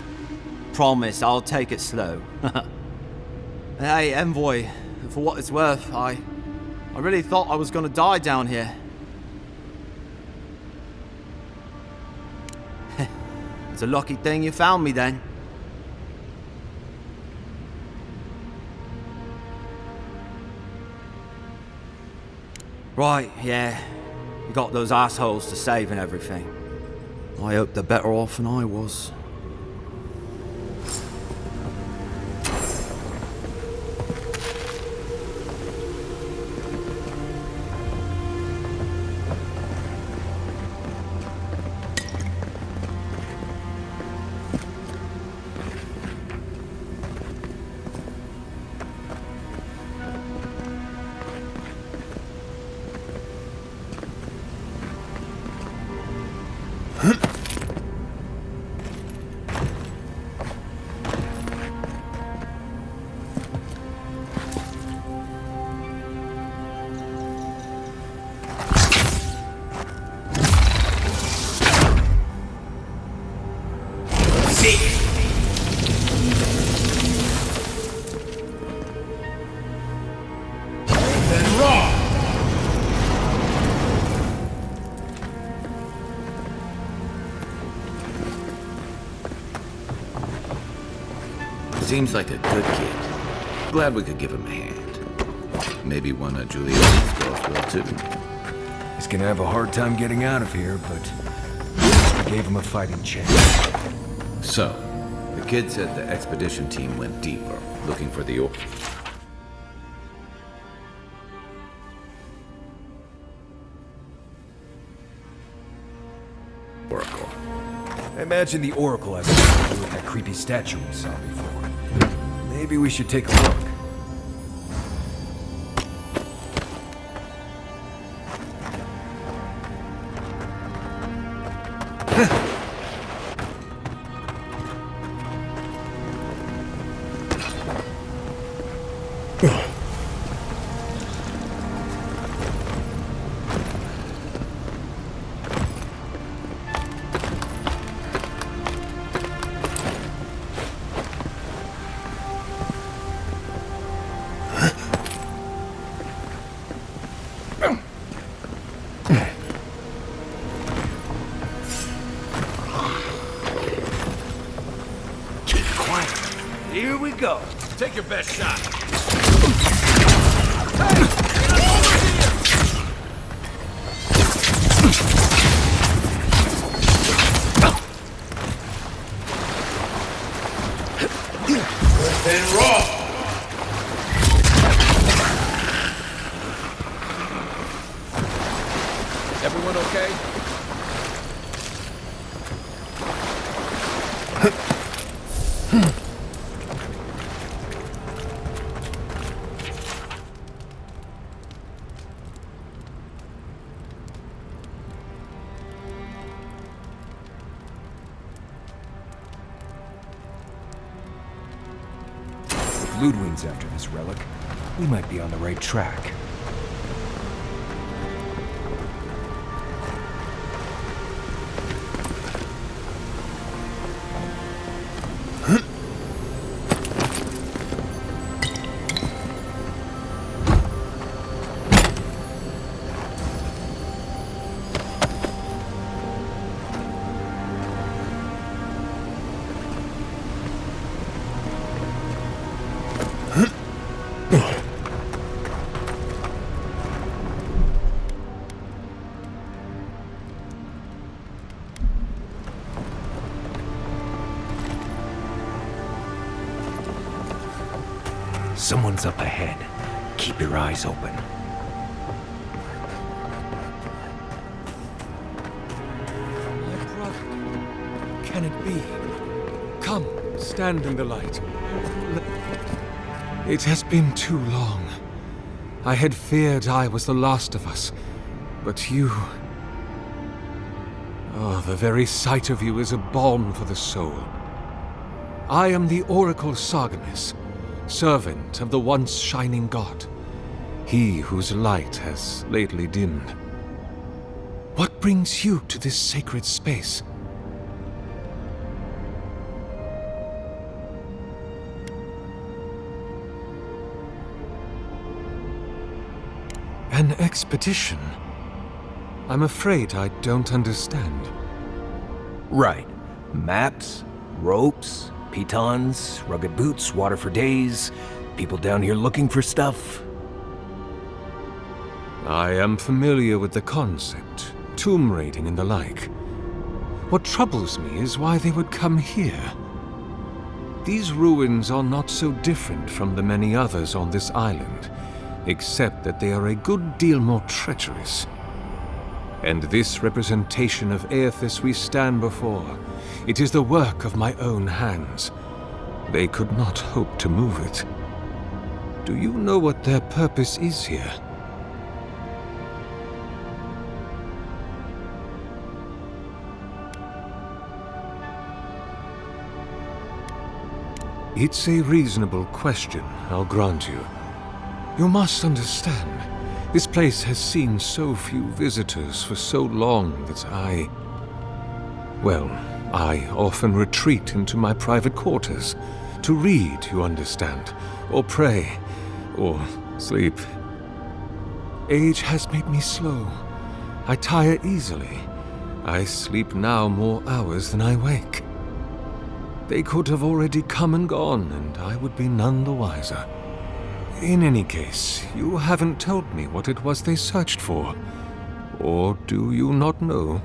Speaker 13: Promise, I'll take it slow. Hey, Envoy, for what it's worth, I really thought I was gonna die down here. It's a lucky thing you found me then. Right, yeah. You got those assholes to save and everything. I hope they're better off than I was.
Speaker 1: Seems like a good kid. Glad we could give him a hand. Maybe one of Juliet's girls will too.
Speaker 14: He's gonna have a hard time getting out of here, but we gave him a fighting chance.
Speaker 1: So, the kid said the expedition team went deeper, looking for the Oracle.
Speaker 14: I imagine the Oracle has something to do with that creepy statue we saw before. Maybe we should take a look.
Speaker 11: Here we go.
Speaker 6: Take your best shot.
Speaker 11: And raw.
Speaker 6: Everyone okay?
Speaker 14: If Ludwig's after this relic, we might be on the right track. Someone's up ahead. Keep your eyes open.
Speaker 15: My brother. Can it be? Come, stand in the light. It has been too long. I had feared I was the last of us, but you... Oh, the very sight of you is a balm for the soul. I am the Oracle Sargenis, servant of the once shining god, he whose light has lately dimmed. What brings you to this sacred space? An expedition? I'm afraid I don't understand.
Speaker 14: Right. Maps, ropes, pitons, rugged boots, water for days, people down here looking for stuff.
Speaker 15: I am familiar with the concept, tomb raiding and the like. What troubles me is why they would come here. These ruins are not so different from the many others on this island, except that they are a good deal more treacherous. And this representation of Aethys we stand before, it is the work of my own hands. They could not hope to move it. Do you know what their purpose is here? It's a reasonable question, I'll grant you. You must understand, this place has seen so few visitors for so long that I often retreat into my private quarters to read, you understand, or pray, or sleep. Age has made me slow. I tire easily. I sleep now more hours than I wake. They could have already come and gone, and I would be none the wiser. In any case, you haven't told me what it was they searched for. Or do you not know?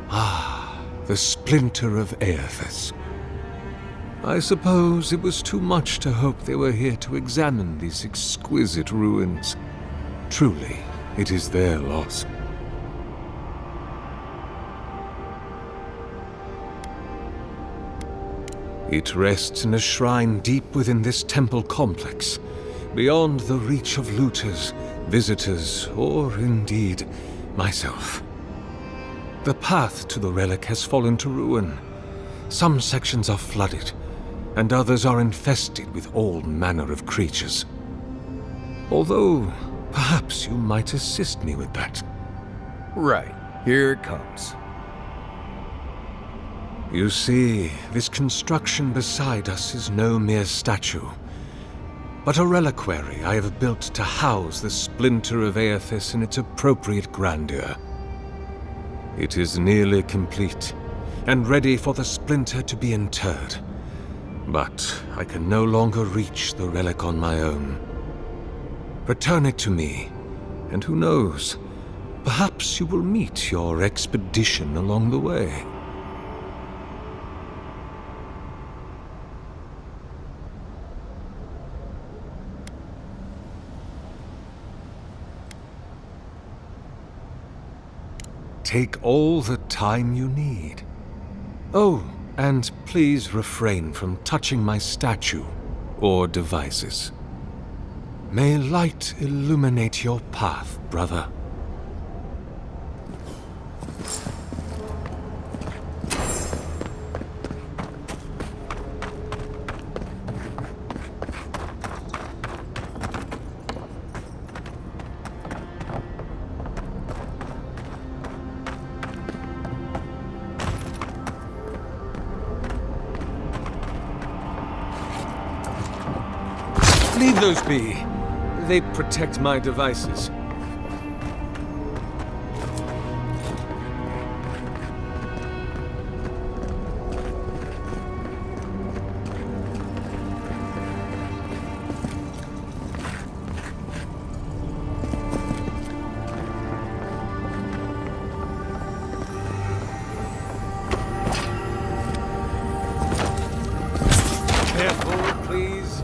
Speaker 15: Ah, the splinter of Aethys. I suppose it was too much to hope they were here to examine these exquisite ruins. Truly, it is their loss. It rests in a shrine deep within this temple complex, beyond the reach of looters, visitors, or indeed, myself. The path to the relic has fallen to ruin. Some sections are flooded, and others are infested with all manner of creatures. Although, perhaps you might assist me with that.
Speaker 14: Right. Here it comes.
Speaker 15: You see, this construction beside us is no mere statue, but a reliquary I have built to house the splinter of Aethys in its appropriate grandeur. It is nearly complete, and ready for the splinter to be interred. But I can no longer reach the relic on my own. Return it to me, and who knows, perhaps you will meet your expedition along the way. Take all the time you need. Oh, and please refrain from touching my statue or devices. May light illuminate your path, brother. Leave those be. They protect my devices. Careful, please.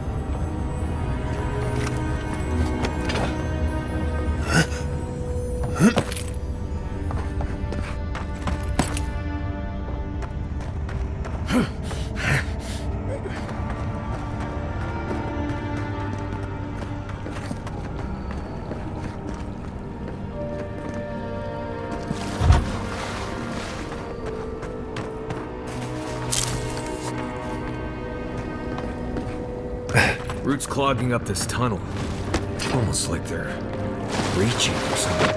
Speaker 14: Roots clogging up this tunnel. Almost like they're reaching or something.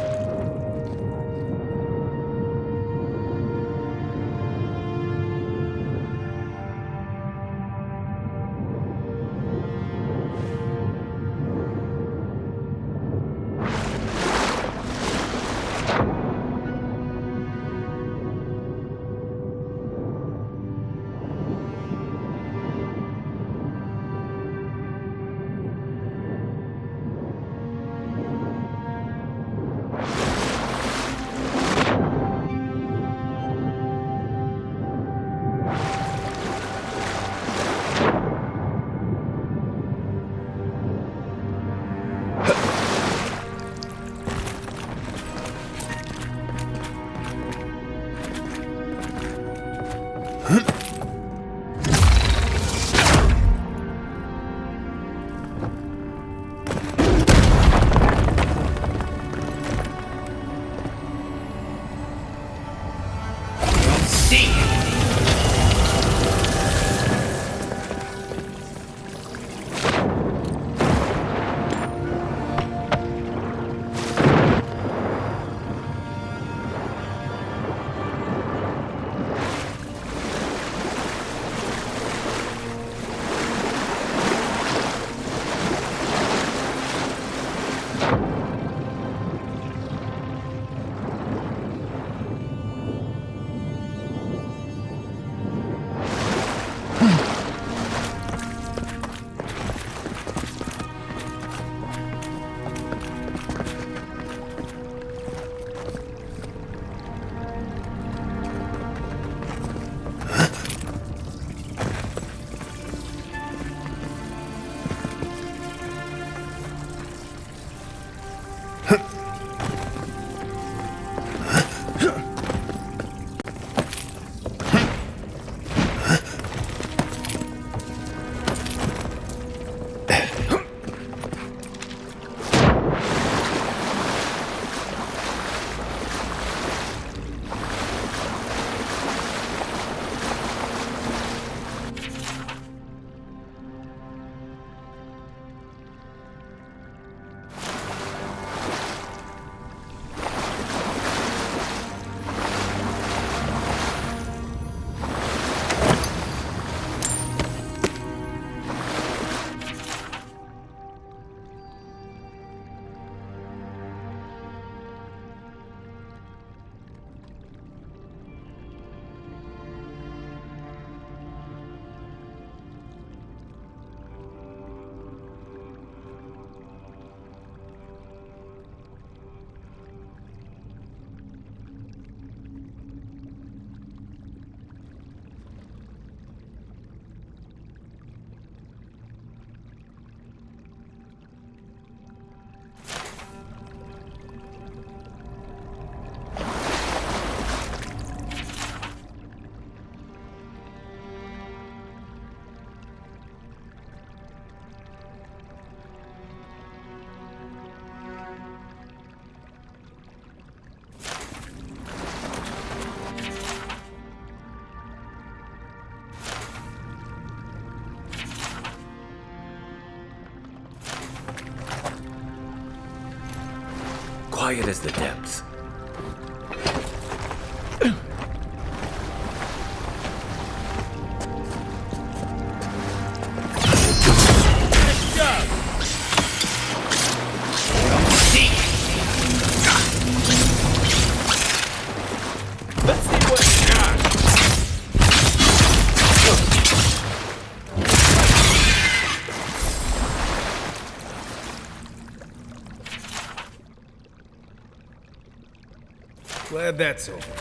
Speaker 1: quiet as the depths.
Speaker 6: Let's see what you got.
Speaker 14: Glad that's over.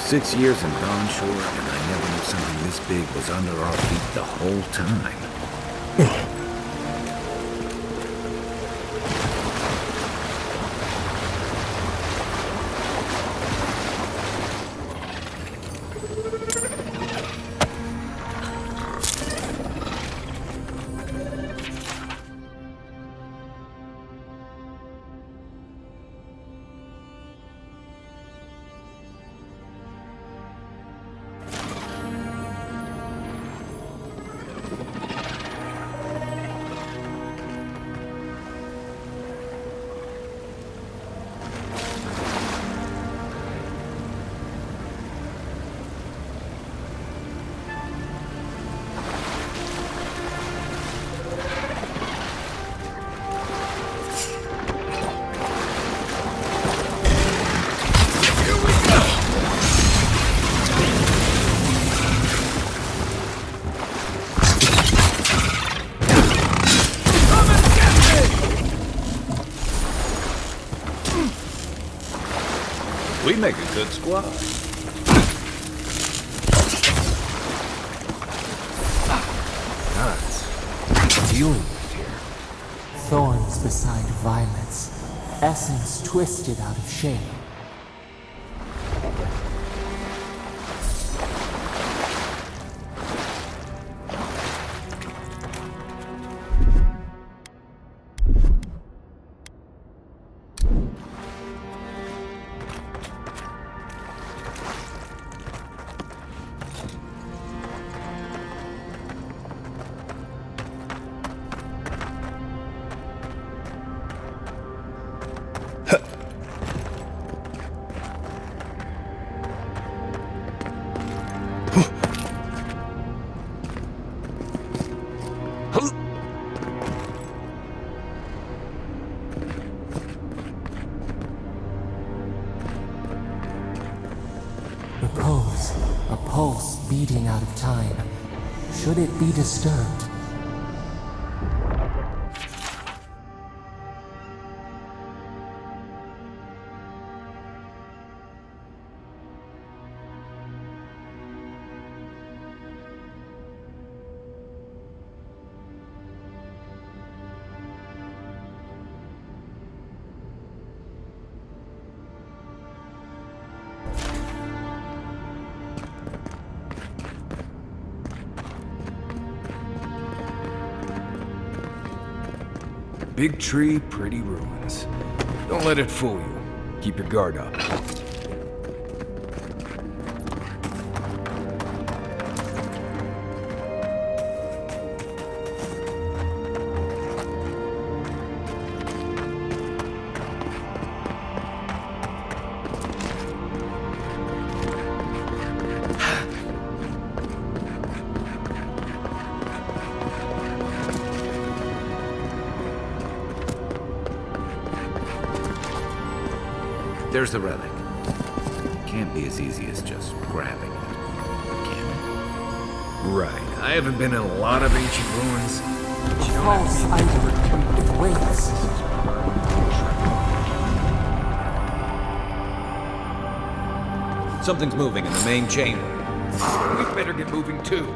Speaker 1: Six years in Dawn Shore, and I never knew something this big was under our feet the whole time. We make a good squad.
Speaker 5: Nuts. Dealing with here. Thorns beside violets. Essence twisted out of shape. pulse beating out of time. Should it be disturbed?
Speaker 14: Big tree, pretty ruins. Don't let it fool you. Keep your guard up.
Speaker 1: There's the relic. Can't be as easy as just grabbing it, can it?
Speaker 14: Right. I haven't been in a lot of ancient ruins.
Speaker 5: False item. It waits.
Speaker 8: Something's moving in the main chamber. We better get moving too.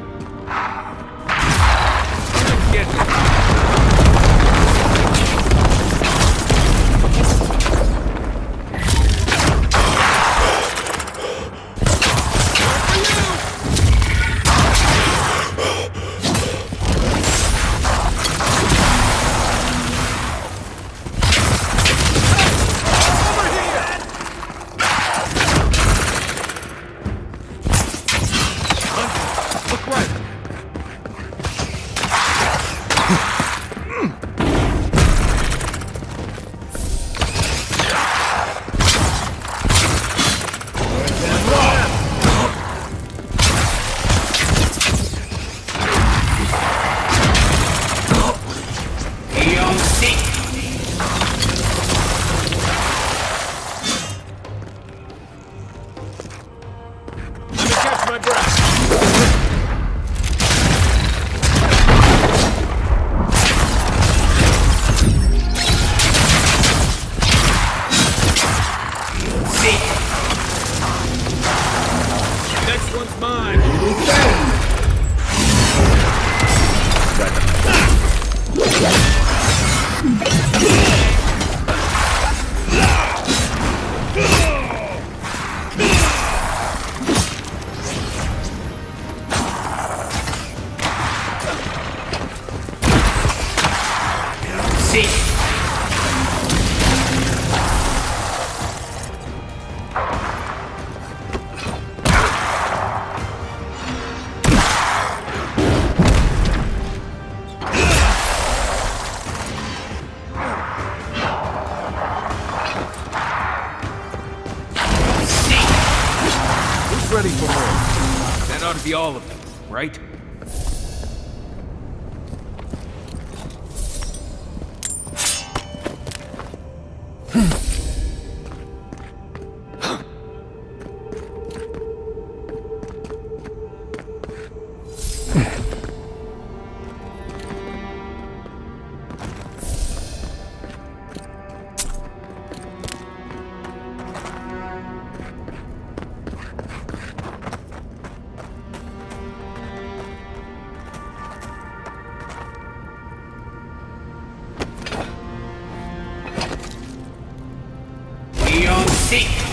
Speaker 8: Get it. Ready for more. That ought to be all of them, right?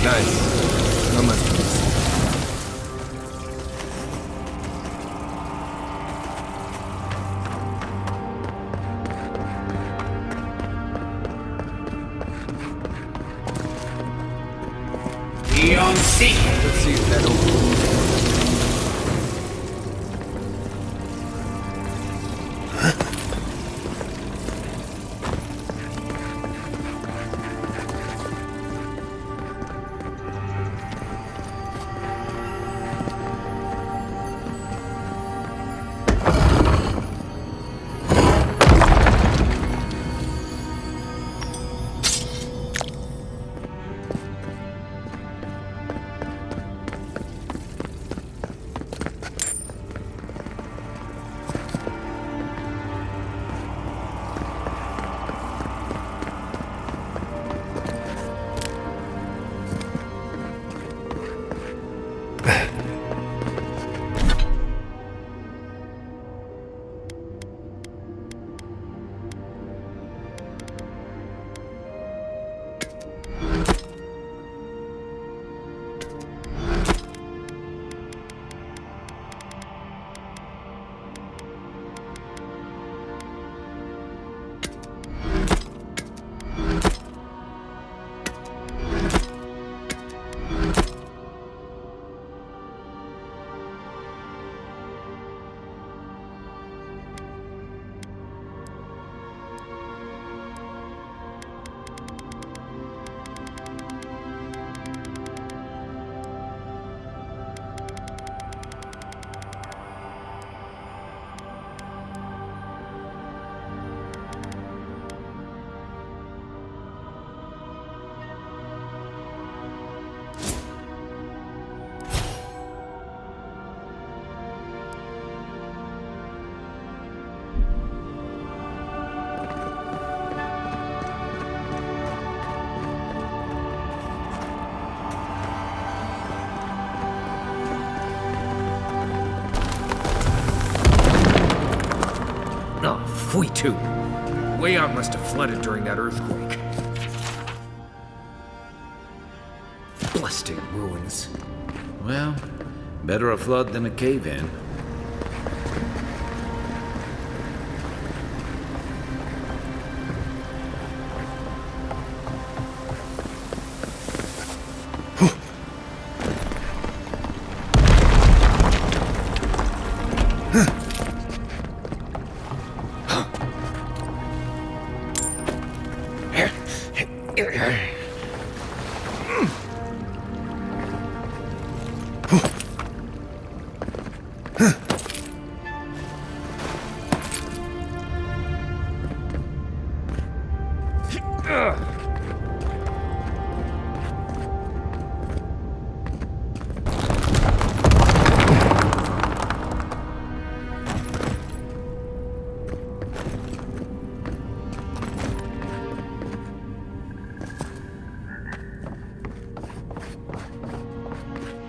Speaker 14: Nice. How much?
Speaker 8: Let's
Speaker 14: see if that opens. Oh, Fuitu. Way out must have flooded during that earthquake. Blasted ruins.
Speaker 1: Well, better a flood than a cave-in.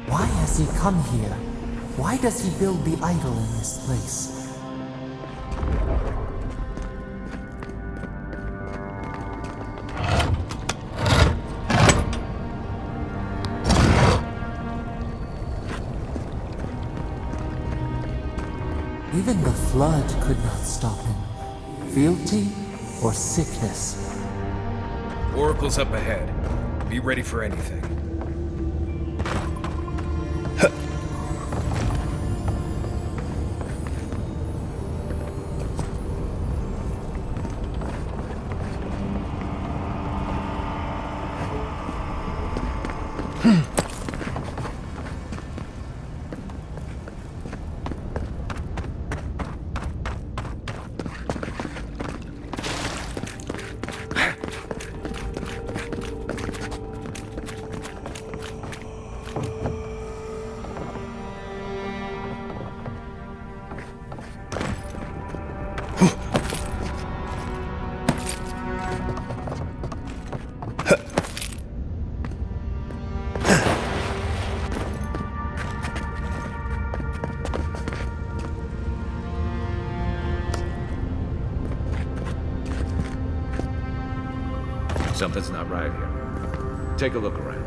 Speaker 5: Why has he come here? Why does he build the idol in this place? Even the flood could not stop him. Fealty or sickness?
Speaker 14: Oracle's up ahead. Be ready for anything.
Speaker 1: Something's not right here. Take a look around.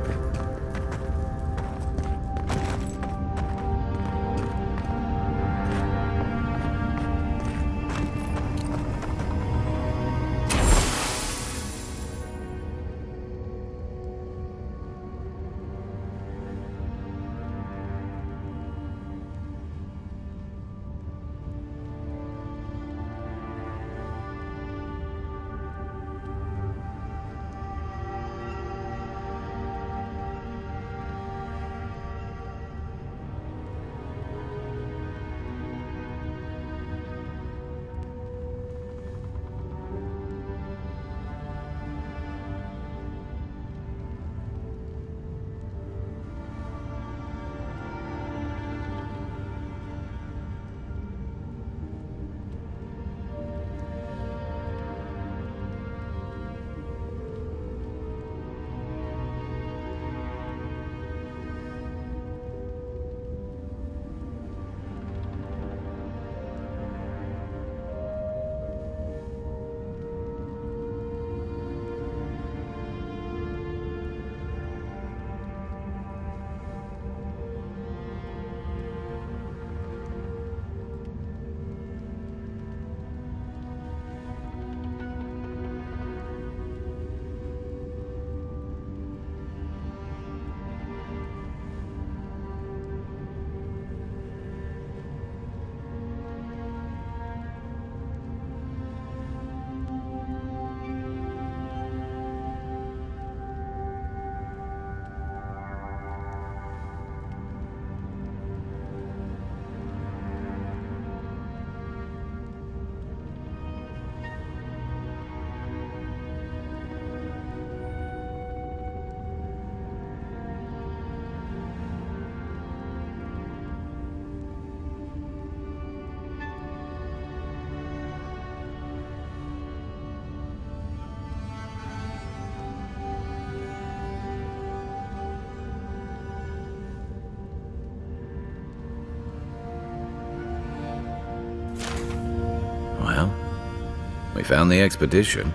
Speaker 1: We found the expedition.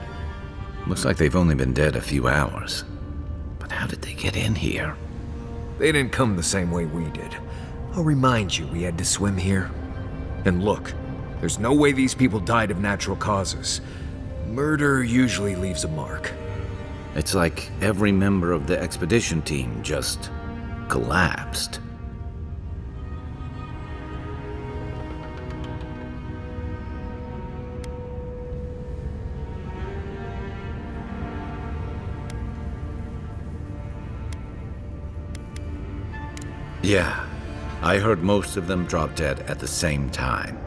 Speaker 1: Looks like they've only been dead a few hours. But how did they get in here?
Speaker 14: They didn't come the same way we did. I'll remind you we had to swim here. And look, there's no way these people died of natural causes. Murder usually leaves a mark.
Speaker 1: It's like every member of the expedition team just collapsed. Yeah, I heard most of them drop dead at the same time.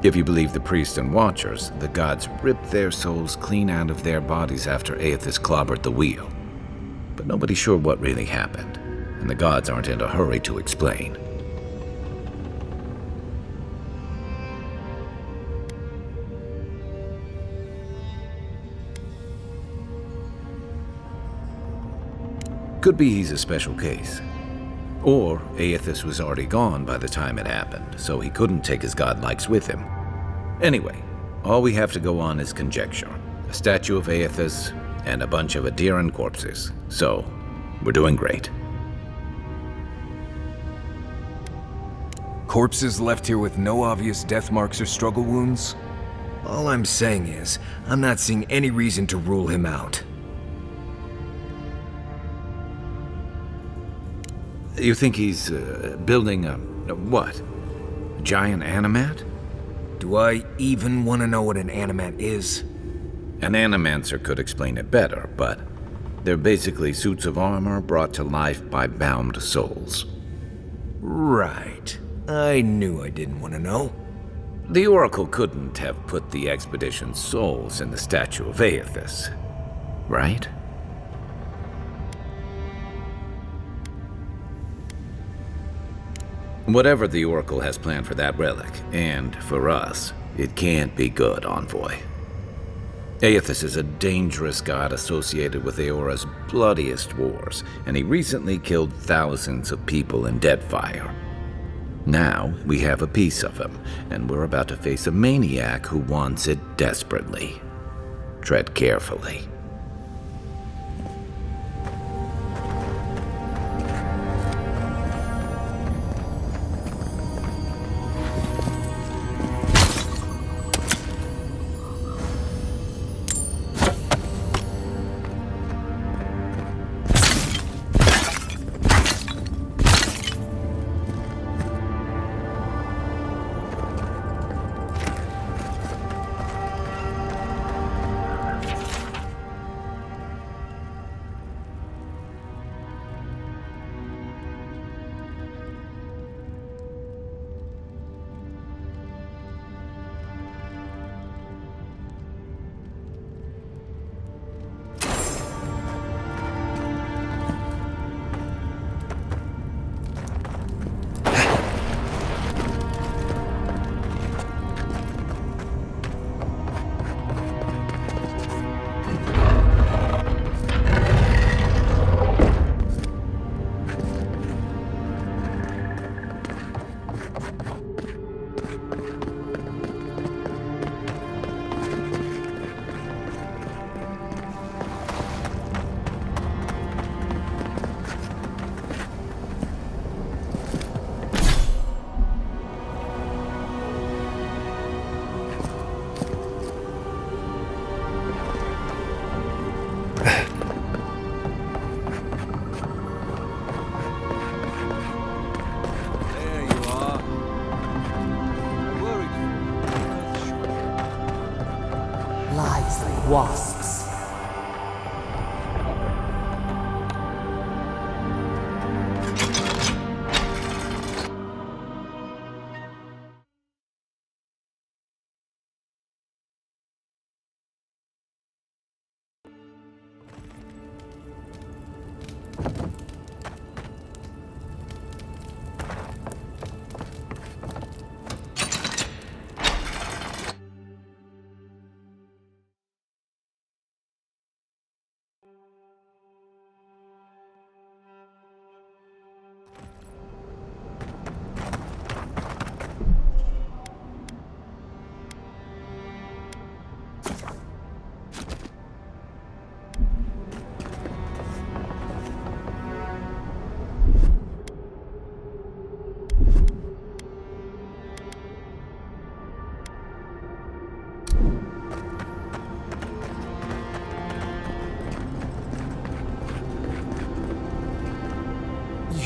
Speaker 1: If you believe the priests and watchers, the gods ripped their souls clean out of their bodies after Aethys clobbered the wheel. But nobody's sure what really happened, and the gods aren't in a hurry to explain. Could be he's a special case. Or Aethys was already gone by the time it happened, so he couldn't take his godlikes with him. Anyway, all we have to go on is conjecture. A statue of Aethys and a bunch of Adiran corpses. So, we're doing great.
Speaker 14: Corpses left here with no obvious death marks or struggle wounds? All I'm saying is, I'm not seeing any reason to rule him out.
Speaker 1: You think he's building a what? A giant animat?
Speaker 14: Do I even want to know what an animat is?
Speaker 1: An animancer could explain it better, but they're basically suits of armor brought to life by bound souls.
Speaker 14: Right. I knew I didn't want to know.
Speaker 1: The Oracle couldn't have put the expedition's souls in the statue of Aethys, right? Whatever the Oracle has planned for that relic, and for us, it can't be good, Envoy. Aethys is a dangerous god associated with Eora's bloodiest wars, and he recently killed thousands of people in Deadfire. Now, we have a piece of him, and we're about to face a maniac who wants it desperately. Tread carefully.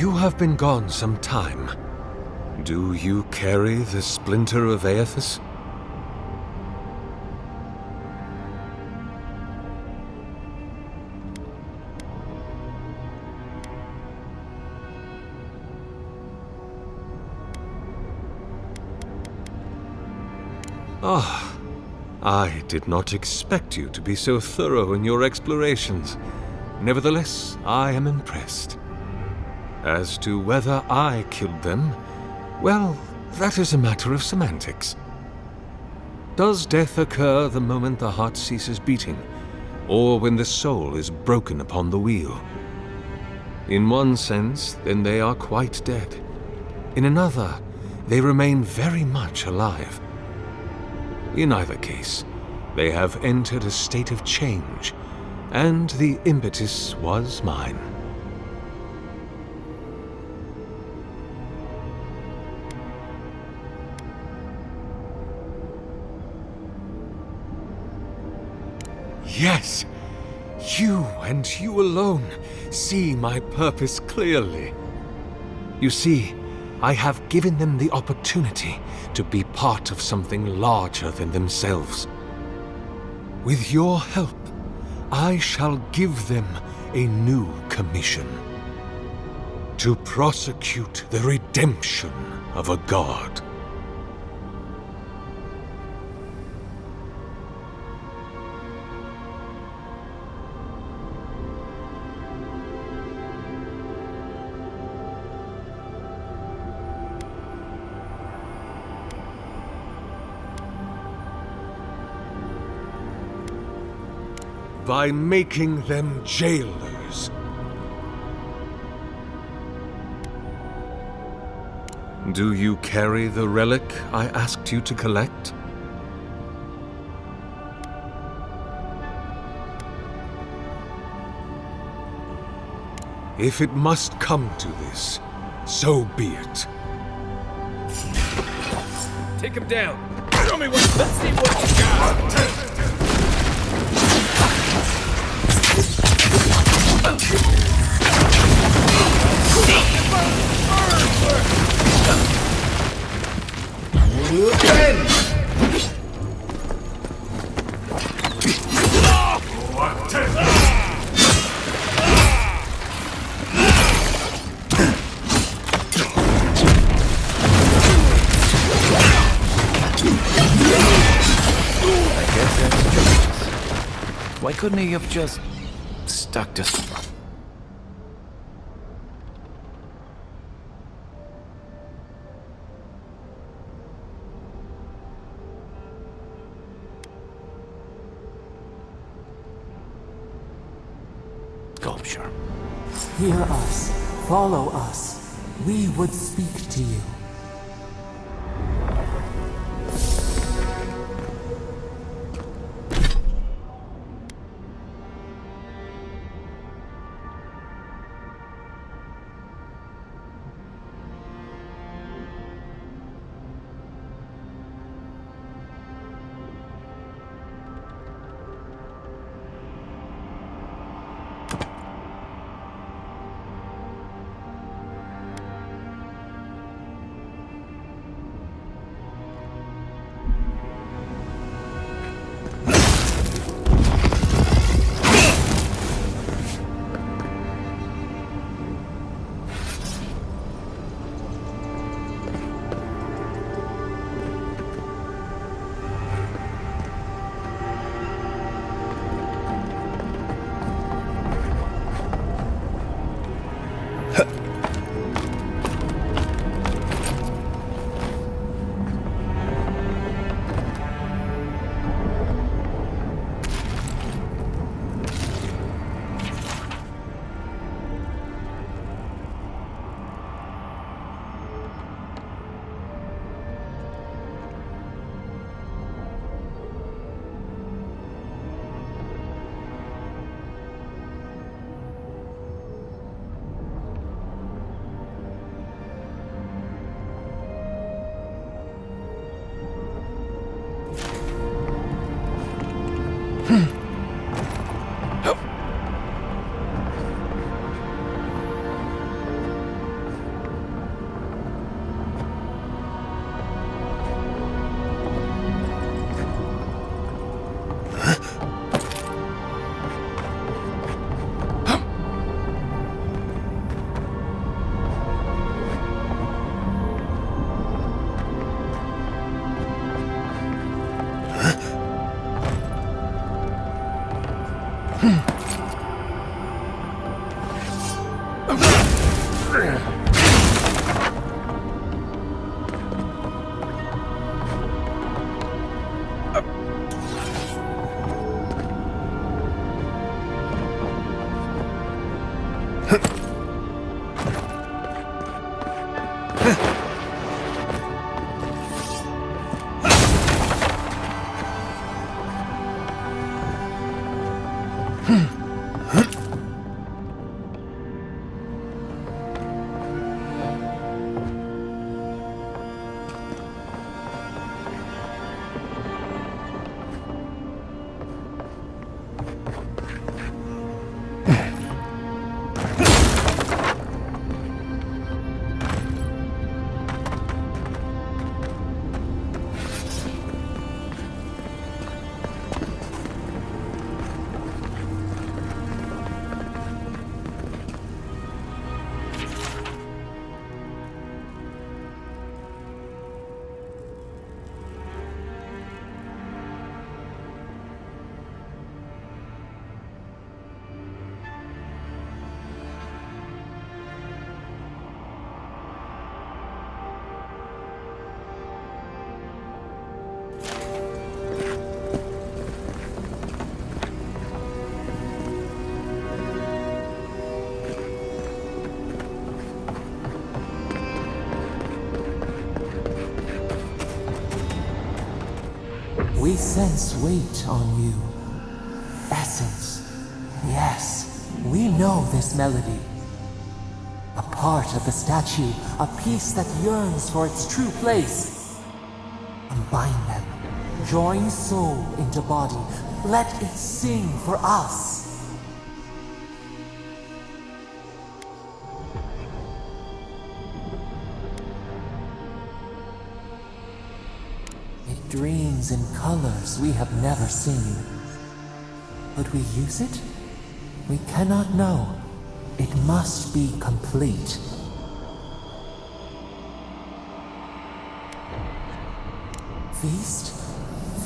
Speaker 15: You have been gone some time. Do you carry the splinter of Aethys? Ah, I did not expect you to be so thorough in your explorations. Nevertheless, I am impressed. As to whether I killed them, well, that is a matter of semantics. Does death occur the moment the heart ceases beating, or when the soul is broken upon the wheel? In one sense, then they are quite dead. In another, they remain very much alive. In either case, they have entered a state of change, and the impetus was mine. Yes, you and you alone see my purpose clearly. You see, I have given them the opportunity to be part of something larger than themselves. With your help, I shall give them a new commission. To prosecute the redemption of a god. By making them jailers. Do you carry the relic I asked you to collect? If it must come to this, so be it.
Speaker 6: Take him down. Show me what. Let's see what you got.
Speaker 1: Why couldn't he have just stuck to... sculpture?
Speaker 5: Hear us. Follow us. We would speak to you. We sense weight on you. Essence. Yes, we know this melody. A part of the statue, a piece that yearns for its true place. Combine them. Join soul into body. Let it sing for us. It dreams in colors we have never seen. Could we use it? We cannot know. It must be complete. Feast?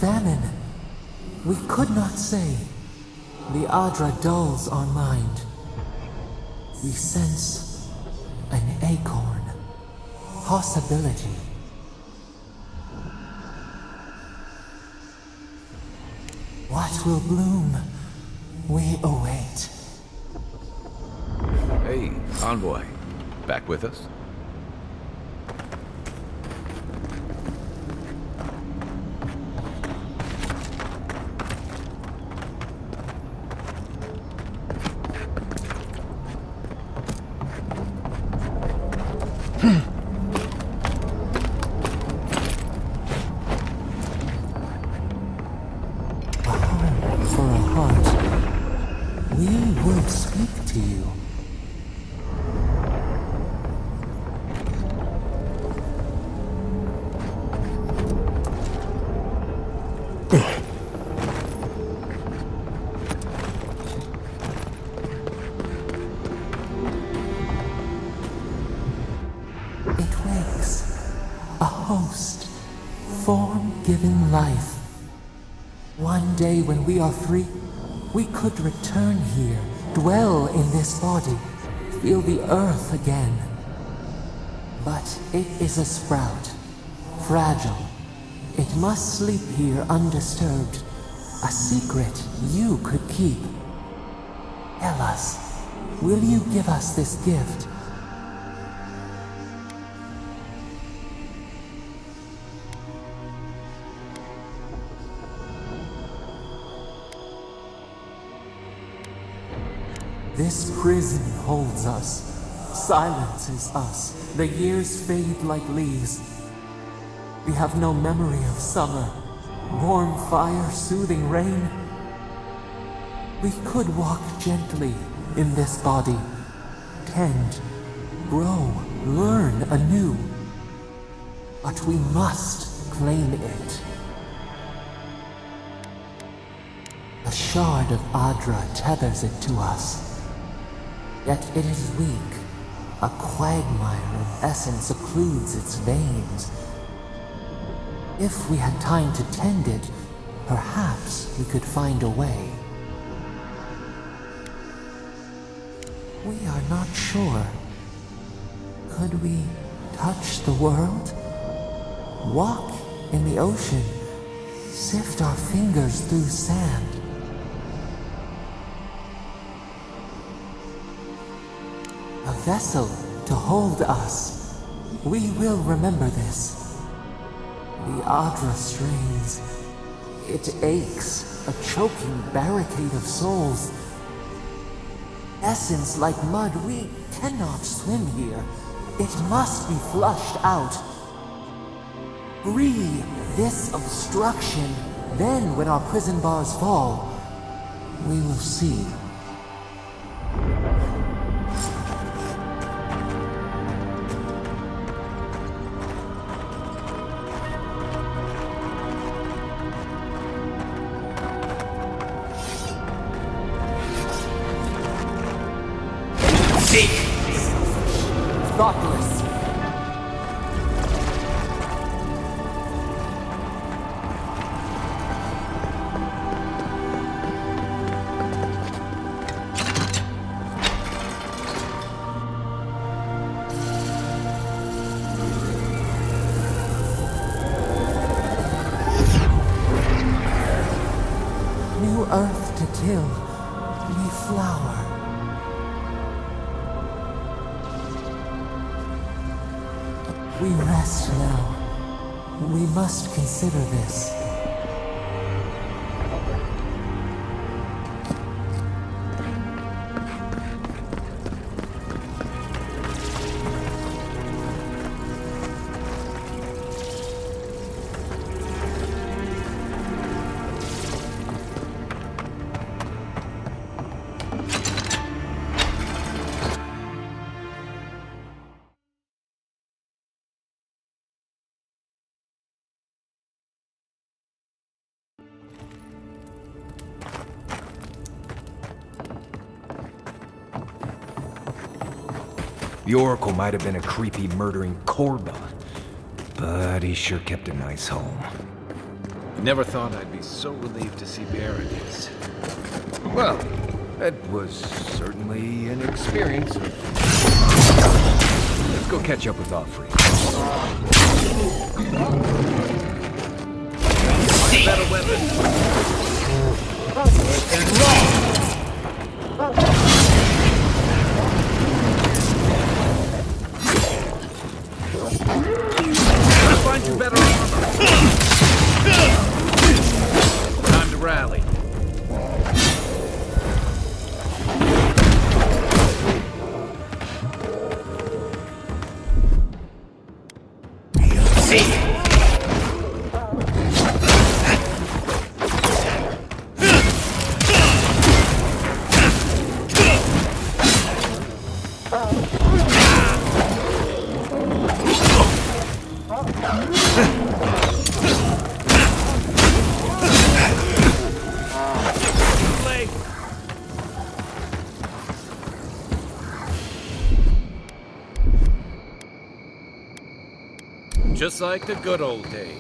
Speaker 5: Famine? We could not say. The Adra dulls our mind. We sense an acorn. Possibility. What will bloom? We await.
Speaker 1: Hey, Envoy. Back with us?
Speaker 5: For a heart, we will speak to you. It wakes, a host, form-given life. One day when we are free, we could return here, dwell in this body, feel the earth again. But it is a sprout, fragile. It must sleep here undisturbed. A secret you could keep. Tell us, will you give us this gift? This prison holds us, silences us. The years fade like leaves. We have no memory of summer, warm fire, soothing rain. We could walk gently in this body, tend, grow, learn anew. But we must claim it. A shard of Adra tethers it to us. Yet it is weak. A quagmire of essence occludes its veins. If we had time to tend it, perhaps we could find a way. We are not sure. Could we touch the world? Walk in the ocean? Sift our fingers through sand? A vessel to hold us. We will remember this. The Adra strains. It aches, a choking barricade of souls. Essence like mud, we cannot swim here. It must be flushed out. Free this obstruction. Then, when our prison bars fall, we will see. Thoughtless. New earth to till, we flower. We rest now. We must consider this.
Speaker 14: The Oracle might have been a creepy, murdering Korba, but he sure kept a nice home.
Speaker 1: Never thought I'd be so relieved to see paradise.
Speaker 14: Well, that was certainly an experience. Let's go catch up with Offrey.
Speaker 6: Better weapon. Find you better armor. Time to rally. Just like the good old days.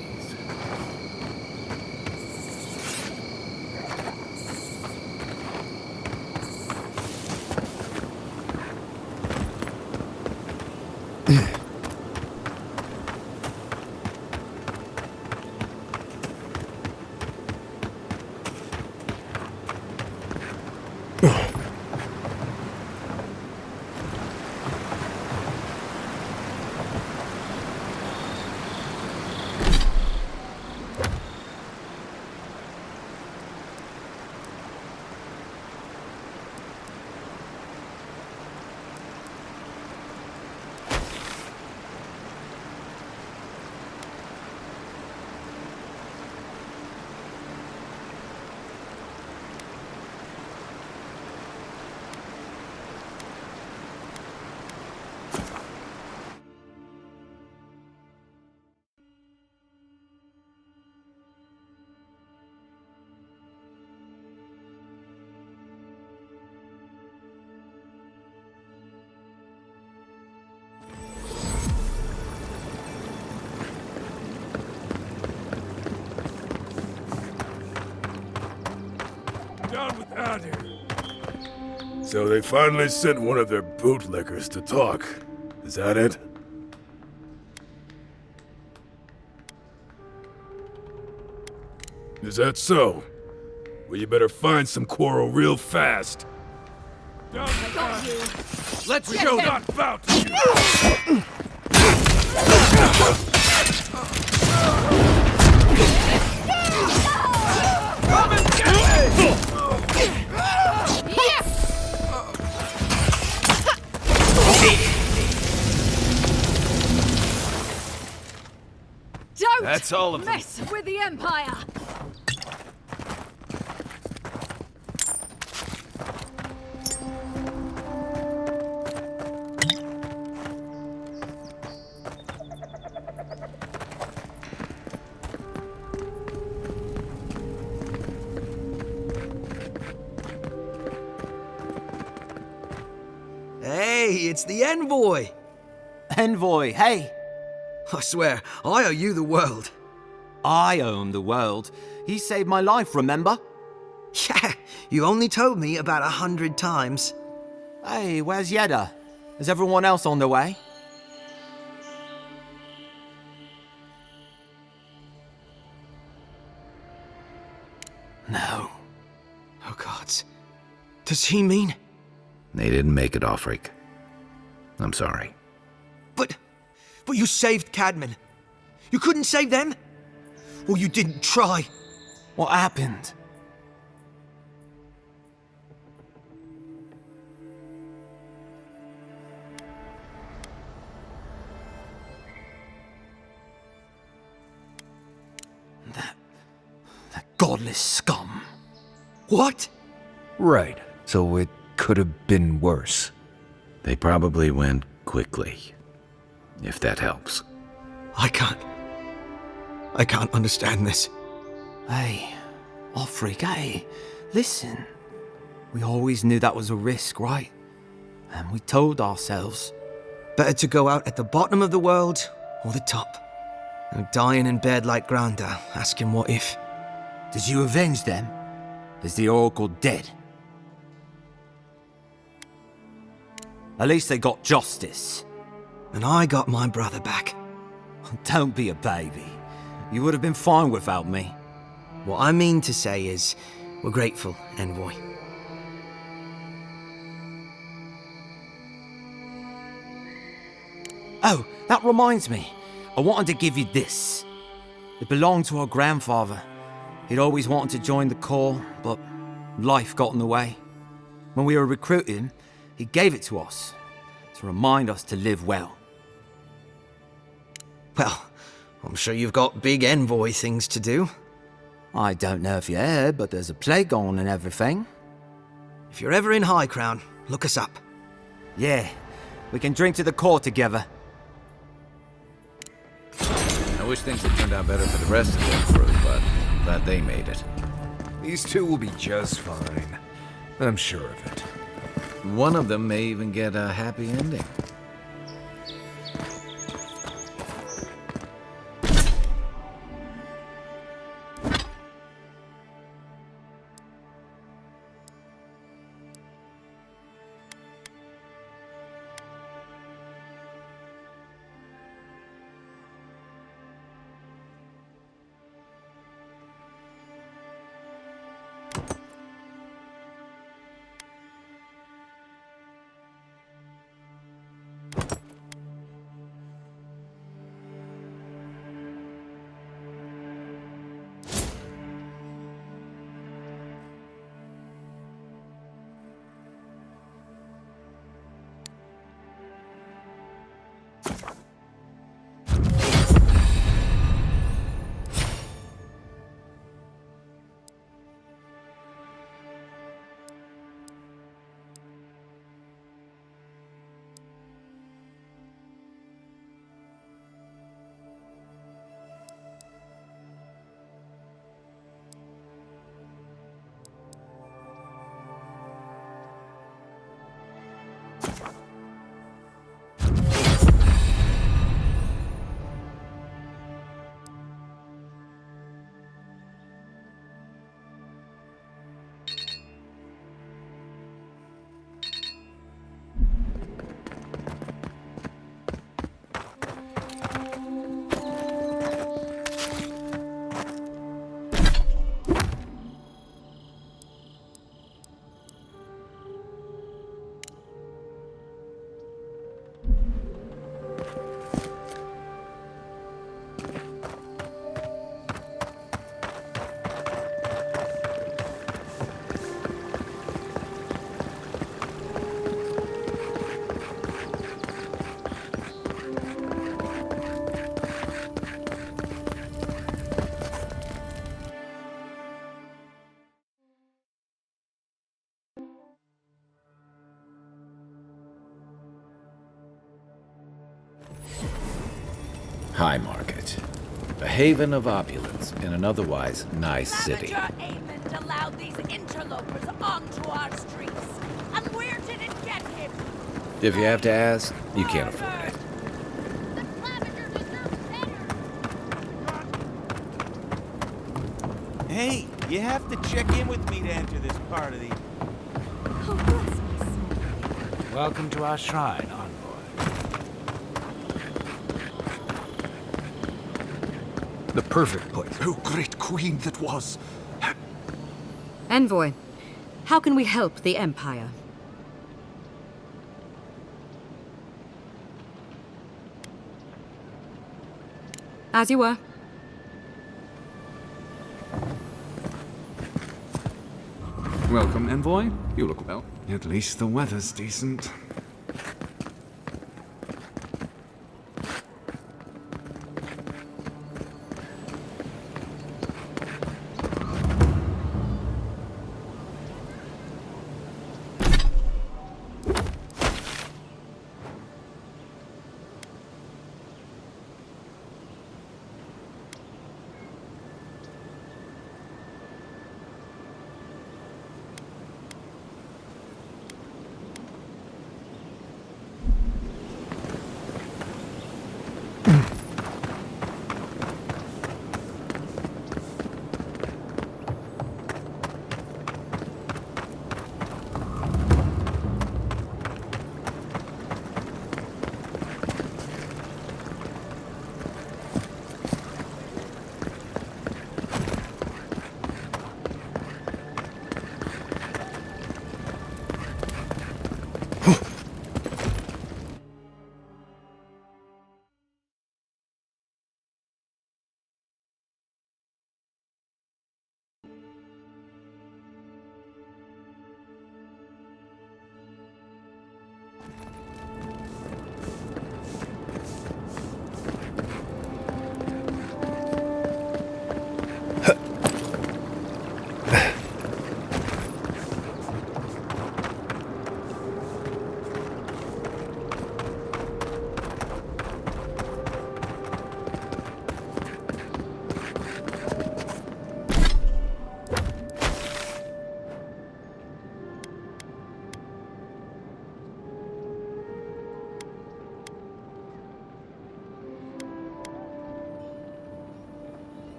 Speaker 11: So they finally sent one of their bootlickers to talk. Is that it? Is that so? Well, you better find some quarrel real fast.
Speaker 6: Let's show that bout to you! Come and get
Speaker 19: Don't
Speaker 1: That's all of them.
Speaker 19: mess with the Empire!
Speaker 12: Hey, it's the envoy!
Speaker 13: Envoy, hey!
Speaker 12: I swear, I owe you the world.
Speaker 13: I owe him the world. He saved my life, remember?
Speaker 12: Yeah, you only told me about 100 times.
Speaker 13: Hey, where's Yeda? Is everyone else on their way?
Speaker 12: No. Oh, gods. Does he mean...
Speaker 1: They didn't make it, Offreak. I'm sorry.
Speaker 12: But you saved Cadman. You couldn't save them? Or you didn't try?
Speaker 13: What happened? That godless scum.
Speaker 12: What?
Speaker 14: Right. So it could have been worse.
Speaker 1: They probably went quickly, if that helps.
Speaker 12: I can't understand this.
Speaker 13: Hey, Offreak, hey, listen. We always knew that was a risk, right? And we told ourselves.
Speaker 12: Better to go out at the bottom of the world or the top. And dying in bed like Granda, asking what if.
Speaker 13: Did you avenge them? Is the Oracle dead? At least they got justice.
Speaker 12: And I got my brother back.
Speaker 13: Don't be a baby. You would have been fine without me.
Speaker 12: What I mean to say is, we're grateful, Envoy.
Speaker 13: Oh, that reminds me. I wanted to give you this. It belonged to our grandfather. He'd always wanted to join the Corps, but life got in the way. When we were recruiting, he gave it to us to remind us to live well.
Speaker 12: Well, I'm sure you've got big Envoy things to do.
Speaker 13: I don't know if you heard, but there's a plague on and everything.
Speaker 12: If you're ever in High Crown, look us up.
Speaker 13: Yeah, we can drink to the Corps together.
Speaker 1: I wish things had turned out better for the rest of their crew, but I'm glad they made it.
Speaker 14: These two will be just fine. I'm sure of it.
Speaker 1: One of them may even get a happy ending. High Market. A haven of opulence in an otherwise nice city.
Speaker 16: Amond allowed these interlopers onto our streets. And where did it get him?
Speaker 1: If you have to ask, you can't afford it.
Speaker 20: Hey, you have to check in with me to enter this part of the...
Speaker 21: Welcome to our shrine, envoy.
Speaker 14: The perfect place. Oh, great queen that was.
Speaker 22: Envoy, how can we help the Empire? As you were.
Speaker 15: Welcome, envoy. You look well. At least the weather's decent.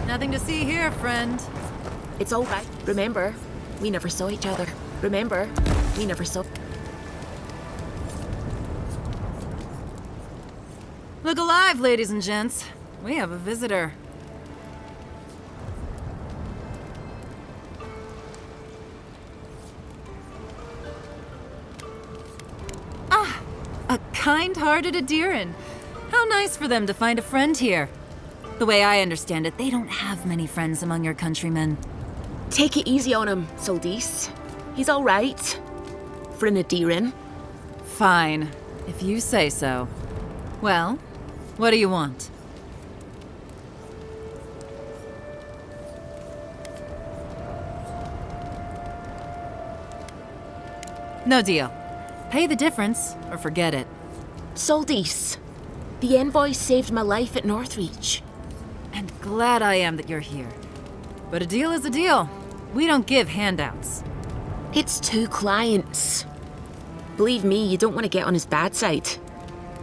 Speaker 22: Nothing to see here, friend.
Speaker 23: It's all right. Remember, we never saw each other. Remember, we never saw...
Speaker 22: Look alive, ladies and gents. We have a visitor. Ah, a kind-hearted Adiran. How nice for them to find a friend here. The way I understand it, they don't have many friends among your countrymen.
Speaker 23: Take it easy on him, Soldis. He's all right. For an Adiran.
Speaker 22: Fine, if you say so. Well, what do you want? No deal. Pay the difference, or forget it.
Speaker 23: Soldis, the envoy saved my life at Northreach.
Speaker 22: And glad I am that you're here. But a deal is a deal. We don't give handouts.
Speaker 23: It's 2 clients. Believe me, you don't want to get on his bad side.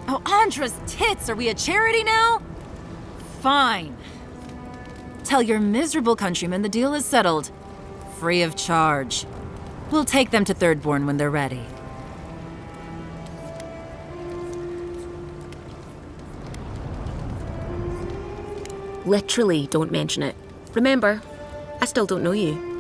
Speaker 22: Oh, Andra's tits! Are we a charity now? Fine. Tell your miserable countrymen the deal is settled. Free of charge. We'll take them to Thirdborn when they're ready.
Speaker 23: Literally, don't mention it. Remember, I still don't know you.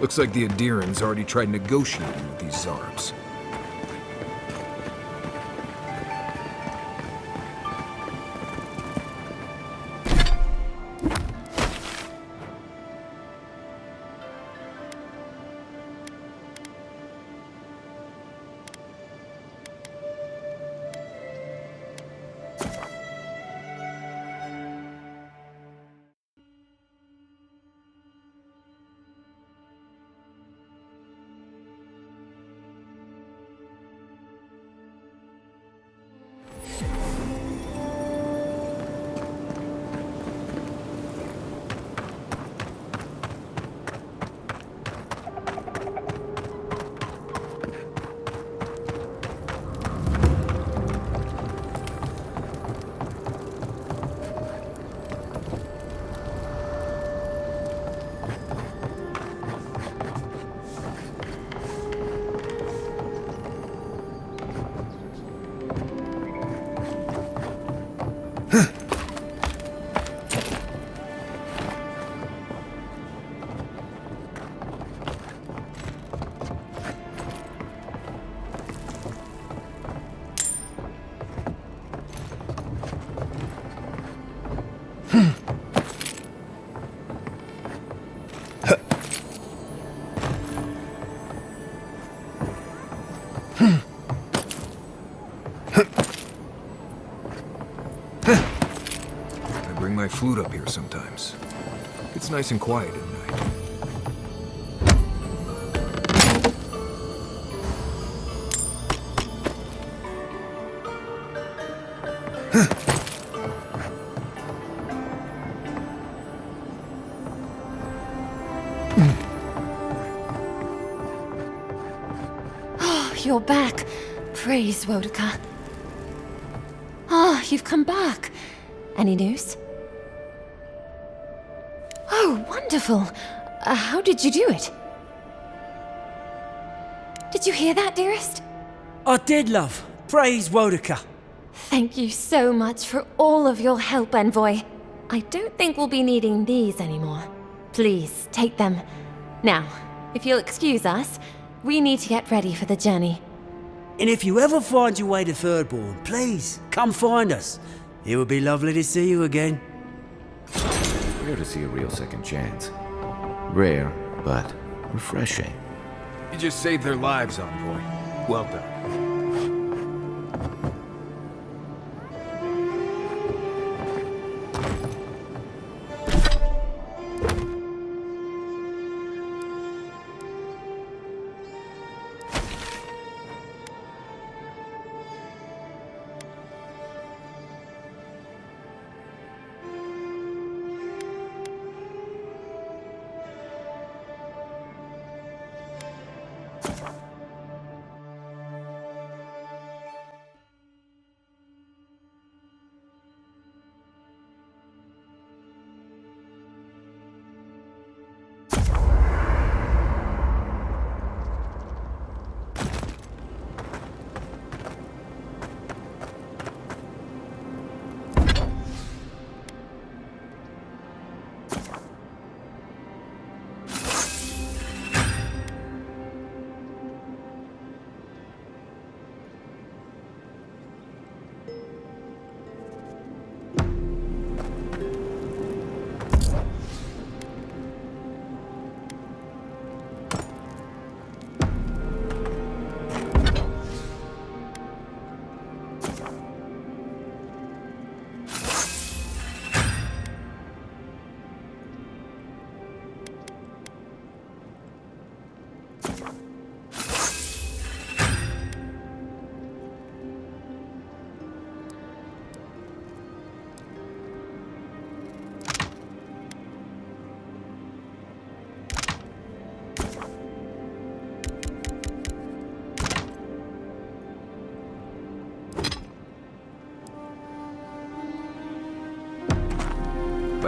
Speaker 14: Looks like the Adirans already tried negotiating with these Zarbs. I bring my flute up here sometimes. It's nice and quiet at night.
Speaker 10: Oh, you're back. Praise Wodaka. Ah, you've come back. Any news? Oh, wonderful. How did you do it? Did you hear that, dearest?
Speaker 4: I did, love. Praise Wodaka.
Speaker 10: Thank you so much for all of your help, Envoy. I don't think we'll be needing these anymore. Please, take them. Now, if you'll excuse us, we need to get ready for the journey.
Speaker 4: And if you ever find your way to Thirdborn, please, come find us. It would be lovely to see you again.
Speaker 1: Rare to see a real second chance. Rare, but refreshing.
Speaker 8: You just saved their lives, Envoy. Well done.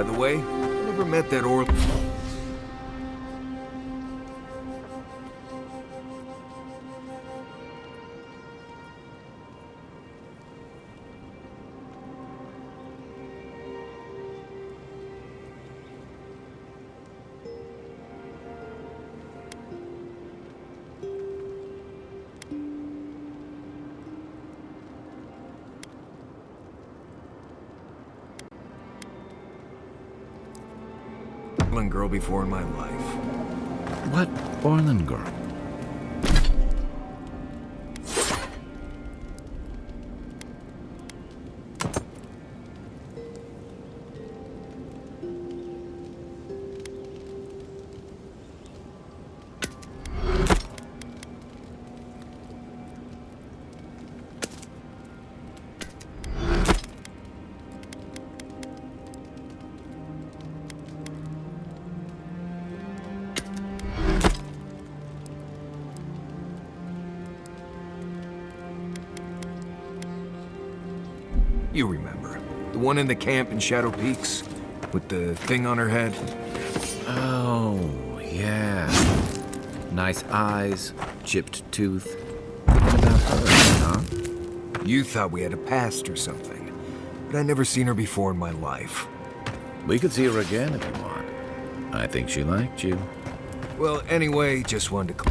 Speaker 14: By the way, I never met that Orlin girl before in my life.
Speaker 1: What Orlin girl?
Speaker 14: You remember. The one in the camp in Shadow Peaks? With the thing on her head?
Speaker 1: Oh, yeah. Nice eyes, chipped tooth. Thinking about her, huh?
Speaker 14: You thought we had a past or something. But I never seen her before in my life.
Speaker 1: We could see her again if you want. I think she liked you.
Speaker 14: Well, anyway, just wanted to...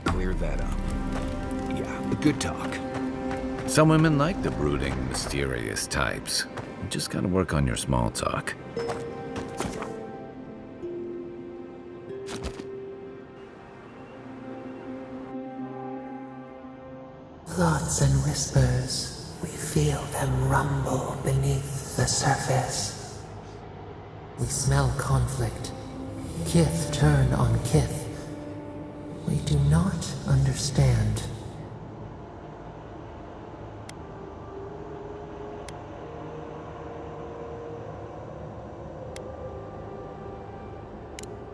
Speaker 14: Clear that up. Yeah, good talk.
Speaker 1: Some women like the brooding, mysterious types. You just gotta work on your small talk.
Speaker 5: Thoughts and whispers, we feel them rumble beneath the surface. We smell conflict. Kith turn on kith. We do not understand.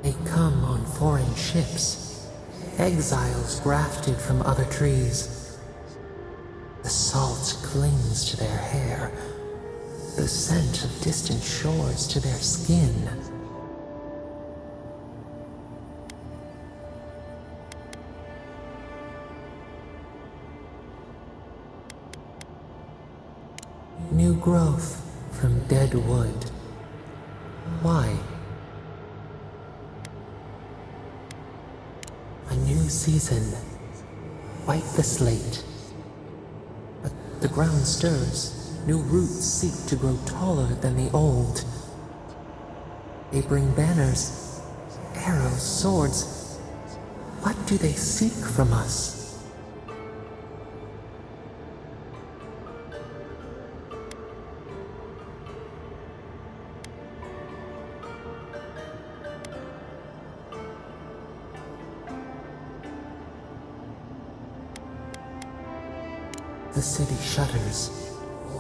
Speaker 5: They come on foreign ships, exiles grafted from other trees. The salt clings to their hair, the scent of distant shores to their skin. New growth from dead wood. Why? A new season. Wipe the slate. But the ground stirs. New roots seek to grow taller than the old. They bring banners, arrows, swords. What do they seek from us? The city shudders.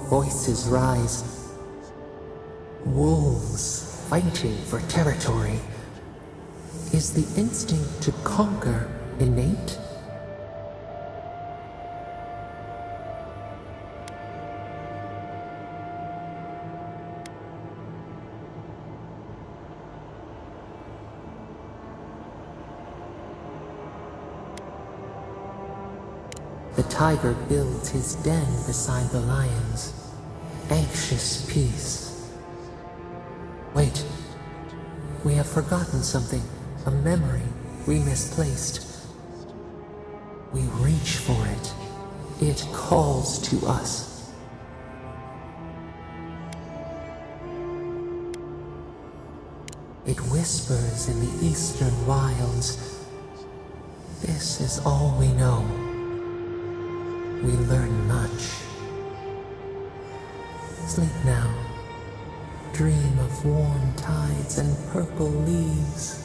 Speaker 5: Voices rise. Wolves fighting for territory. Is the instinct to conquer innate? The tiger builds his den beside the lions. Anxious peace. Wait. We have forgotten something. A memory we misplaced. We reach for it. It calls to us. It whispers in the eastern wilds. This is all we know. We learn much. Sleep now. Dream of warm tides and purple leaves.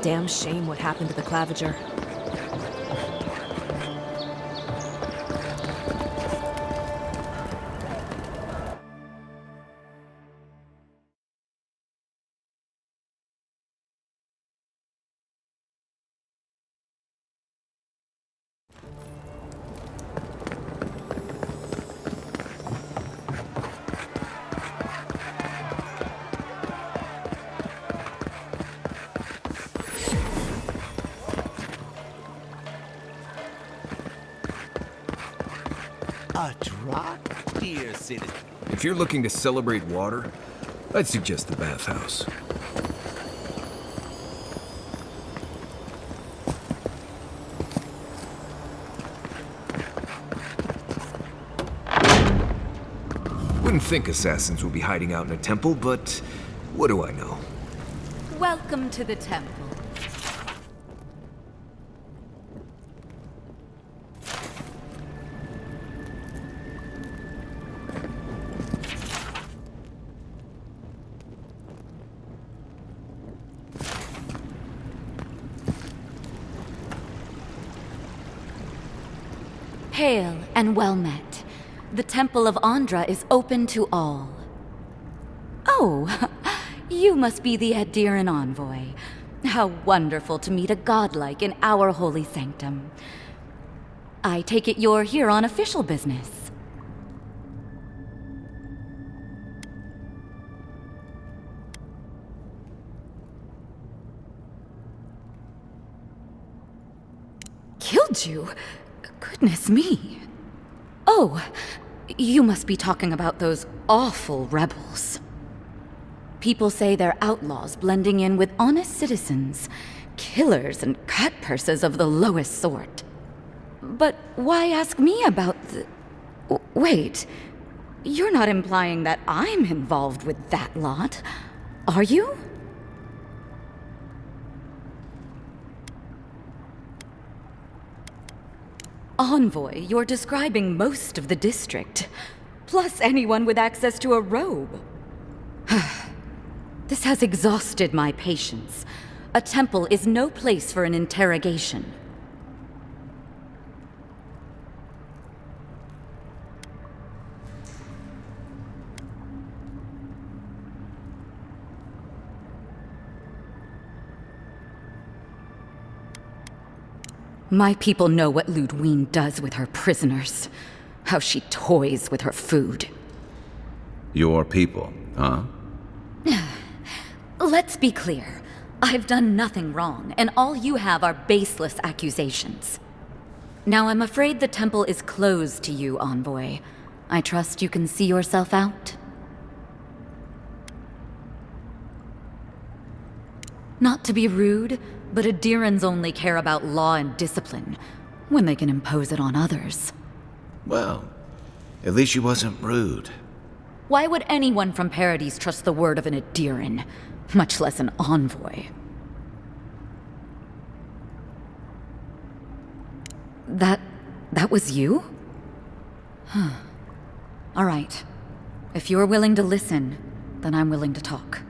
Speaker 2: Damn shame what happened to the Clavager.
Speaker 11: A drop, dear citizen.
Speaker 14: If you're looking to celebrate water, I'd suggest the bathhouse. Wouldn't think assassins would be hiding out in a temple, but what do I know?
Speaker 22: Welcome to the temple.
Speaker 17: Hail and well met. The Temple of Andra is open to all. Oh, you must be the Adiran envoy. How wonderful to meet a godlike in our holy sanctum. I take it you're here on official business. Killed you? Goodness me. Oh, you must be talking about those awful rebels. People say they're outlaws blending in with honest citizens, killers and cutpurses of the lowest sort. But why ask me about the... Wait, you're not implying that I'm involved with that lot, are you? Envoy, you're describing most of the district, plus anyone with access to a robe. This has exhausted my patience. A temple is no place for an interrogation. My people know what Ludwine does with her prisoners. How she toys with her food.
Speaker 1: Your people, huh?
Speaker 17: Let's be clear. I've done nothing wrong, and all you have are baseless accusations. Now I'm afraid the temple is closed to you, Envoy. I trust you can see yourself out? Not to be rude, but Adirans only care about law and discipline when they can impose it on others.
Speaker 1: Well, at least she wasn't rude.
Speaker 17: Why would anyone from Paradis trust the word of an Adiran, much less an envoy? That was you? Huh. All right. If you're willing to listen, then I'm willing to talk.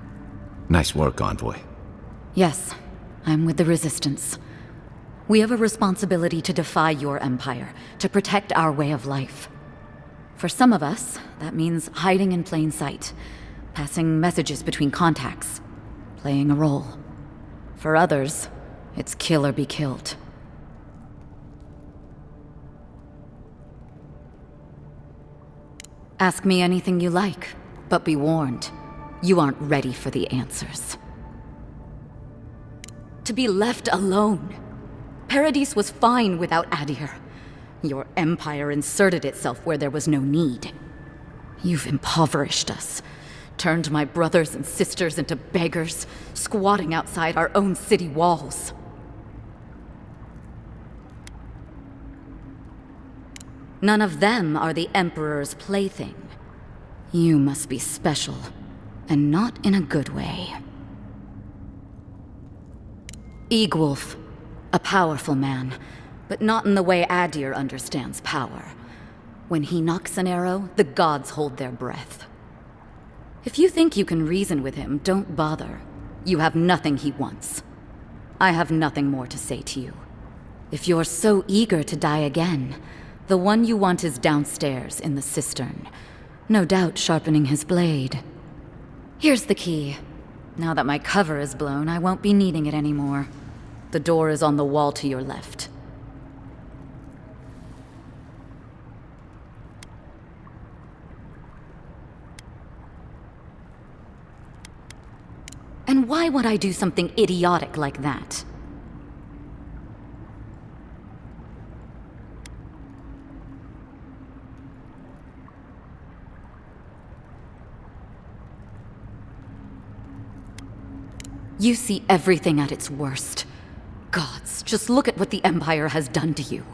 Speaker 1: Nice work, Envoy.
Speaker 17: Yes, I'm with the Resistance. We have a responsibility to defy your empire, to protect our way of life. For some of us, that means hiding in plain sight, passing messages between contacts, playing a role. For others, it's kill or be killed. Ask me anything you like, but be warned, you aren't ready for the answers. To be left alone. Paradis was fine without Adir. Your empire inserted itself where there was no need. You've impoverished us, turned my brothers and sisters into beggars, squatting outside our own city walls. None of them are the Emperor's plaything. You must be special, and not in a good way. Eagwolf, a powerful man, but not in the way Adir understands power. When he knocks an arrow, the gods hold their breath. If you think you can reason with him, don't bother. You have nothing he wants. I have nothing more to say to you. If you're so eager to die again, the one you want is downstairs in the cistern, no doubt sharpening his blade. Here's the key. Now that my cover is blown, I won't be needing it anymore. The door is on the wall to your left. And why would I do something idiotic like that? You see everything at its worst. Gods, just look at what the Empire has done to you.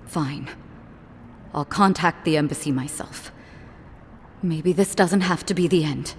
Speaker 17: Fine. I'll contact the embassy myself. Maybe this doesn't have to be the end.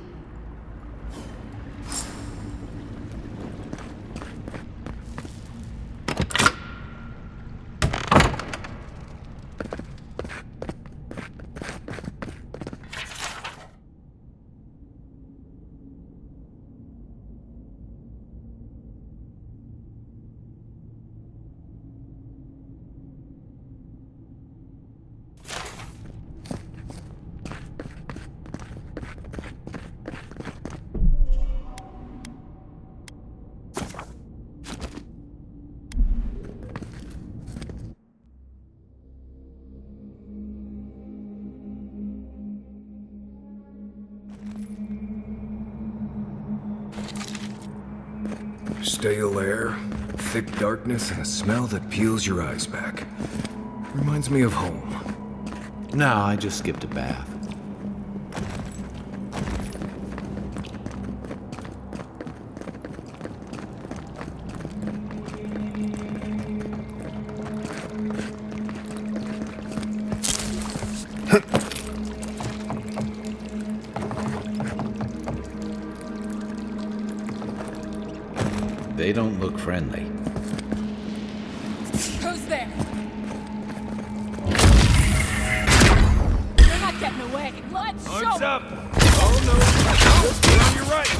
Speaker 14: Stale air, thick darkness, and a smell that peels your eyes back. Reminds me of home.
Speaker 1: No, I just skipped a bath. They don't look friendly.
Speaker 16: Who's there? You're not getting away. Let's show
Speaker 6: Arms up! Oh no! Oh, get on your right!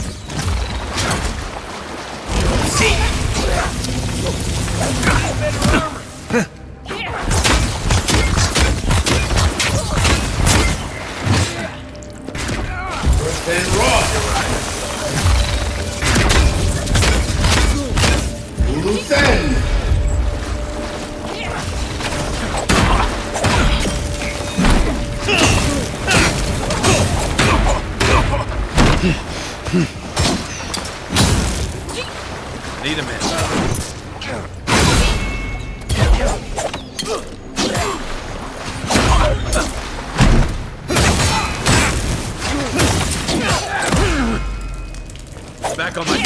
Speaker 16: See!
Speaker 6: Better armor!
Speaker 11: Stand raw! Loose end!
Speaker 6: Need a minute. back on my feet.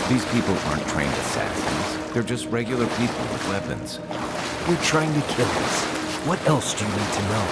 Speaker 1: These people aren't trained assassins. They're just regular people with weapons.
Speaker 14: They're trying to kill us. What else do you need to know?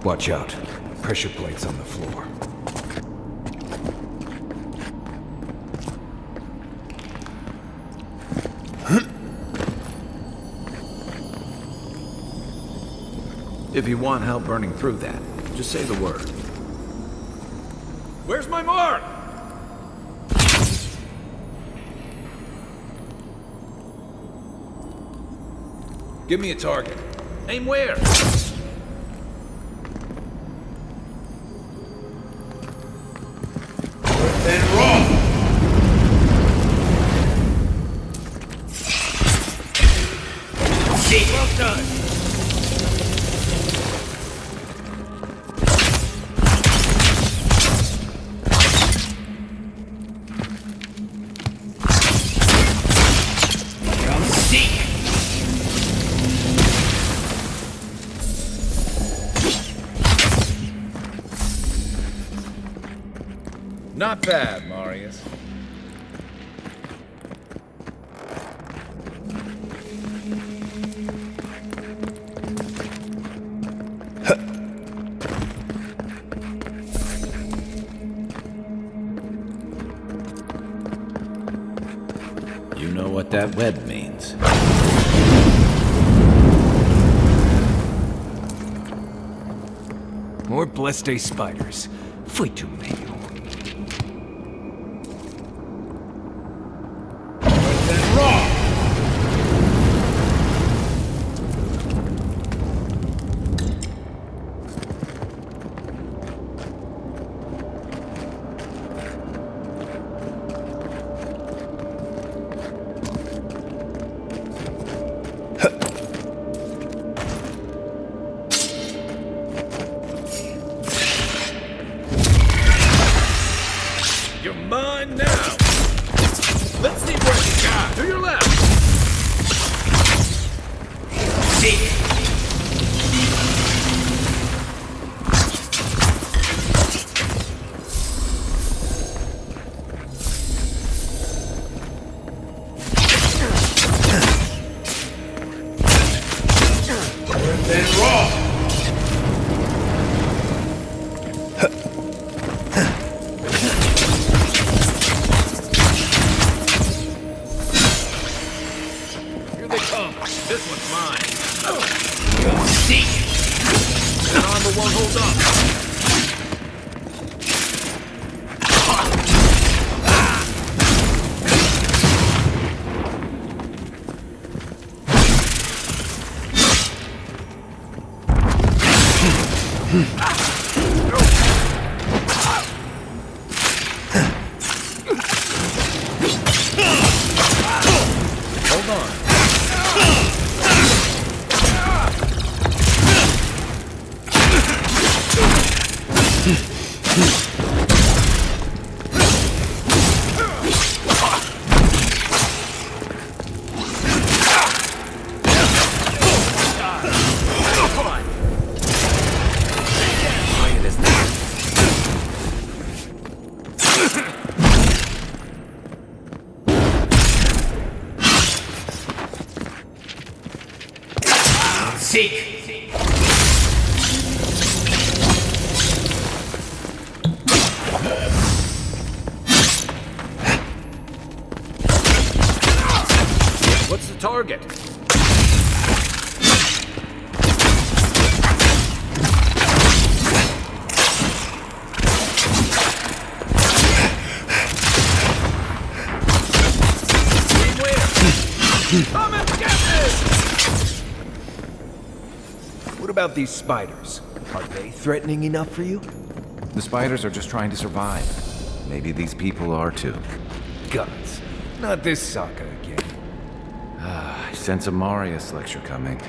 Speaker 14: Watch out. Pressure plates on the floor.
Speaker 1: If you want help burning through that, just say the word.
Speaker 6: Where's my mark? Give me a target. Aim where? And raw! Well done! Come see! Not bad, Marius.
Speaker 1: You know what that web means.
Speaker 14: More Blessed spiders. Foi tu meio.
Speaker 6: You're mine now! Let's see what you got! To your left! See! Then raw! This one's mine. See! That armor won't hold up. Hold on. Seek! What's the target?
Speaker 11: Come and get this!
Speaker 14: What about these spiders? Are they threatening enough for you?
Speaker 1: The spiders are just trying to survive. Maybe these people are too.
Speaker 14: Guts. Not this saga again.
Speaker 1: I sense a Marius lecture coming.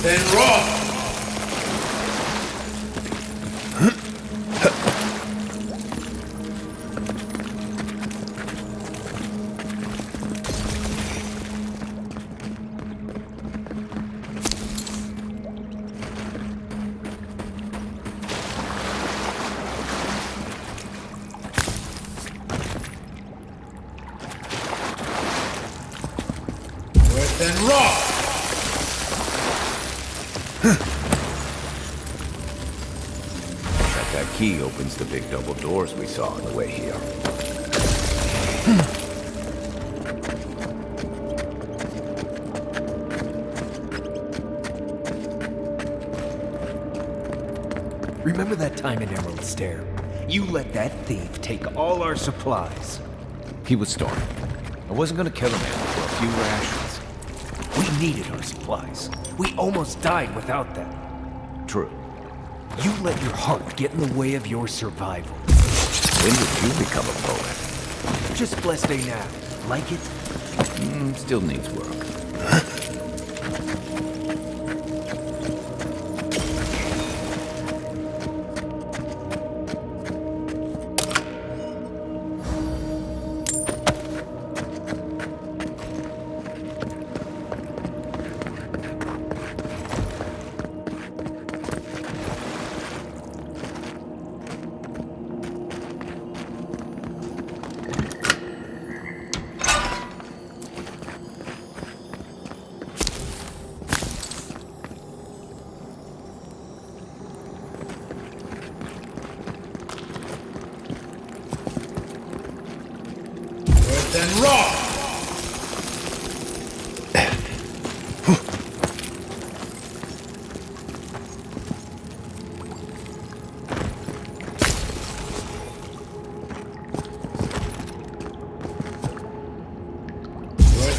Speaker 11: Then rock! Then rock!
Speaker 1: That key opens the big double doors we saw on the way here.
Speaker 14: Remember that time in Emerald Stair? You let that thief take all our supplies.
Speaker 1: He was starving. I wasn't gonna kill him for a few rations.
Speaker 14: We needed our supplies. We almost died without them.
Speaker 1: True.
Speaker 14: You let your heart get in the way of your survival.
Speaker 1: When did you become a poet?
Speaker 14: Just blessed day now. Like it?
Speaker 1: Still needs work.
Speaker 11: Then rock!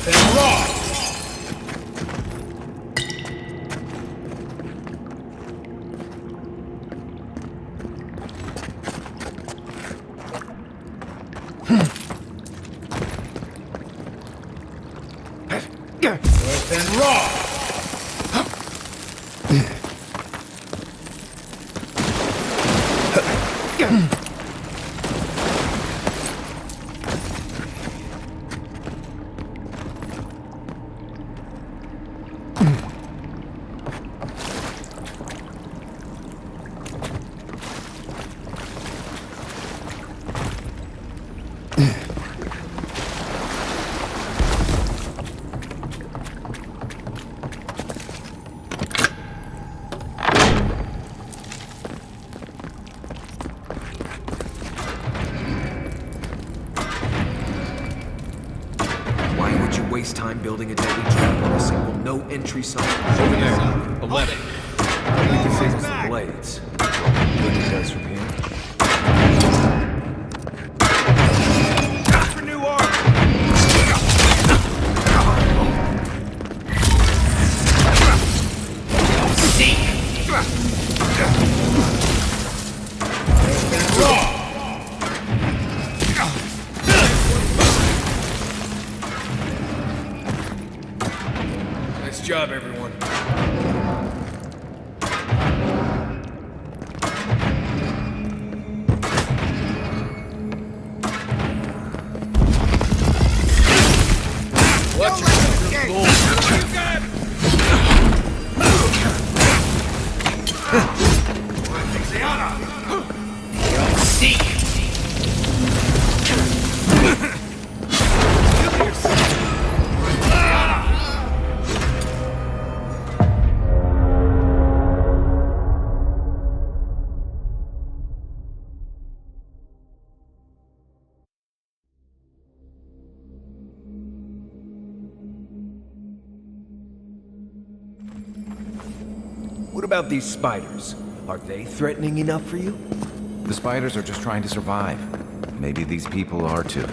Speaker 11: Then rock! Then rock!
Speaker 14: Waste time building a deadly trap on a single no-entry site.
Speaker 15: Over there. 11.
Speaker 14: We can save us some blades. What it does from here.
Speaker 11: For new art! job, everyone. Watch yourself, you're gold. You got
Speaker 14: What about these spiders? Are they threatening enough for you?
Speaker 1: The spiders are just trying to survive. Maybe these people are too.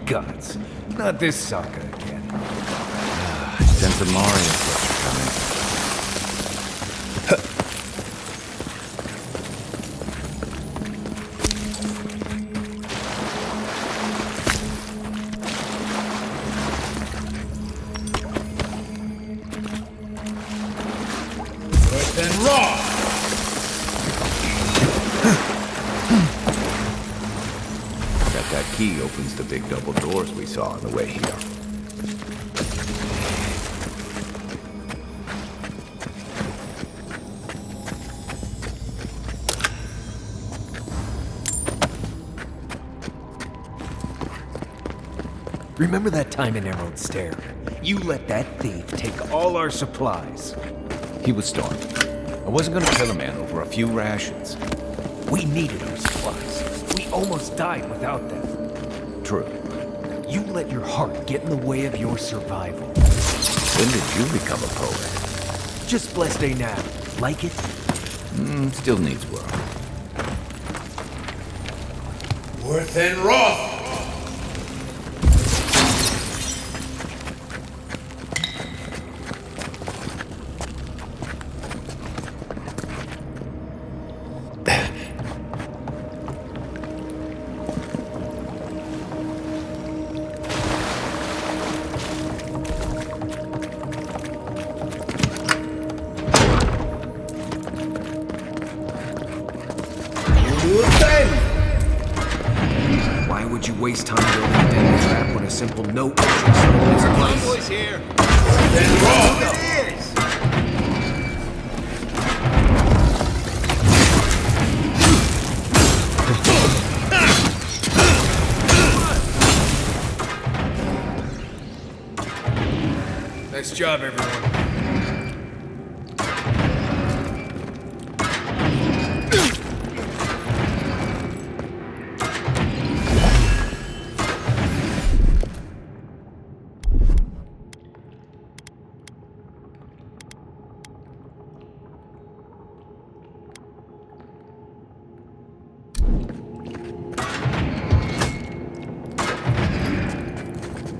Speaker 14: Gods. Not this sucker again.
Speaker 1: Sense of Mario are coming. That key opens the big double doors we saw on the way here.
Speaker 14: Remember that time in Emerald Stair? You let that thief take all our supplies.
Speaker 1: He was starving. I wasn't gonna kill a man over a few rations.
Speaker 14: We needed our supplies. We almost died without them.
Speaker 1: True.
Speaker 14: You let your heart get in the way of your survival.
Speaker 1: When did you become a poet?
Speaker 14: Just blessed day now. Like it?
Speaker 1: Still needs work.
Speaker 11: Worth and Roth!
Speaker 14: Why would you waste time building a deadly trap when a simple note was just in this place?
Speaker 11: Convoy's here! Then Roth! It is! Nice job, everyone.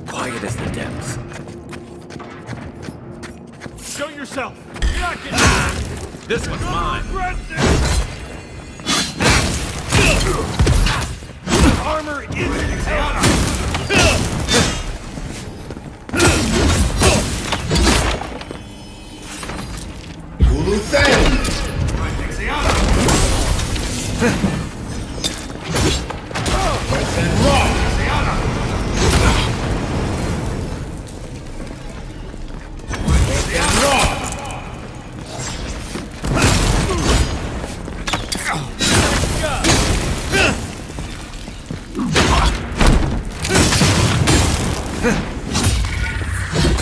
Speaker 1: Quiet as the depths.
Speaker 11: Show yourself! You're not getting
Speaker 6: This one's mine.
Speaker 11: Armor is Hulu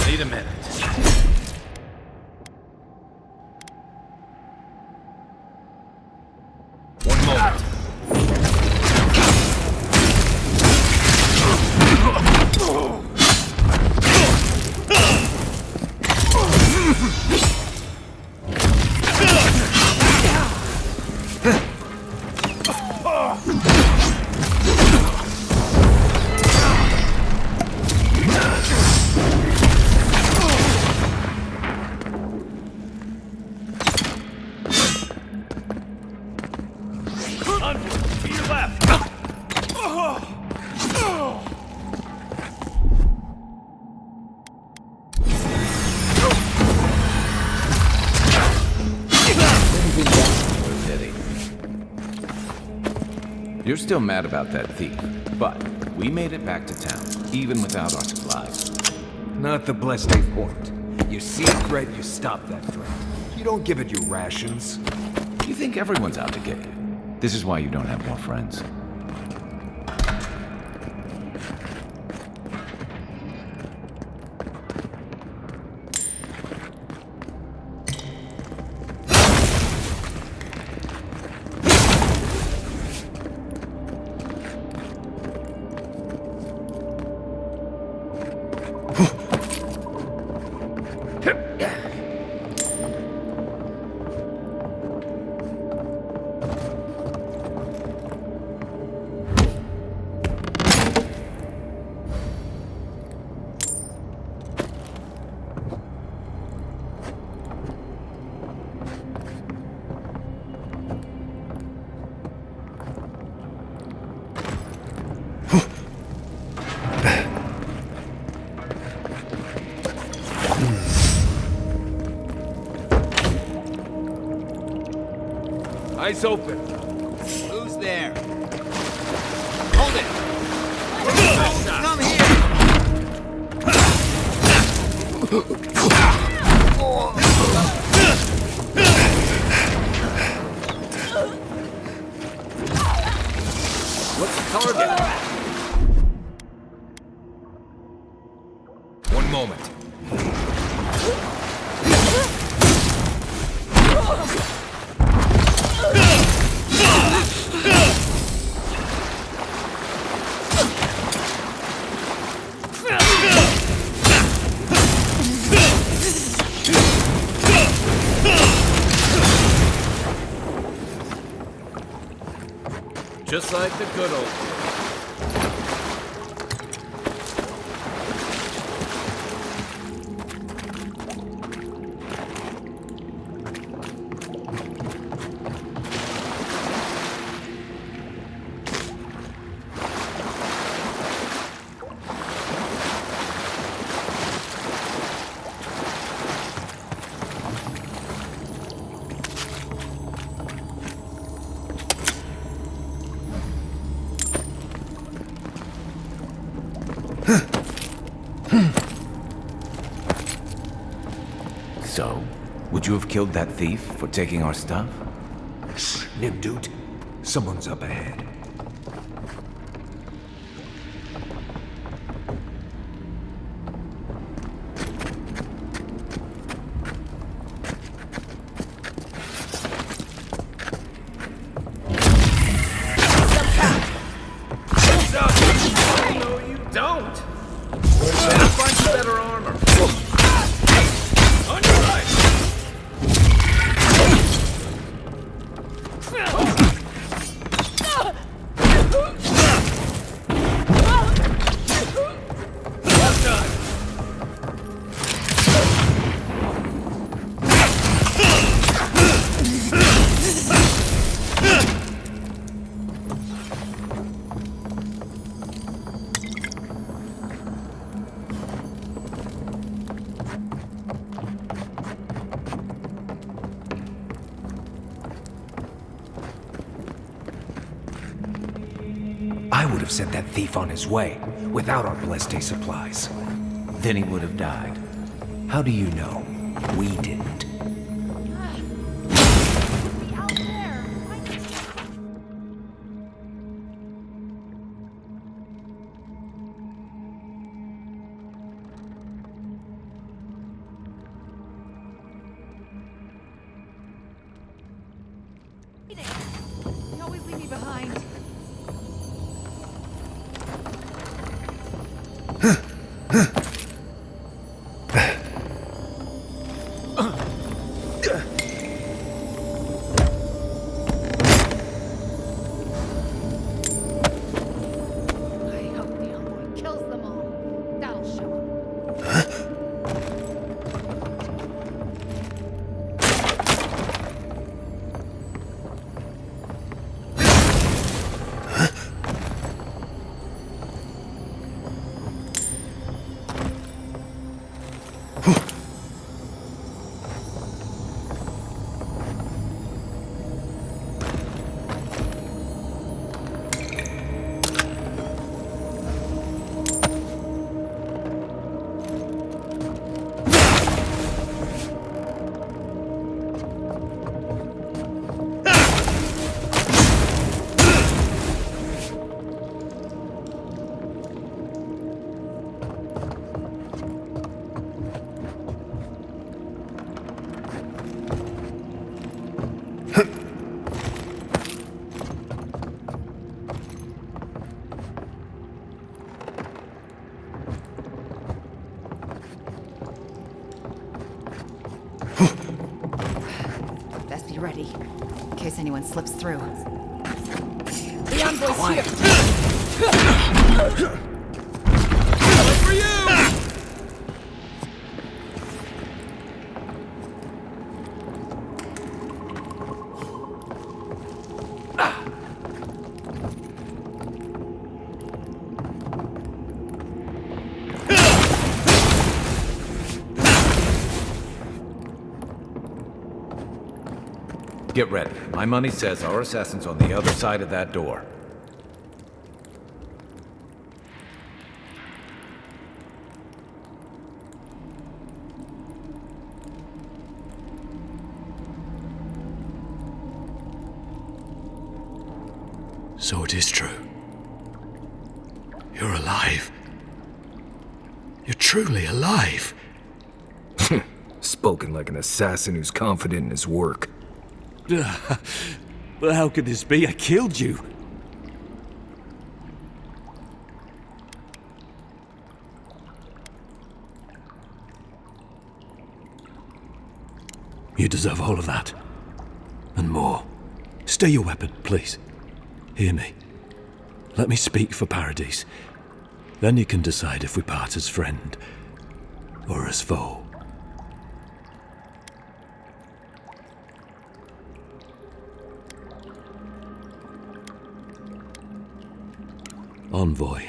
Speaker 6: Need a minute. One moment.
Speaker 1: You're still mad about that thief, but we made it back to town, even without our supplies.
Speaker 14: Not the blessed point. You see a threat, you stop that threat. You don't give it your rations.
Speaker 1: You think everyone's out to get you. This is why you don't have more friends.
Speaker 6: Eyes open.
Speaker 13: Who's there? Hold it! Come here!
Speaker 6: What's the target?
Speaker 14: One moment.
Speaker 6: Just like the good old days.
Speaker 1: So, would you have killed that thief for taking our stuff?
Speaker 14: Shh, Nimdut. Someone's up ahead.
Speaker 6: No, you don't. Better find some better armor. On your right. Well done.
Speaker 14: I would have sent that thief on his way, without our blessed supplies.
Speaker 1: Then he would have died.
Speaker 14: How do you know? We didn't.
Speaker 2: You always leave me behind. ready, in case anyone slips through. The envoy's here!
Speaker 11: Coming for you!
Speaker 1: Get ready. My money says our assassin's on the other side of that door.
Speaker 3: So it is true. You're alive. You're truly alive.
Speaker 14: Spoken like an assassin who's confident in his work.
Speaker 3: But how could this be? I killed you. You deserve all of that. And more. Stay your weapon, please. Hear me. Let me speak for Paradise. Then you can decide if we part as friend or as foe. Envoy,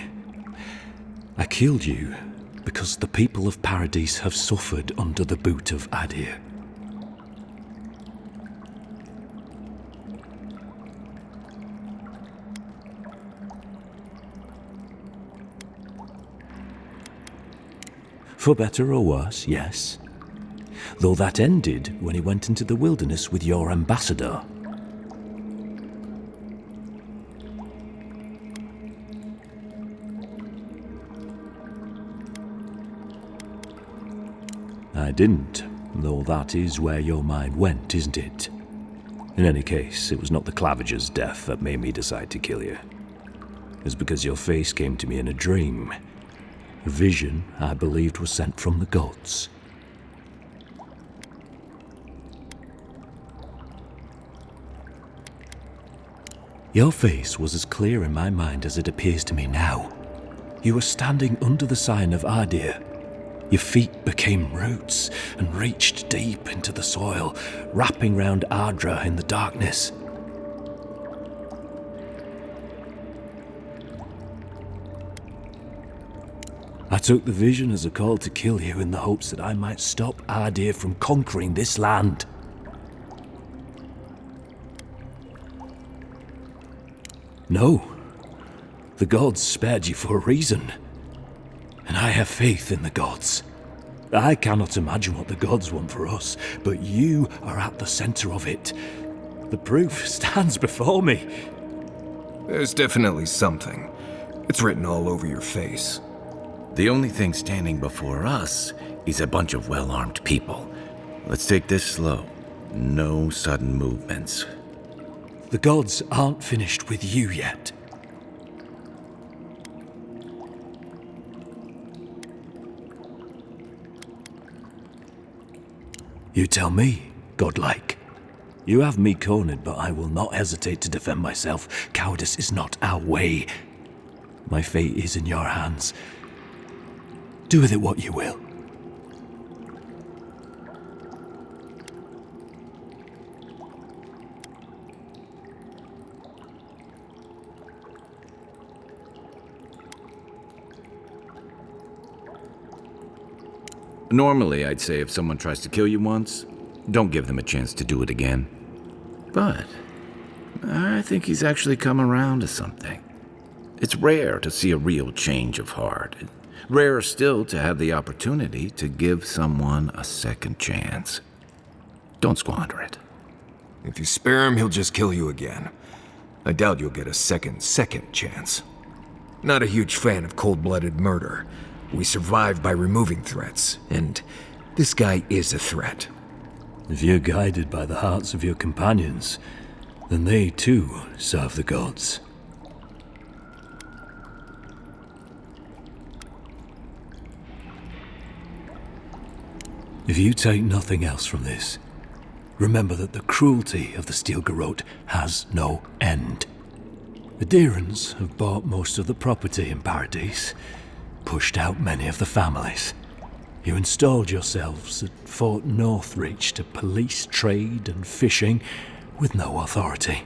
Speaker 3: I killed you because the people of Paradise have suffered under the boot of Adir. For better or worse, yes. Though that ended when he went into the wilderness with your ambassador. I didn't, though that is where your mind went, isn't it? In any case, it was not the Clavager's death that made me decide to kill you. It was because your face came to me in a dream. A vision I believed was sent from the gods. Your face was as clear in my mind as it appears to me now. You were standing under the sign of Adir. Your feet became roots and reached deep into the soil, wrapping round Ardra in the darkness. I took the vision as a call to kill you in the hopes that I might stop Adir from conquering this land. No. The gods spared you for a reason. And I have faith in the gods. I cannot imagine what the gods want for us, but you are at the center of it. The proof stands before me.
Speaker 14: There's definitely something. It's written all over your face.
Speaker 1: The only thing standing before us is a bunch of well-armed people. Let's take this slow. No sudden movements.
Speaker 3: The gods aren't finished with you yet. You tell me, godlike. You have me cornered, but I will not hesitate to defend myself. Cowardice is not our way. My fate is in your hands. Do with it what you will.
Speaker 1: Normally, I'd say if someone tries to kill you once, don't give them a chance to do it again. But I think he's actually come around to something. It's rare to see a real change of heart. Rarer still to have the opportunity to give someone a second chance. Don't squander it.
Speaker 14: If you spare him, he'll just kill you again. I doubt you'll get a second chance. Not a huge fan of cold-blooded murder. We survive by removing threats, and this guy is a threat.
Speaker 3: If you're guided by the hearts of your companions, then they too serve the gods. If you take nothing else from this, remember that the cruelty of the Steel Garrote has no end. The Deerans have bought most of the property in Paradise, pushed out many of the families. You installed yourselves at Fort Northreach to police trade and fishing with no authority.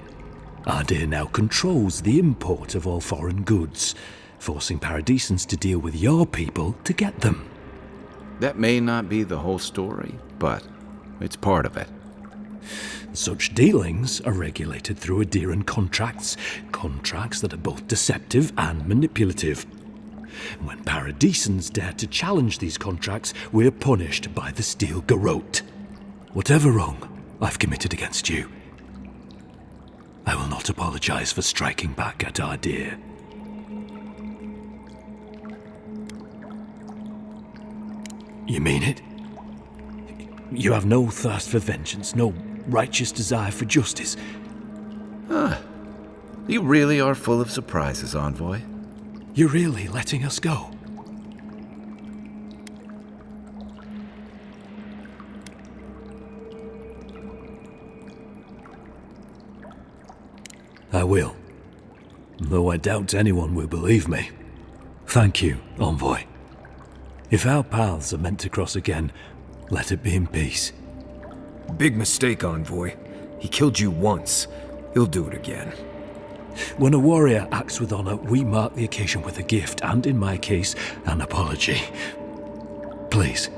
Speaker 3: Ardir now controls the import of all foreign goods, forcing Paradisans to deal with your people to get them.
Speaker 1: That may not be the whole story, but it's part of it.
Speaker 3: Such dealings are regulated through Adiran contracts that are both deceptive and manipulative. When Paradisans dare to challenge these contracts, we're punished by the Steel Garrote. Whatever wrong I've committed against you, I will not apologize for striking back at Ardir. You mean it? You have no thirst for vengeance, no righteous desire for justice.
Speaker 1: You really are full of surprises, Envoy.
Speaker 3: You're really letting us go? I will. Though I doubt anyone will believe me. Thank you, Envoy. If our paths are meant to cross again, let it be in peace.
Speaker 14: Big mistake, Envoy. He killed you once. He'll do it again.
Speaker 3: When a warrior acts with honor, we mark the occasion with a gift, and in my case, an apology. Please,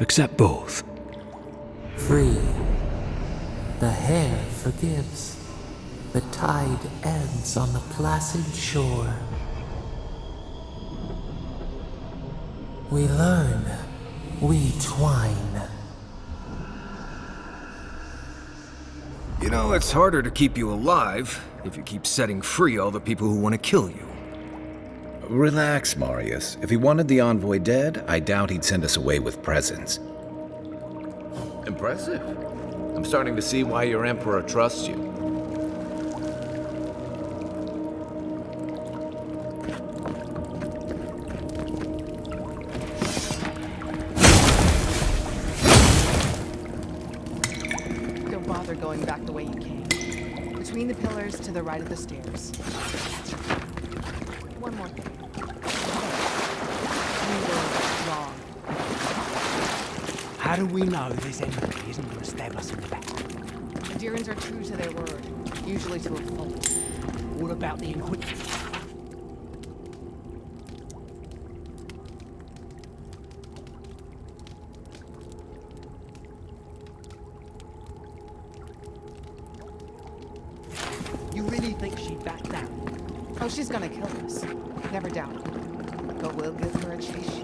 Speaker 3: accept both.
Speaker 5: Free. The hair forgives. The tide ends on the placid shore. We learn. We twine.
Speaker 14: You know, it's harder to keep you alive if you keep setting free all the people who want to kill you.
Speaker 1: Relax, Marius. If he wanted the Envoy dead, I doubt he'd send us away with presents. Impressive. I'm starting to see why your Emperor trusts you.
Speaker 2: Don't bother going back the way you came. Between the pillars to the right of the stairs. One more thing. You were wrong.
Speaker 7: How do we know this enemy isn't going to stab us in the back?
Speaker 2: The Deerans are true to their word, usually to a fault.
Speaker 7: What about the Inquisition? You really think she'd back down?
Speaker 2: Oh, she's gonna kill us. Never doubt it. But we'll give her a chase.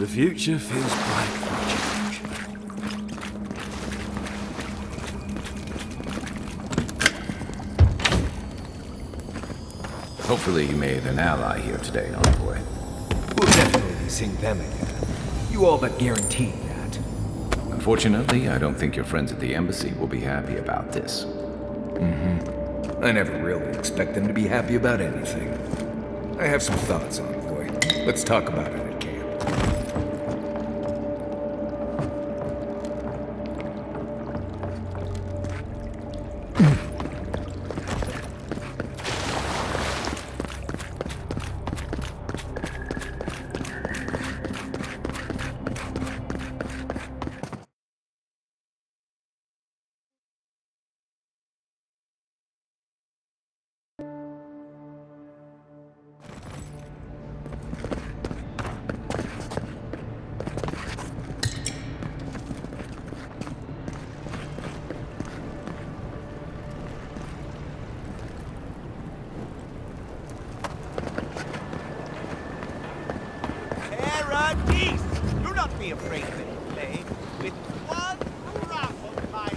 Speaker 3: The future feels bright for a change.
Speaker 1: Hopefully you made an ally here today, Envoy.
Speaker 14: We'll definitely be seeing them again. You all but guaranteed that.
Speaker 1: Unfortunately, I don't think your friends at the embassy will be happy about this.
Speaker 14: I never really expect them to be happy about anything. I have some thoughts, Envoy. Let's talk about it at camp.
Speaker 20: Paradise! Do not be afraid to play with one drop of my...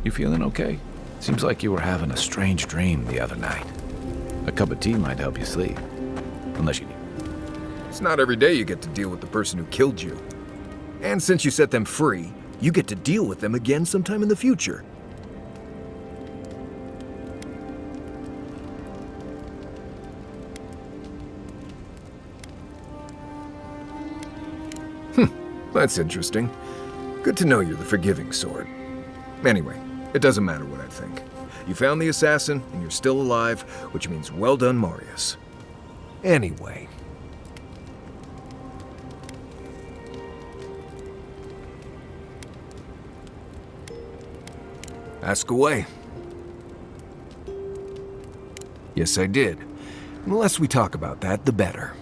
Speaker 1: You feeling okay? Seems like you were having a strange dream the other night. A cup of tea might help you sleep. Unless you need.
Speaker 14: It's not every day you get to deal with the person who killed you. And since you set them free, you get to deal with them again sometime in the future. That's interesting. Good to know you're the forgiving sort. Anyway, it doesn't matter what I think. You found the assassin, and you're still alive, which means well done, Marius. Anyway. Ask away. Yes, I did. The less we talk about that, the better.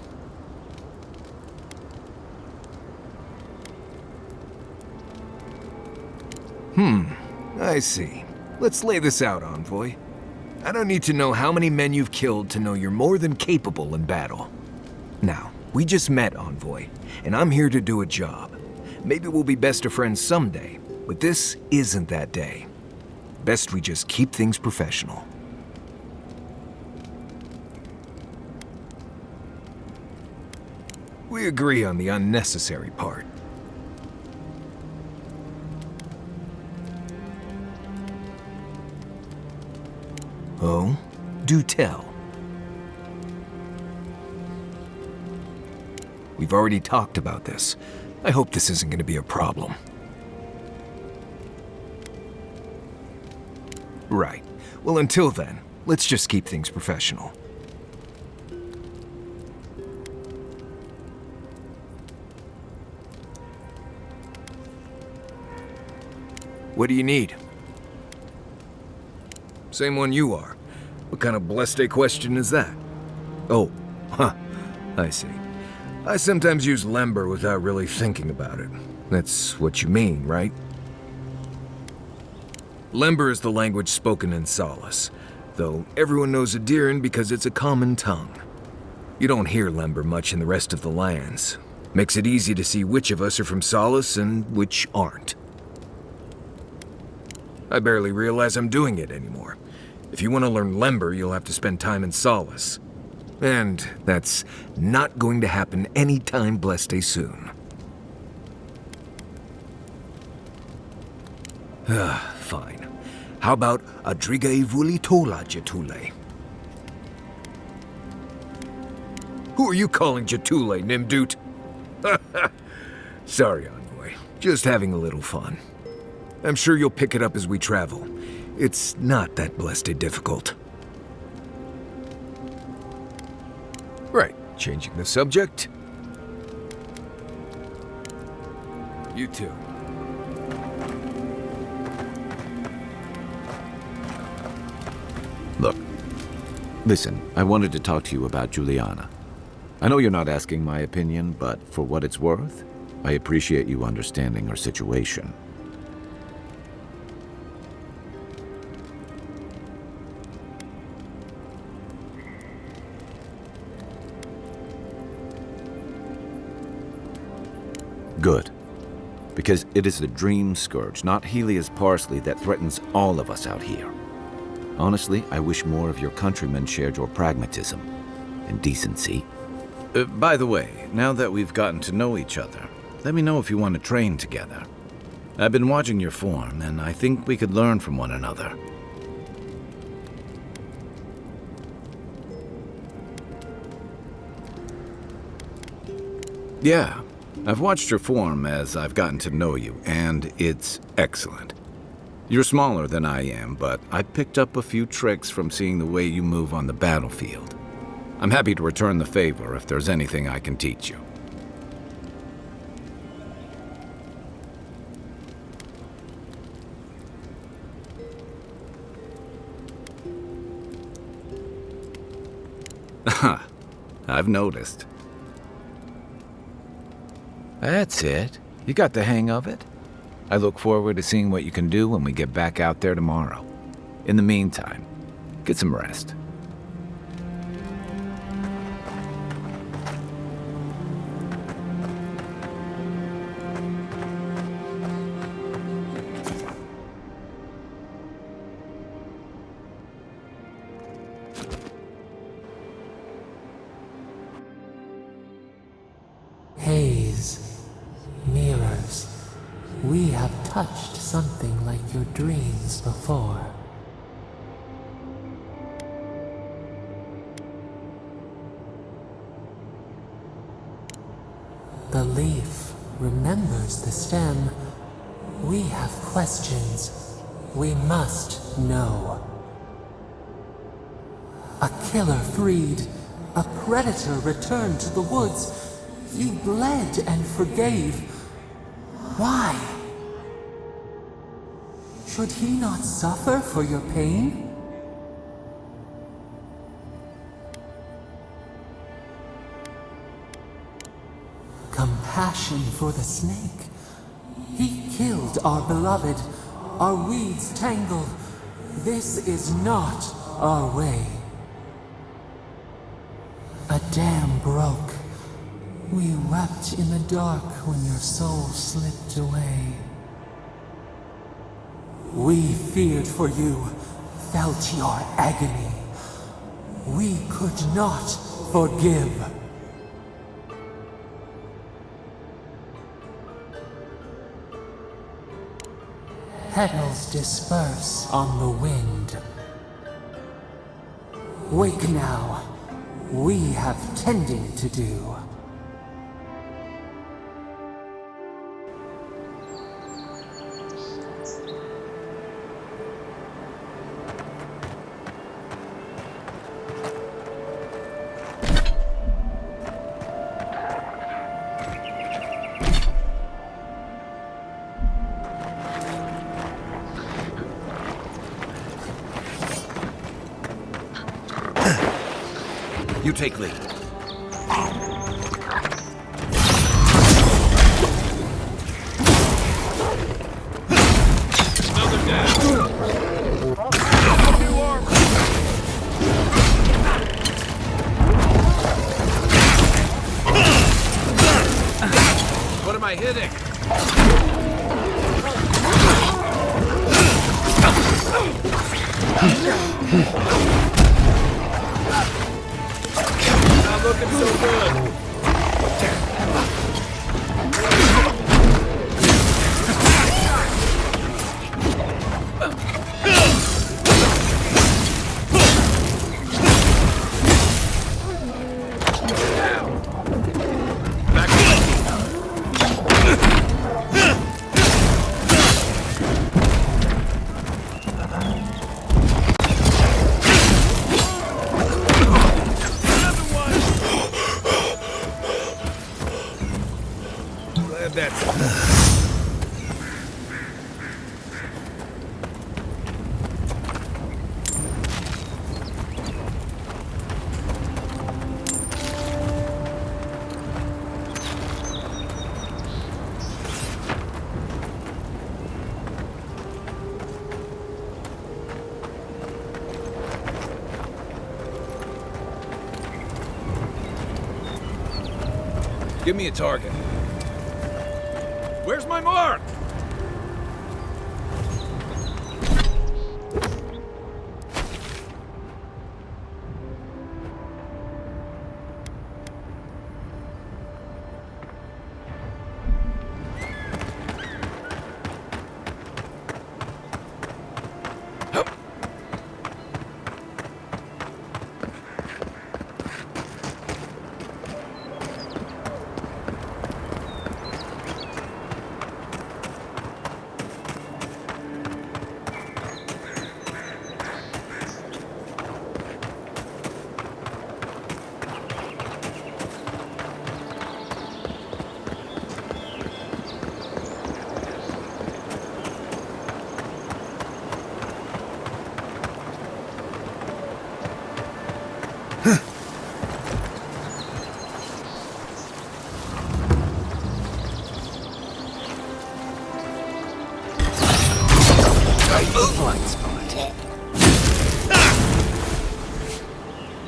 Speaker 14: I see. Let's lay this out, Envoy. I don't need to know how many men you've killed to know you're more than capable in battle. Now, we just met, Envoy, and I'm here to do a job. Maybe we'll be best of friends someday, but this isn't that day. Best we just keep things professional. We agree on the unnecessary part. Oh, do tell. We've already talked about this. I hope this isn't going to be a problem. Right. Well, until then, let's just keep things professional. What do you need? Same one you are. What kind of blessed question is that? Oh, huh. I see. I sometimes use Lember without really thinking about it. That's what you mean, right? Lember is the language spoken in Solace, though everyone knows Adiran because it's a common tongue. You don't hear Lember much in the rest of the lands. Makes it easy to see which of us are from Solace and which aren't. I barely realize I'm doing it anymore. If you want to learn Lember, you'll have to spend time in Solace. And that's not going to happen anytime blessed soon. Fine. How about Adriga Ivuli Tola Jetule? Who are you calling Jetule, Nimdut? Sorry, Envoy. Just having a little fun. I'm sure you'll pick it up as we travel. It's not that blessed difficult. Right, changing the subject. You too.
Speaker 1: Look, listen, I wanted to talk to you about Juliana. I know you're not asking my opinion, but for what it's worth, I appreciate you understanding her situation. Good. Because it is the Dream Scourge, not Helia's parsley, that threatens all of us out here. Honestly, I wish more of your countrymen shared your pragmatism and decency. By the way, now that we've gotten to know each other, let me know if you want to train together. I've been watching your form, and I think we could learn from one another. Yeah, I've watched your form as I've gotten to know you, and it's excellent. You're smaller than I am, but I picked up a few tricks from seeing the way you move on the battlefield. I'm happy to return the favor if there's anything I can teach you. I've noticed. That's it. You got the hang of it. I look forward to seeing what you can do when we get back out there tomorrow. In the meantime, get some rest.
Speaker 5: Haze, mirrors, we have touched something like your dreams before. The leaf remembers the stem. We have questions. We must know. A killer freed. A predator returned to the woods. You bled and forgave. Why? Should he not suffer for your pain? Compassion for the snake. He killed our beloved. Our weeds tangled. This is not our way. A dam broke. We wept in the dark when your soul slipped away. We feared for you, felt your agony. We could not forgive. Petals disperse on the wind. Wake now. We have tending to do.
Speaker 1: You take lead.
Speaker 6: Another down. New armor. What am I hitting? Not looking so good. Give me a target. Where's my mark?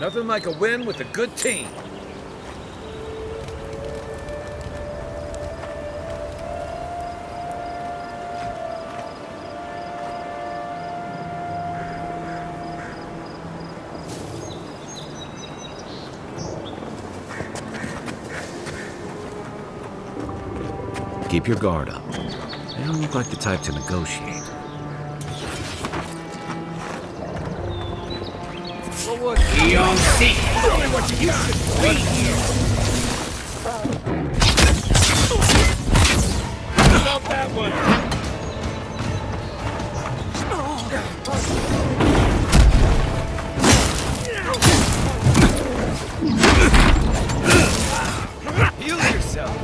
Speaker 6: Nothing like a win with a good team.
Speaker 1: Keep your guard up. They don't look like the type to negotiate.
Speaker 6: You'll see. Only what you got. Wait here. About that one. Heal yourself.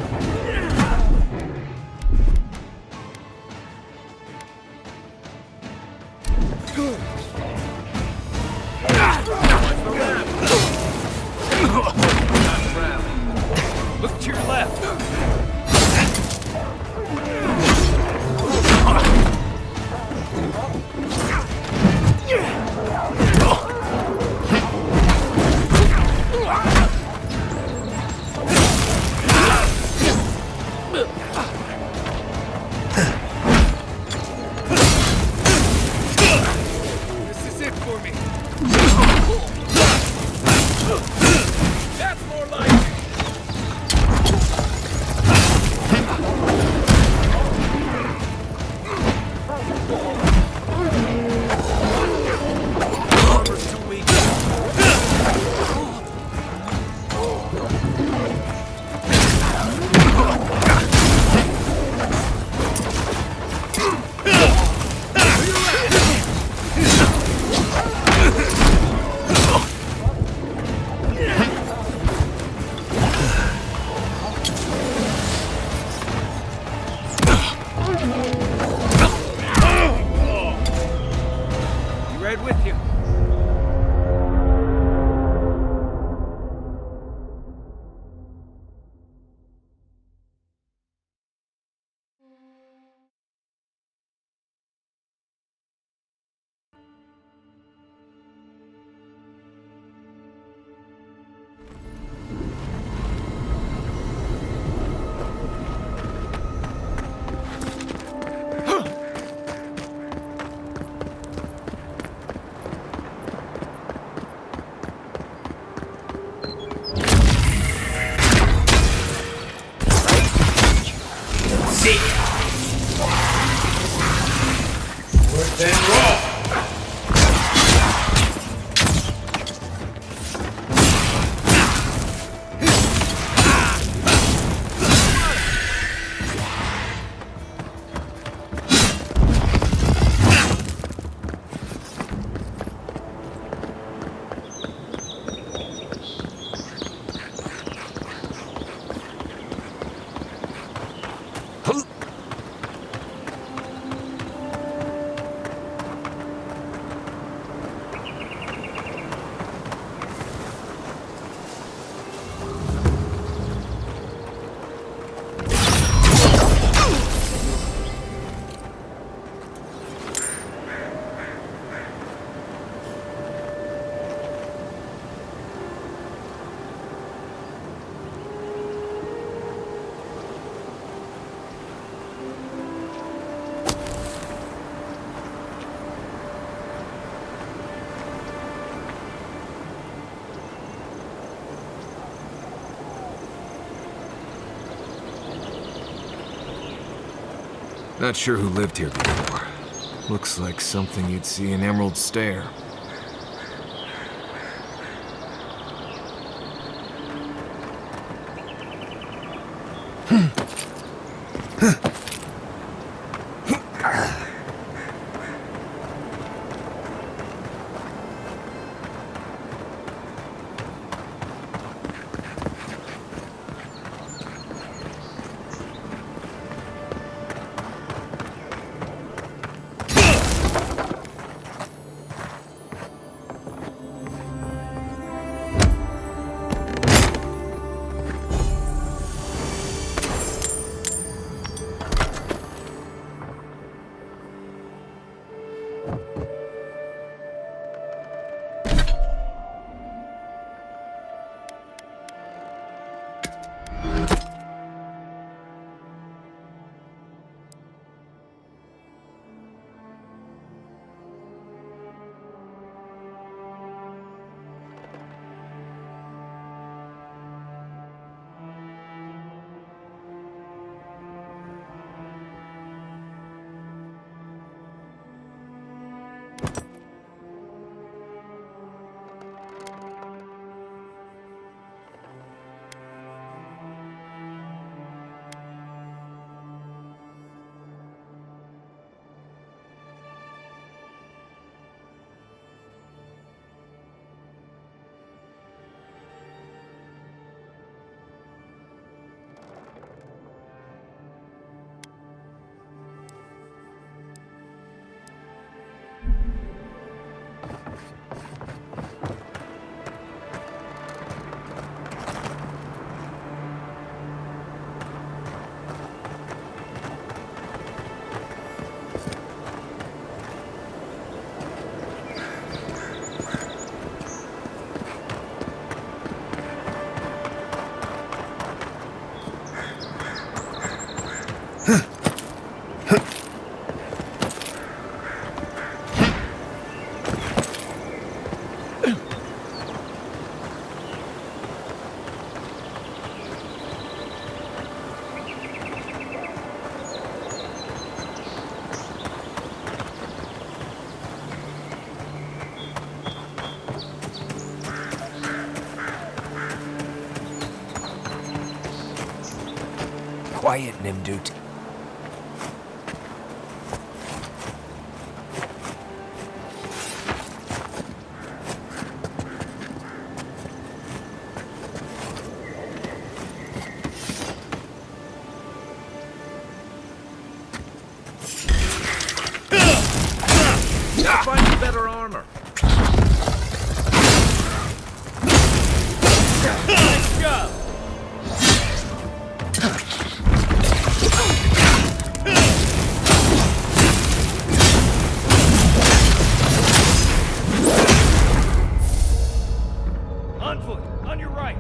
Speaker 6: Good. Look to your left.
Speaker 14: Not sure who lived here before. Looks like something you'd see in Emerald Stair. Quiet, Nimdut.
Speaker 6: Find you better armor. Nice job. On foot, on your right.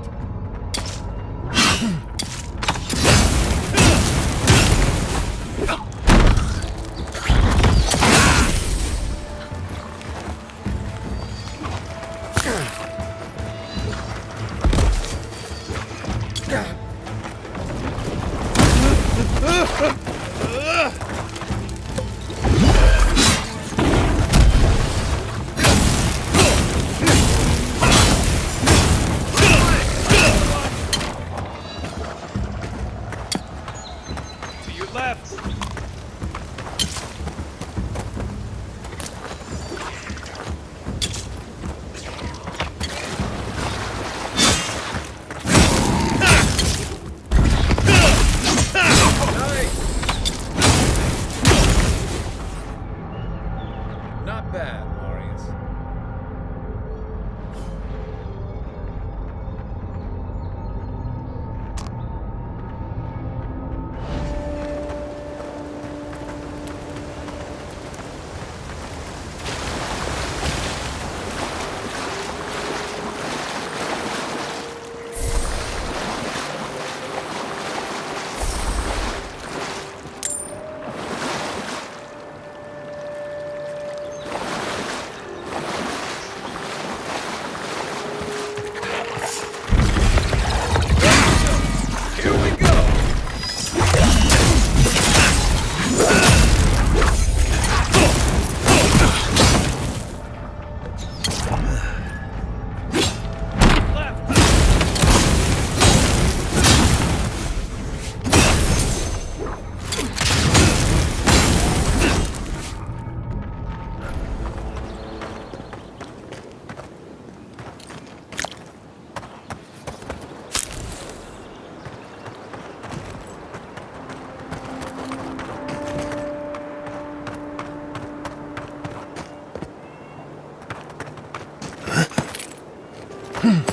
Speaker 11: Earth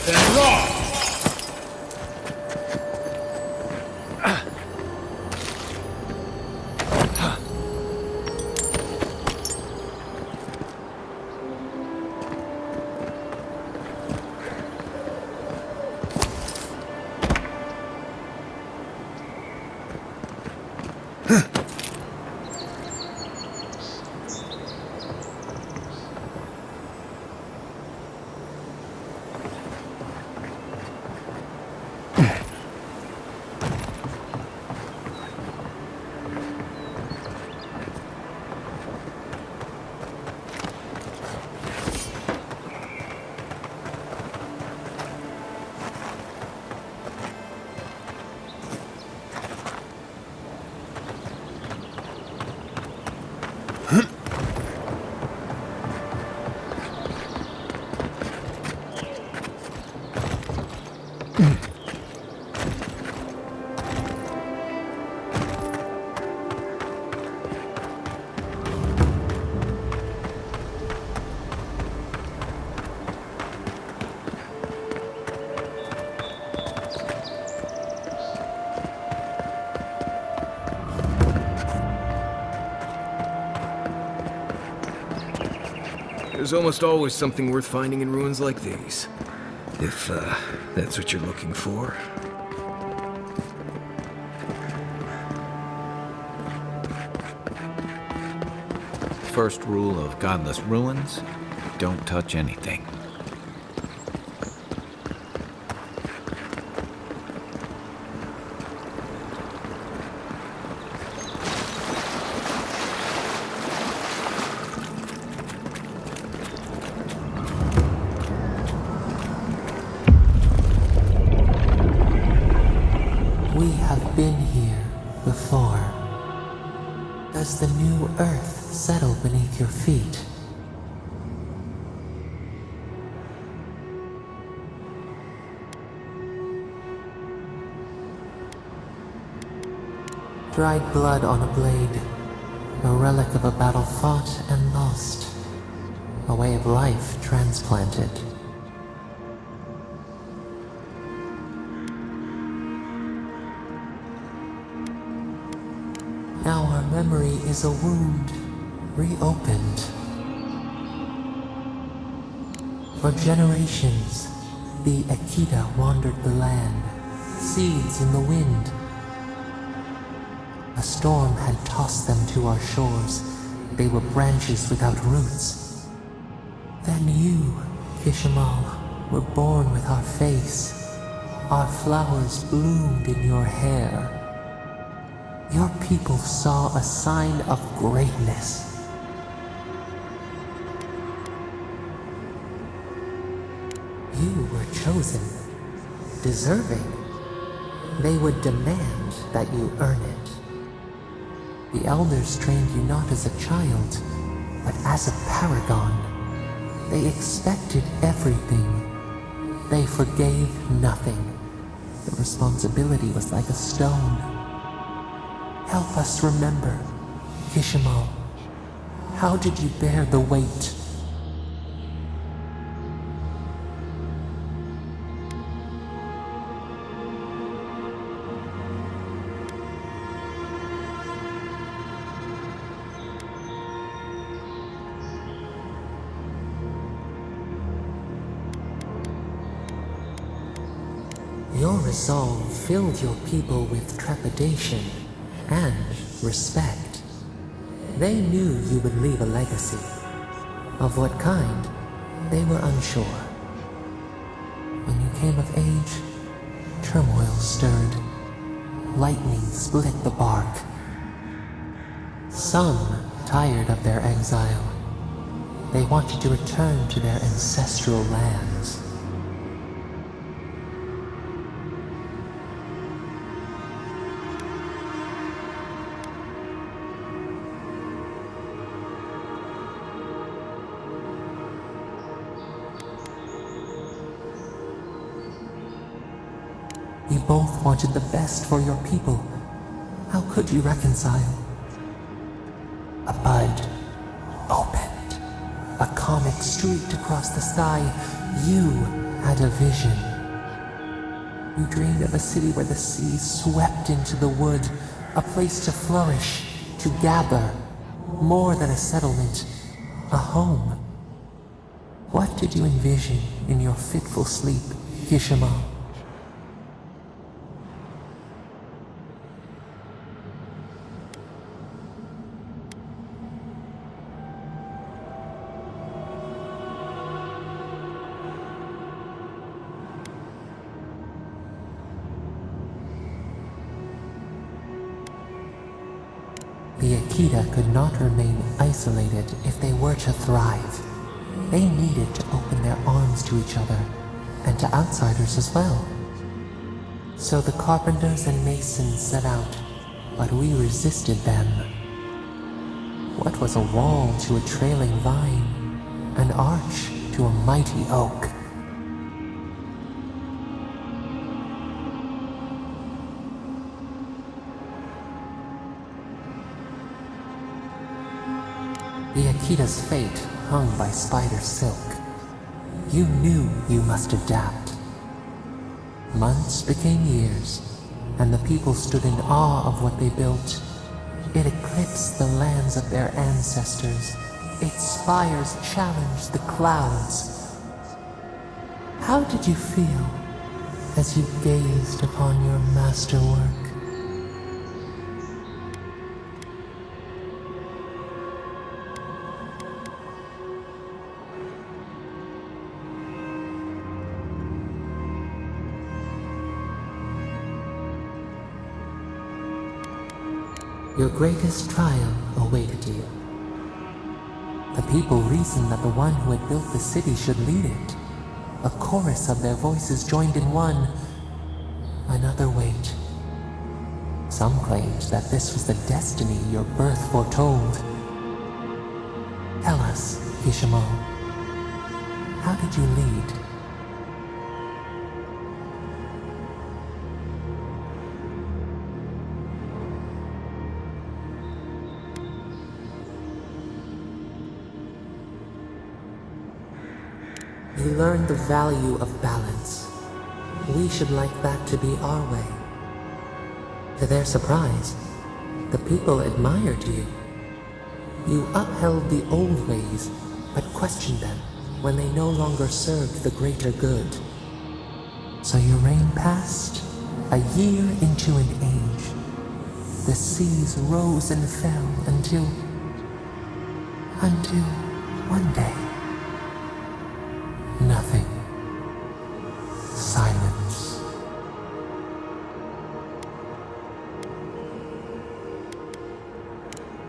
Speaker 11: and rock!
Speaker 14: There's almost always something worth finding in ruins like these. If, that's what you're looking for.
Speaker 1: First rule of godless ruins, don't touch anything.
Speaker 5: We have been here before. Does the new earth settle beneath your feet? Dried blood on a blade, a relic of a battle fought and lost, a way of life transplanted. Now our memory is a wound, reopened. For generations, the Akita wandered the land, seeds in the wind. A storm had tossed them to our shores. They were branches without roots. Then you, Kishimal, were born with our face. Our flowers bloomed in your hair. Your people saw a sign of greatness. You were chosen, deserving. They would demand that you earn it. The elders trained you not as a child, but as a paragon. They expected everything. They forgave nothing. The responsibility was like a stone. Help us remember, Kishimal. How did you bear the weight? Your resolve filled your people with trepidation and respect. They knew you would leave a legacy. Of what kind, they were unsure. When you came of age, turmoil stirred. Lightning split the bark. Some tired of their exile. They wanted to return to their ancestral lands. You both wanted the best for your people. How could you reconcile? A bud opened. A comet streaked across the sky. You had a vision. You dreamed of a city where the sea swept into the wood, a place to flourish, to gather, more than a settlement, a home. What did you envision in your fitful sleep, Kishima? The Akita could not remain isolated if they were to thrive. They needed to open their arms to each other, and to outsiders as well. So the carpenters and masons set out, but we resisted them. What was a wall to a trailing vine, an arch to a mighty oak? The Akita's fate hung by spider silk. You knew you must adapt. Months became years, and the people stood in awe of what they built. It eclipsed the lands of their ancestors. Its spires challenged the clouds. How did you feel as you gazed upon your masterwork? Your greatest trial awaited you. The people reasoned that the one who had built the city should lead it. A chorus of their voices joined in one. Another wait. Some claimed that this was the destiny your birth foretold. Tell us, Kishimo, how did you lead? You learned the value of balance. We should like that to be our way. To their surprise, the people admired you. You upheld the old ways, but questioned them when they no longer served the greater good. So your reign passed, a year into an age. The seas rose and fell until one day. Nothing. Silence.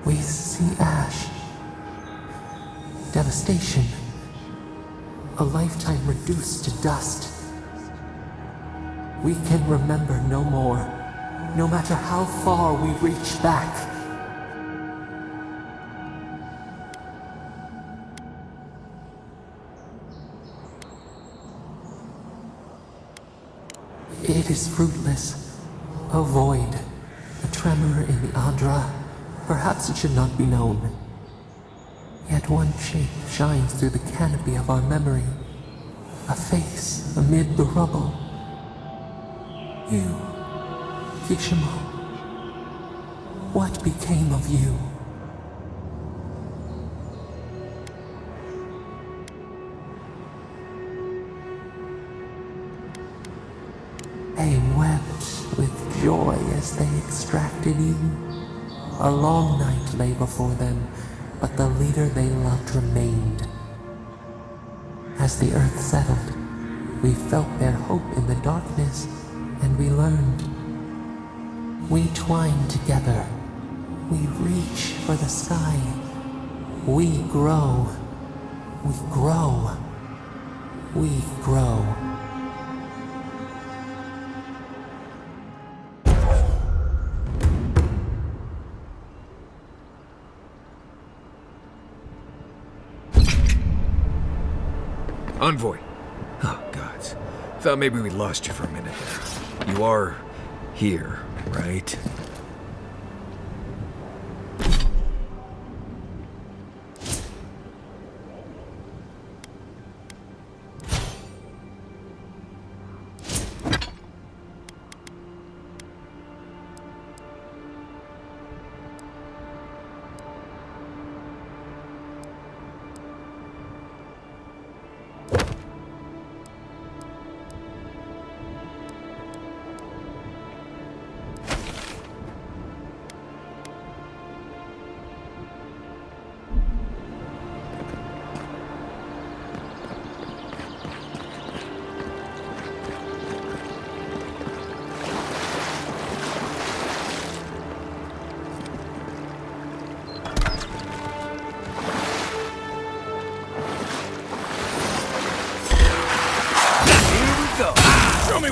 Speaker 5: We see ash. Devastation. A lifetime reduced to dust. We can remember no more, no matter how far we reach back. It is fruitless. A void. A tremor in the Adra. Perhaps it should not be known. Yet one shape shines through the canopy of our memory. A face amid the rubble. You, Kishimo. What became of you? They wept with joy as they extracted you. A long night lay before them, but the leader they loved remained. As the earth settled, we felt their hope in the darkness, and we learned. We twine together. We reach for the sky. We grow. We grow. We grow.
Speaker 14: Envoy. Oh, gods. Thought maybe we lost you for a minute there. You are here, right?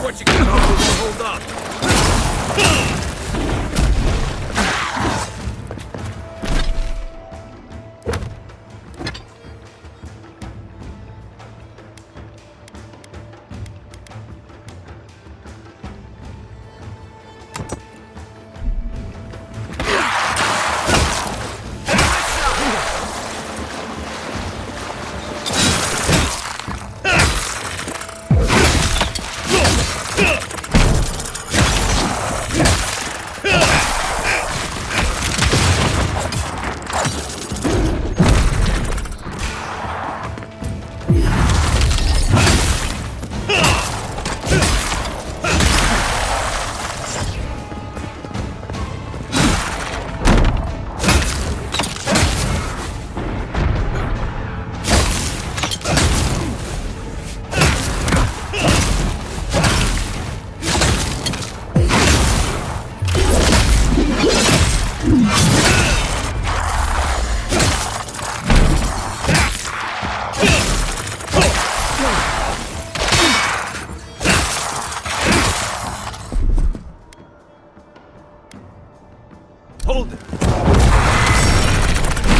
Speaker 6: what you can hold up. Hold it.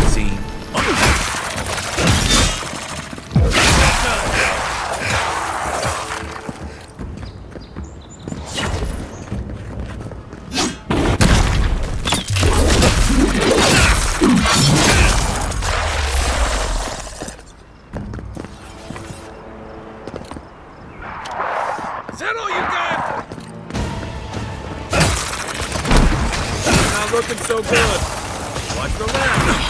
Speaker 6: See? Is that all you got? Not looking so good. Watch the left.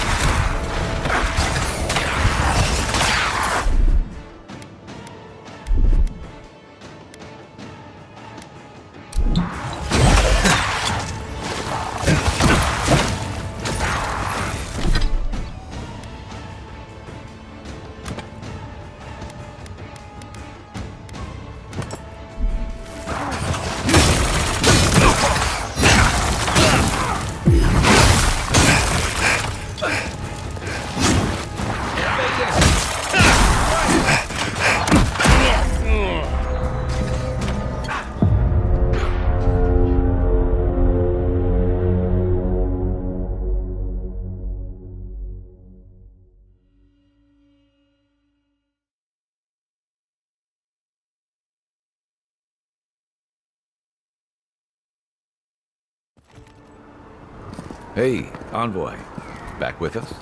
Speaker 1: Hey, Envoy. Back with us?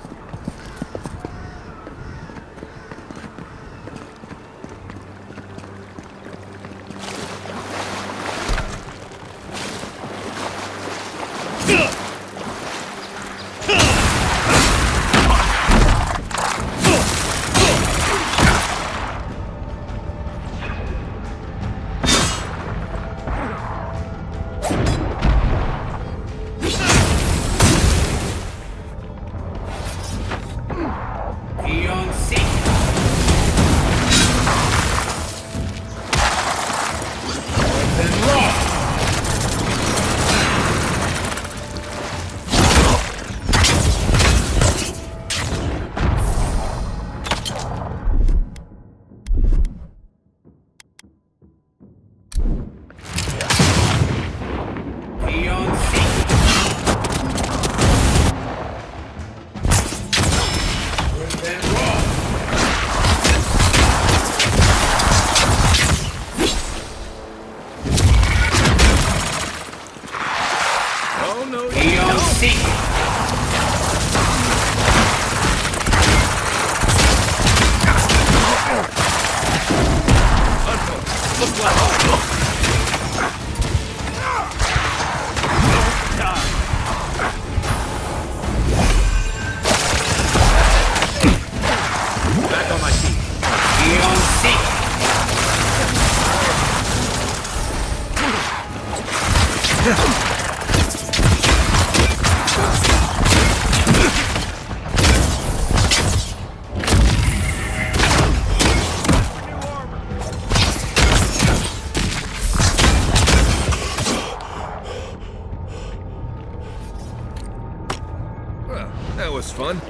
Speaker 6: Well, that was fun.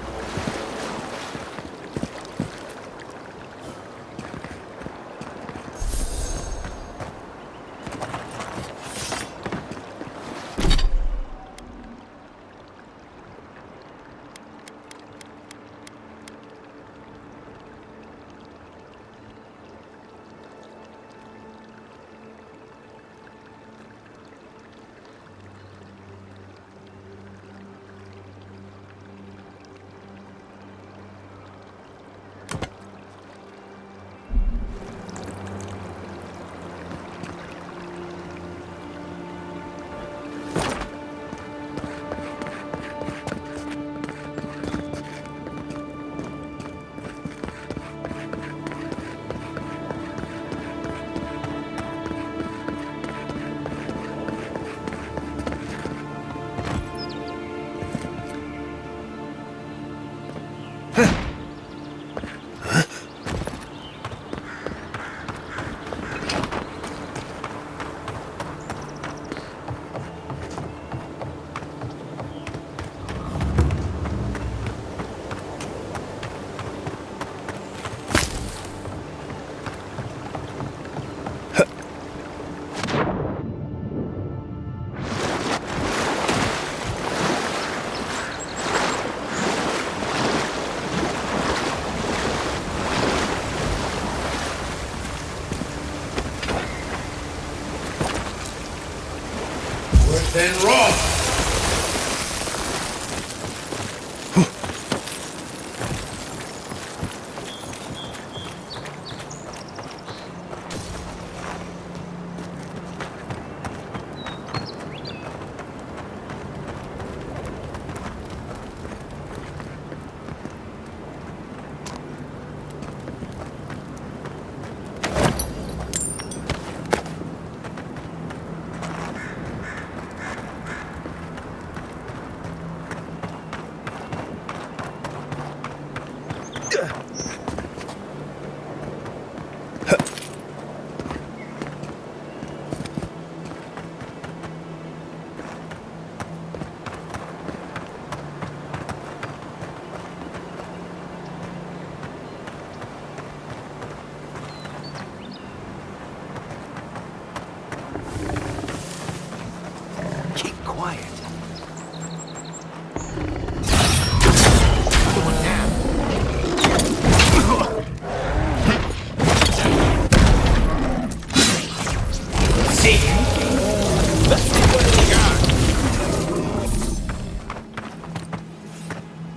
Speaker 11: Then run!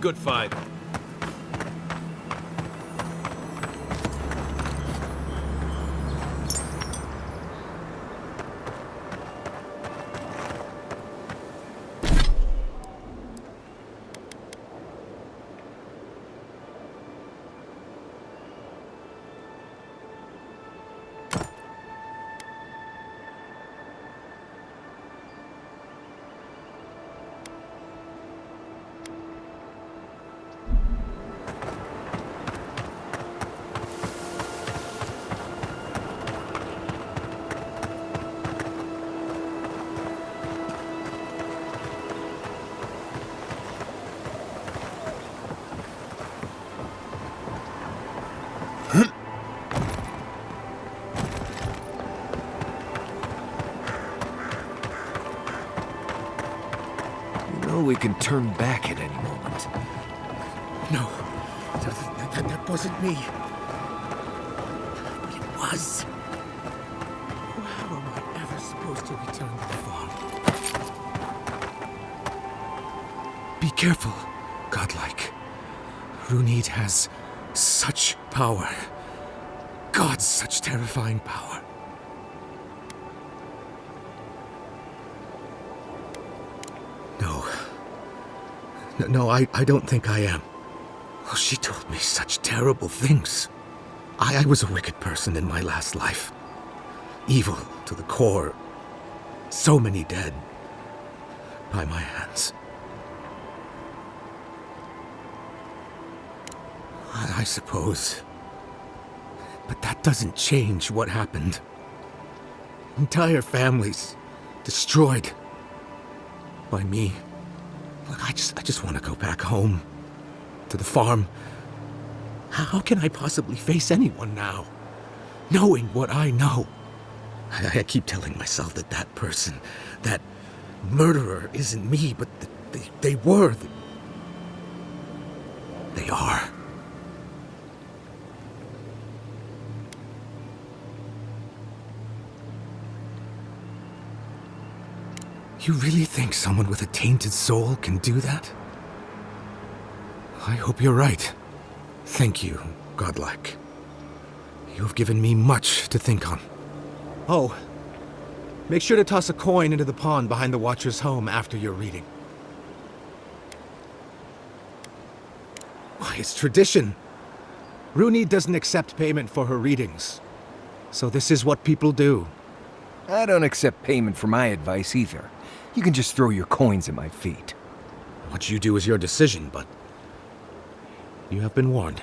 Speaker 6: Good fight.
Speaker 14: We can turn back at any moment.
Speaker 11: No, that wasn't me. But it was. How am I ever supposed to return to the farm? Be careful, godlike. Runid has such power. God, such terrifying power. No, I don't think I am. Oh, she told me such terrible things. I was a wicked person in my last life. Evil to the core. So many dead. By my hands. I suppose. But that doesn't change what happened. Entire families destroyed. By me. Look, I just want to go back home. To the farm. How can I possibly face anyone now? Knowing what I know. I keep telling myself that that person, that murderer isn't me, but they were. They are. You really think someone with a tainted soul can do that? I hope you're right. Thank you, godlike. You have given me much to think on. Oh, make sure to toss a coin into the pond behind the Watcher's home after your reading. Why, it's tradition. Rooney doesn't accept payment for her readings. So this is what people do.
Speaker 14: I don't accept payment for my advice either. You can just throw your coins at my feet.
Speaker 11: What you do is your decision, but you have been warned.